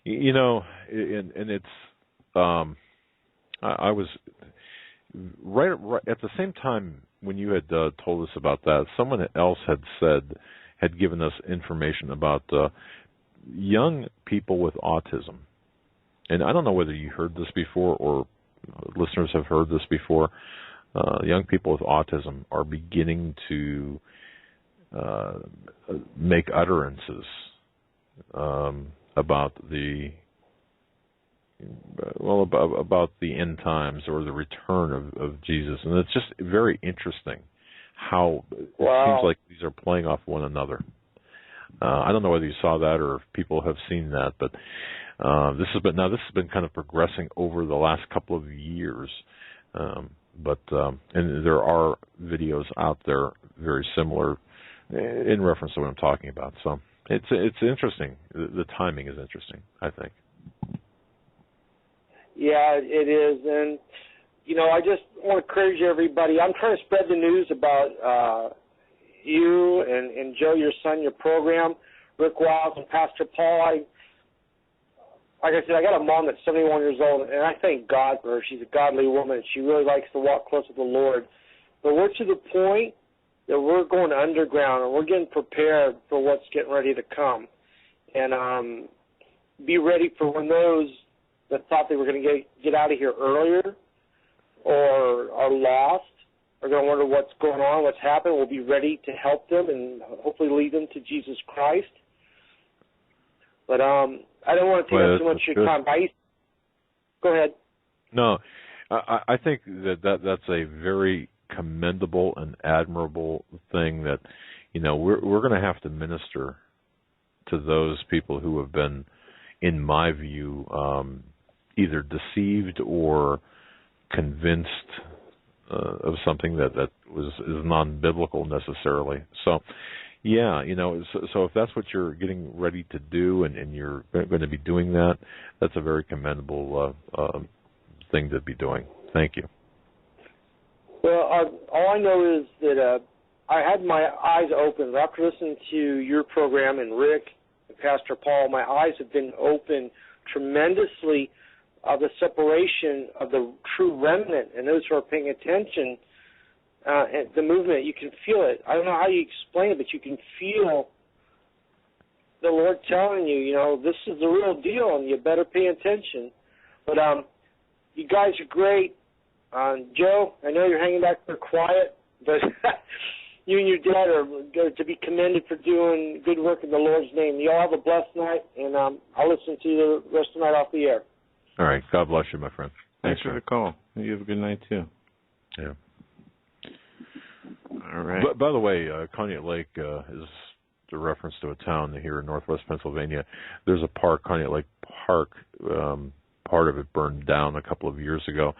it's I was right at the same time when you had told us about that. Someone else had given us information about young people with autism, and I don't know whether you heard this before or listeners have heard this before. Young people with autism are beginning to make utterances about the end times or the return of Jesus, and it's just very interesting how it seems like these are playing off one another. I don't know whether you saw that or if people have seen that, but this has been kind of progressing over the last couple of years. And there are videos out there very similar in reference to what I'm talking about. So it's interesting. The timing is interesting, I think. Yeah, it is. And, I just want to encourage everybody. I'm trying to spread the news about you and Joe, your son, your program, Rick Wiles and Pastor Paul. Like I said, I got a mom that's 71 years old, and I thank God for her. She's a godly woman, and she really likes to walk close with the Lord. But we're to the point that we're going underground, and we're getting prepared for what's getting ready to come. And be ready for when those that thought they were going to get out of here earlier or are lost are going to wonder what's going on, what's happened. We'll be ready to help them and hopefully lead them to Jesus Christ. But I don't want to take up too much of your time. Go ahead. No, I think that's a very commendable and admirable thing that, we're going to have to minister to those people who have been, in my view, either deceived or convinced of something that is non-biblical necessarily. So, yeah, so if that's what you're getting ready to do and you're going to be doing that, that's a very commendable thing to be doing. Thank you. Well, all I know is that I had my eyes open. After listening to your program and Rick and Pastor Paul, my eyes have been open tremendously of the separation of the true remnant and those who are paying attention. And the movement, you can feel it. I don't know how you explain it, but you can feel the Lord telling you, this is the real deal, and you better pay attention. But you guys are great. Joe, I know you're hanging back there quiet, but you and your dad are to be commended for doing good work in the Lord's name. You all have a blessed night, and I'll listen to you the rest of the night off the air. All right. God bless you, my friend. Thanks for the call. You have a good night, too. Yeah. All right. By the way, Connie Lake is a reference to a town here in northwest Pennsylvania. There's a park, Conneaut Lake Park. Part of it burned down a couple of years ago.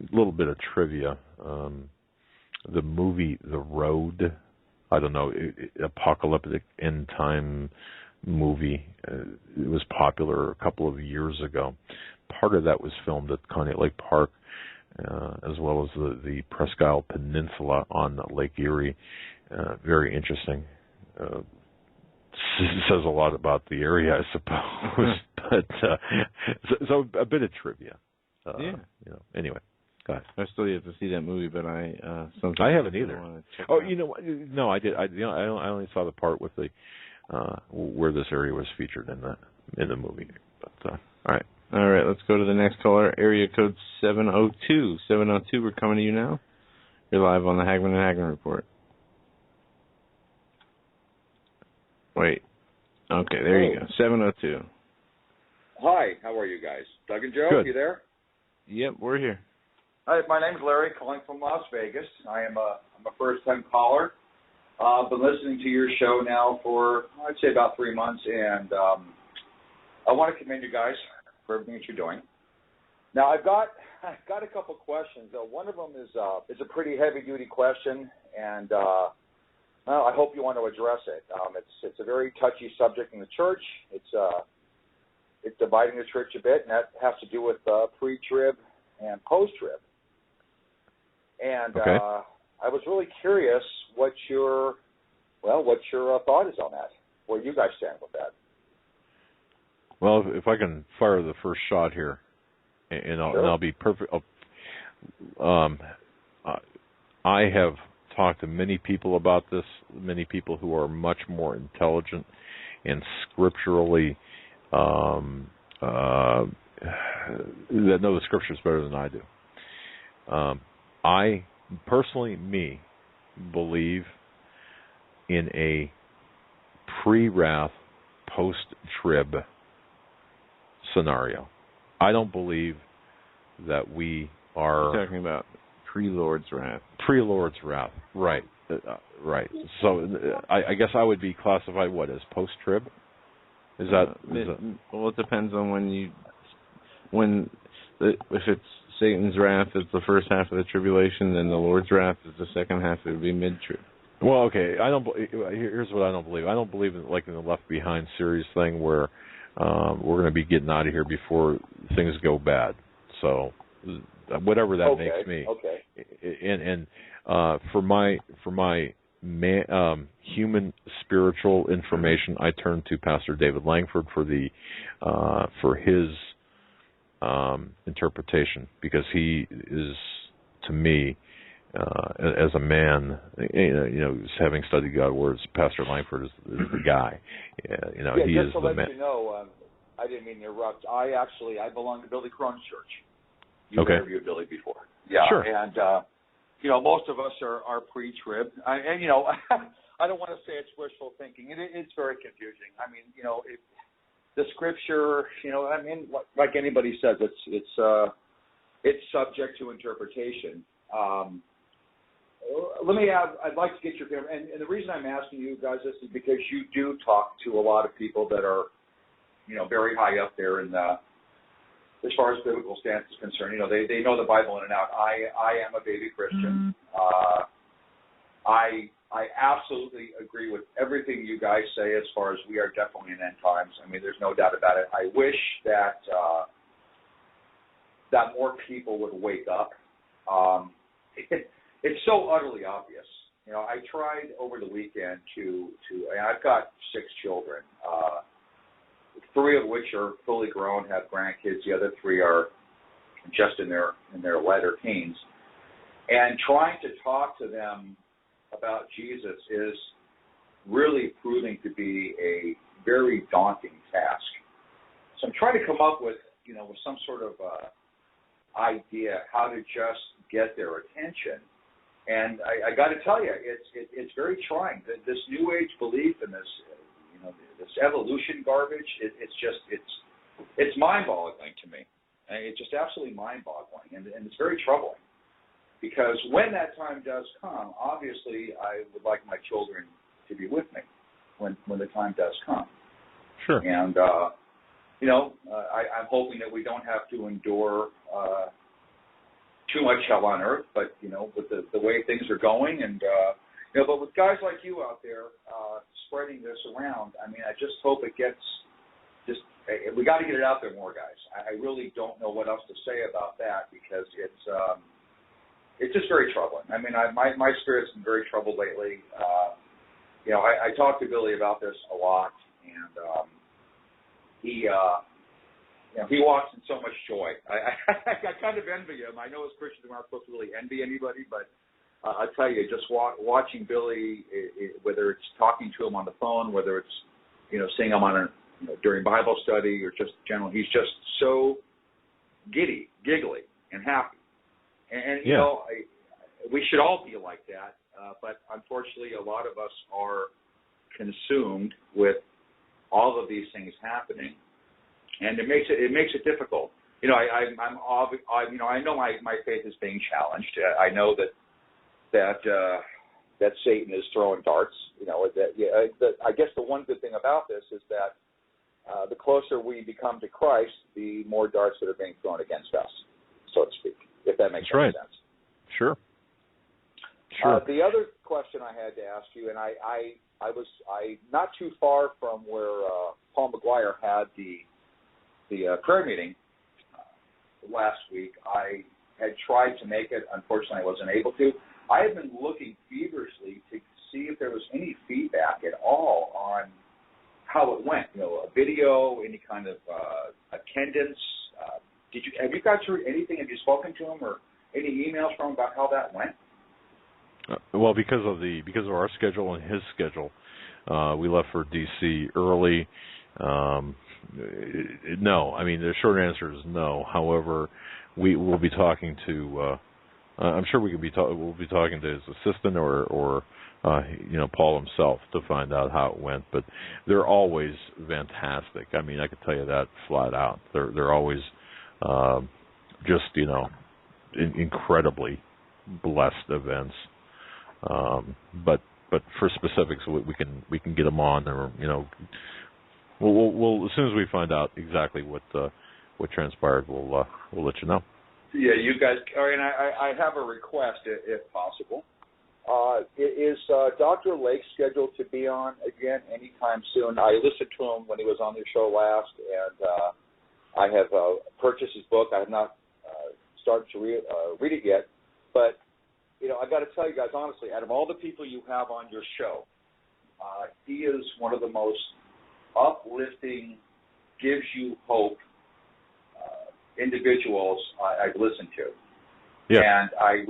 A little bit of trivia. The movie The Road, I don't know, apocalyptic end time movie. It was popular a couple of years ago. Part of that was filmed at Conneaut Lake Park, as well as the Presque Isle Peninsula on Lake Erie. Very interesting. Says a lot about the area, I suppose. But so a bit of trivia. Anyway. I still yet to see that movie, but I haven't either. Oh, you know, no, I did. I only saw the part with the where this area was featured in the movie. But all right, let's go to the next caller. Area code 702. 702. We're coming to you now. You're live on the Hagmann Hagmann Report. Wait. Okay, there you go. 702. Hi, how are you guys? Doug and Joe, Good. You there? Yep, we're here. Hi, my name's Larry, calling from Las Vegas. I'm a first-time caller. Been listening to your show now for, I'd say, about 3 months, and I want to commend you guys for everything that you're doing. Now, I've got a couple questions. One of them is a pretty heavy-duty question, and well, I hope you want to address it. It's a very touchy subject in the church. It's dividing the church a bit, and that has to do with pre-trib and post-trib. And okay. I was really curious what your thought is on that, where you guys stand with that. Well, if I can fire the first shot here, and I'll be perfect. I have talked to many people about this, many people who are much more intelligent and scripturally that know the scriptures better than I do. I personally, believe in a pre-wrath, post-trib scenario. I don't believe that we are... You're talking about pre-Lord's wrath. Pre-Lord's wrath, right. Right. So I guess I would be classified, as post-trib? Is that... Well, it depends on if it's Satan's wrath is the first half of the tribulation, then the Lord's wrath is the second half. It would be mid-trib. Well, okay. Here's what I don't believe. I don't believe in the Left Behind series thing where we're going to be getting out of here before things go bad. So whatever that makes me. Okay. And for my human spiritual information, I turn to Pastor David Langford for his interpretation, because he is, to me, as a man, having studied God's words, Pastor Langford is the guy. He is the man. Just to let you know, I didn't mean to interrupt. I belong to Billy Crone's church. You've interviewed Billy before. Yeah. Sure. And most of us are pre-trib. I don't want to say it's wishful thinking. It's very confusing. I mean, the scripture, like anybody says, it's subject to interpretation. I'd like to get your opinion, and the reason I'm asking you guys this is because you do talk to a lot of people that are, very high up there in as far as biblical stance is concerned. They know the Bible in and out. I am a baby Christian. I absolutely agree with everything you guys say as far as we are definitely in end times. I mean, there's no doubt about it. I wish that more people would wake up. It's so utterly obvious. I tried over the weekend and I've got 6 children, 3 of which are fully grown, have grandkids. The other 3 are just in their latter teens. And trying to talk to them about Jesus is really proving to be a very daunting task. So I'm trying to come up with some sort of idea how to just get their attention. And I got to tell you, it's very trying. This New Age belief in this, this evolution garbage, it's mind-boggling to me. It's just absolutely mind-boggling, and it's very troubling. Because when that time does come, obviously I would like my children to be with me. when the time does come. Sure. And I'm hoping that we don't have to endure too much hell on earth, but with the way things are going, and but with guys like you out there spreading this around, I mean, I just hope it gets we got to get it out there more, guys. I really don't know what else to say about that, because it's just very troubling. I mean, my spirit's been very troubled lately. I talk to Billy about this a lot, and he walks in so much joy. I kind of envy him. I know as Christians we're not supposed to really envy anybody, but I tell you, just watching Billy, whether it's talking to him on the phone, whether it's seeing him on during Bible study, or just general, he's just so giddy, giggly, and happy. And we should all be like that, but unfortunately, a lot of us are consumed with all of these things happening, and it makes it difficult. I know my faith is being challenged. I know that Satan is throwing darts. I guess the one good thing about this is that the closer we become to Christ, the more darts that are being thrown against us, so to speak, if that makes any sense. Sure. The other question I had to ask you, and I was not too far from where Paul McGuire had the prayer meeting last week. I had tried to make it. Unfortunately, I wasn't able to. I have been looking feverishly to see if there was any feedback at all on how it went. A video, any kind of attendance. Have you guys heard anything? Have you spoken to him or any emails from him about how that went? Well, because of our schedule and his schedule, we left for D.C. early. No, I mean the short answer is no. However, we will be talking to. I'm sure we'll be talking to his assistant or Paul himself to find out how it went. But they're always fantastic. I mean, I can tell you that flat out. They're always just incredibly blessed events. But for specifics, we can get them on, or we'll as soon as we find out exactly what transpired, we'll let you know. Yeah, you guys. And I have a request, if possible. Is Dr. Lake scheduled to be on again anytime soon? I listened to him when he was on the show last, and I have purchased his book. I have not started to read it yet, but I got to tell you guys honestly, out of all the people you have on your show, he is one of the most uplifting, gives you hope individuals I've listened to. Yeah. And I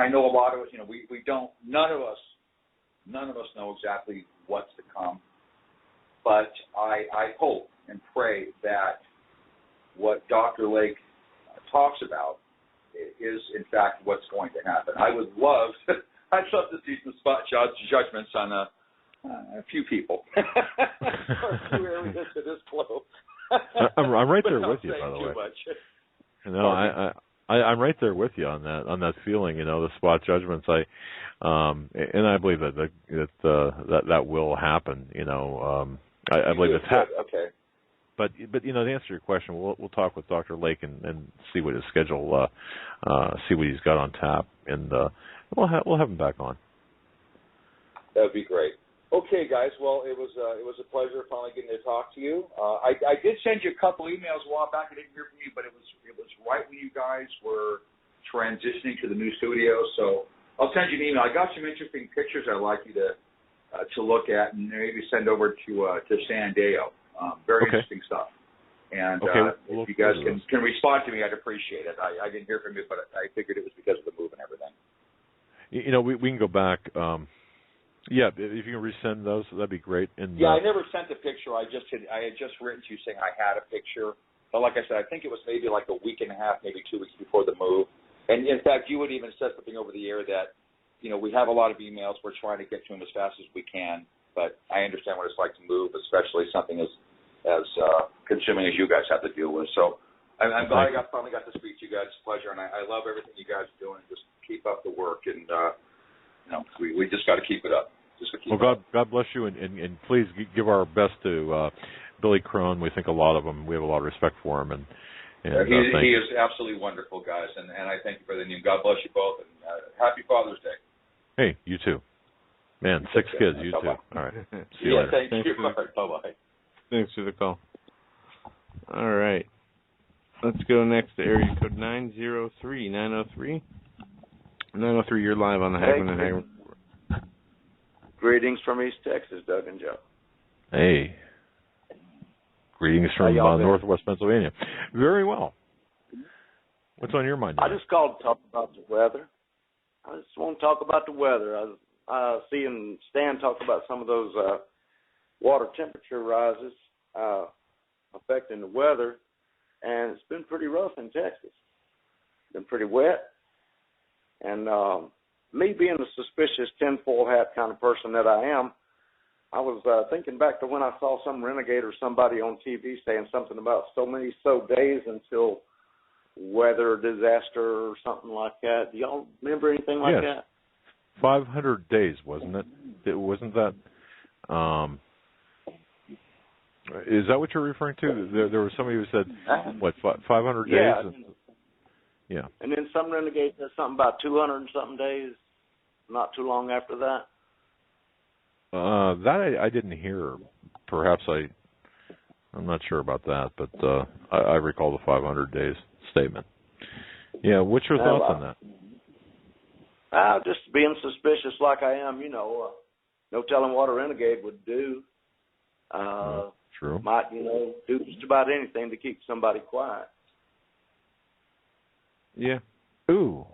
know a lot of us, we don't, none of us know exactly what's to come, but I hope and pray that what Dr. Lake talks about is in fact what's going to happen. I'd love to see some spot judgments on a few people, or a few areas of this globe. I'm right there with you, by the way. No, I'm right there with you on that feeling. The spot judgments. And I believe that will happen. I believe it's happening. Okay. But to answer your question, we'll talk with Dr. Lake and see what his schedule, see what he's got on tap, and we'll have him back on. That would be great. Okay, guys. Well, it was a pleasure finally getting to talk to you. I did send you a couple emails a while back. I didn't hear from you, but it was right when you guys were transitioning to the new studio. So I'll send you an email. I got some interesting pictures I'd like you to look at and maybe send over to Stan Deyo. Very interesting stuff. And if you guys can respond to me, I'd appreciate it. I didn't hear from you, but I figured it was because of the move and everything. We can go back. Yeah, if you can resend those, that'd be great. And I never sent a picture. I had just written to you saying I had a picture. But like I said, I think it was maybe like a week and a half, maybe 2 weeks before the move. And in fact, you would even said something over the air that, we have a lot of emails. We're trying to get to them as fast as we can. But I understand what it's like to move, especially something as consuming as you guys have to deal with. So I'm glad I finally got to speak to you guys. It's a pleasure, and I love everything you guys are doing. Just keep up the work, and we just got to keep it up. just to keep up. God bless you, and please give our best to Billy Crone. We think a lot of him. We have a lot of respect for him, and he is absolutely wonderful, guys, and I thank you for the name. God bless you both, and happy Father's Day. Hey, you too. Man, 6 kids, you too. All right. See you later. Thank you. Bye-bye. Thanks for the call. All right. Let's go next to area code 903. 903? 903, you're live on the Hagmann and Hagmann Report. Greetings from East Texas, Doug and Joe. Hey. Greetings from Northwest Pennsylvania. Very well. What's on your mind today? I just called to talk about the weather. I just want to talk about the weather. I was seeing Stan talk about some of those water temperature rises affecting the weather, and it's been pretty rough in Texas. It's been pretty wet. And me being a suspicious tinfoil hat kind of person that I am, I was thinking back to when I saw some renegade or somebody on TV saying something about so days until weather disaster or something like that. Do y'all remember anything like that? 500 days, wasn't it? Wasn't that? Is that what you're referring to? There was somebody who said, what, 500 days? Yeah. And then some renegade said something about 200 and something days, not too long after that. That I didn't hear. Perhaps I'm not sure about that, but I recall the 500 days statement. Yeah, what's your thoughts on that? Just being suspicious like I am, no telling what a renegade would do. True. Might, do just about anything to keep somebody quiet. Yeah. Ooh.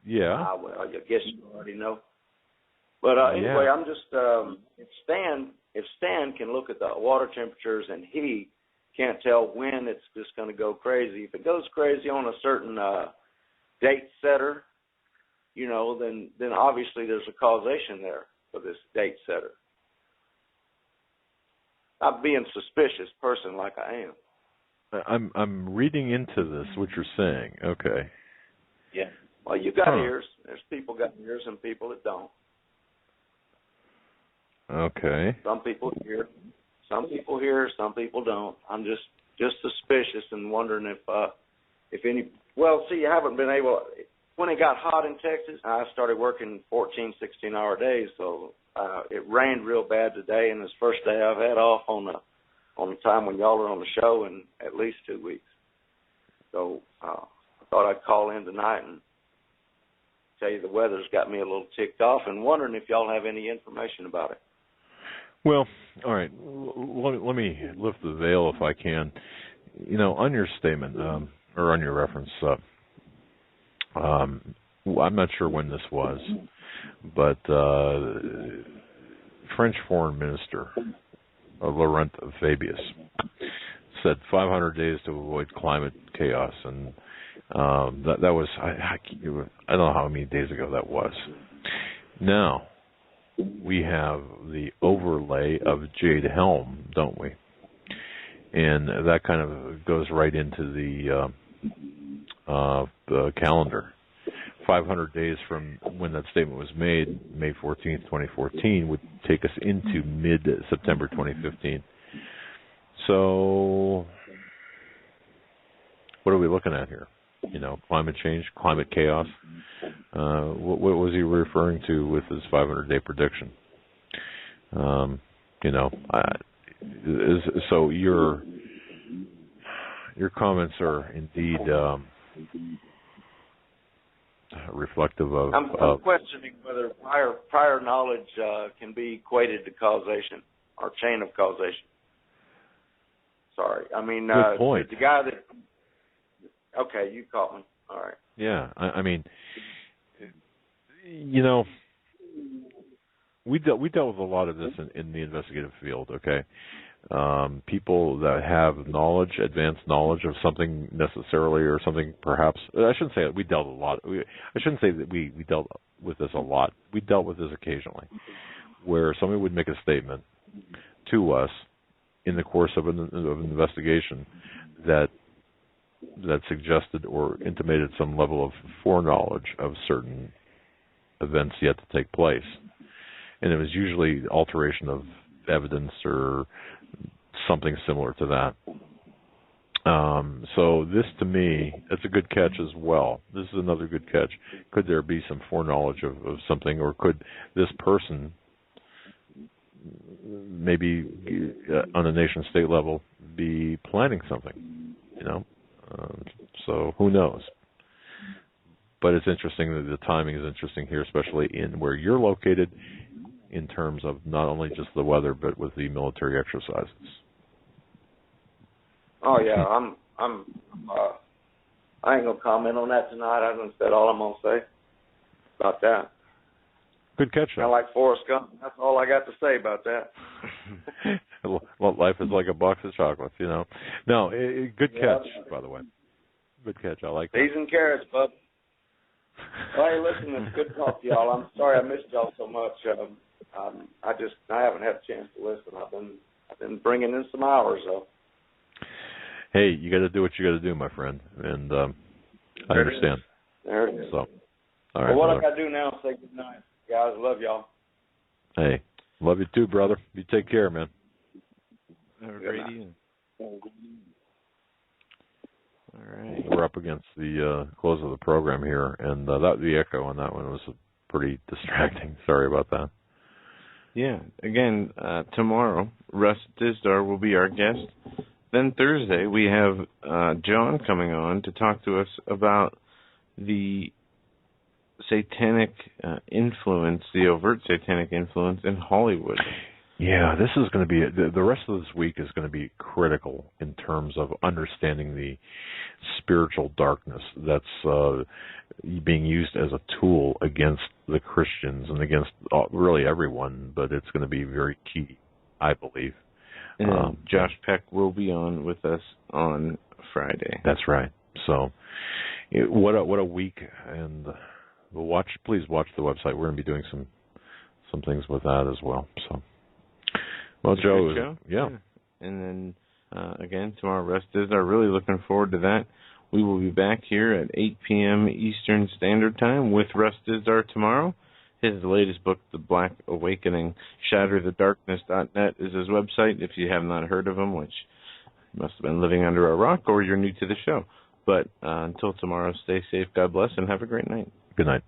Yeah. Well, I guess you already know. But anyway, I'm just if Stan can look at the water temperatures and he can't tell when it's just going to go crazy. If it goes crazy on a certain date setter, then obviously there's a causation there for this date setter. I'm being a suspicious person like I am. I'm reading into this what you're saying. Okay. Yeah. Well, you got ears. There's people got ears and people that don't. Okay. Some people hear, some people don't. I'm just suspicious and wondering if any. Well, see, you haven't been able. When it got hot in Texas, I started working 14, 16-hour days, so it rained real bad today, and it's the first day I've had off on the time when y'all are on the show in at least 2 weeks. So I thought I'd call in tonight and tell you the weather's got me a little ticked off and wondering if y'all have any information about it. Well, all right. Let me lift the veil if I can. On your statement or on your reference, I'm not sure when this was, but French Foreign Minister Laurent Fabius said 500 days to avoid climate chaos, and that was I don't know how many days ago that was. Now we have the overlay of Jade Helm, don't we? And that kind of goes right into the calendar. 500 days from when that statement was made, May 14th, 2014, would take us into mid-September 2015. So what are we looking at here? Climate change, climate chaos. What was he referring to with his 500-day prediction? So your comments are indeed reflective of. I'm questioning whether prior knowledge can be equated to causation or chain of causation. Sorry, I mean good point. The guy that. Okay, you caught me. All right. Yeah, I mean, we dealt with a lot of this in the investigative field. Okay, people that have knowledge, advanced knowledge of something necessarily, or something perhaps. I shouldn't say that we dealt a lot. I shouldn't say that we dealt with this a lot. We dealt with this occasionally, where somebody would make a statement to us in the course of an investigation that suggested or intimated some level of foreknowledge of certain events yet to take place. And it was usually alteration of evidence or something similar to that. So this, to me, it's a good catch as well. This is another good catch. Could there be some foreknowledge of something, or could this person, maybe on a nation-state level, be planning something? So who knows? But it's interesting that the timing is interesting here, especially in where you're located, in terms of not only just the weather, but with the military exercises. Oh yeah, I ain't gonna comment on that tonight. I done said all I'm gonna say about that. Good catch, though. I like Forrest Gump. That's all I got to say about that. Well, life is like a box of chocolates, No, good catch, by the way. Good catch. I like that. Peas and carrots, bub. Well, hey, listen, it's good to talk to y'all. I'm sorry I missed y'all so much. I haven't had a chance to listen. I've been bringing in some hours, though. Hey, you got to do what you got to do, my friend, and I understand. There it is. So, all right. Well, what brother. I got to do now is say good night, guys. Love y'all. Hey, love you too, brother. You take care, man. Have a great evening. All right. We're up against the close of the program here, and the echo on that one was pretty distracting. Sorry about that. Yeah. Again, tomorrow, Russ Dizdar will be our guest. Then Thursday, we have John coming on to talk to us about the satanic influence, the overt satanic influence in Hollywood. Yeah, this is going to be, the rest of this week is going to be critical in terms of understanding the spiritual darkness that's being used as a tool against the Christians and against really everyone, but it's going to be very key, I believe. And Josh Peck will be on with us on Friday. That's right. So, what a week! And please watch the website. We're going to be doing some things with that as well. So, well, Joe, yeah. And then again tomorrow, Rest is. I'm really looking forward to that. We will be back here at 8 p.m. Eastern Standard Time with Russ Dizdar tomorrow. His latest book, The Black Awakening, ShatterTheDarkness.net is his website if you have not heard of him, which you must have been living under a rock or you're new to the show. But until tomorrow, stay safe, God bless, and have a great night. Good night.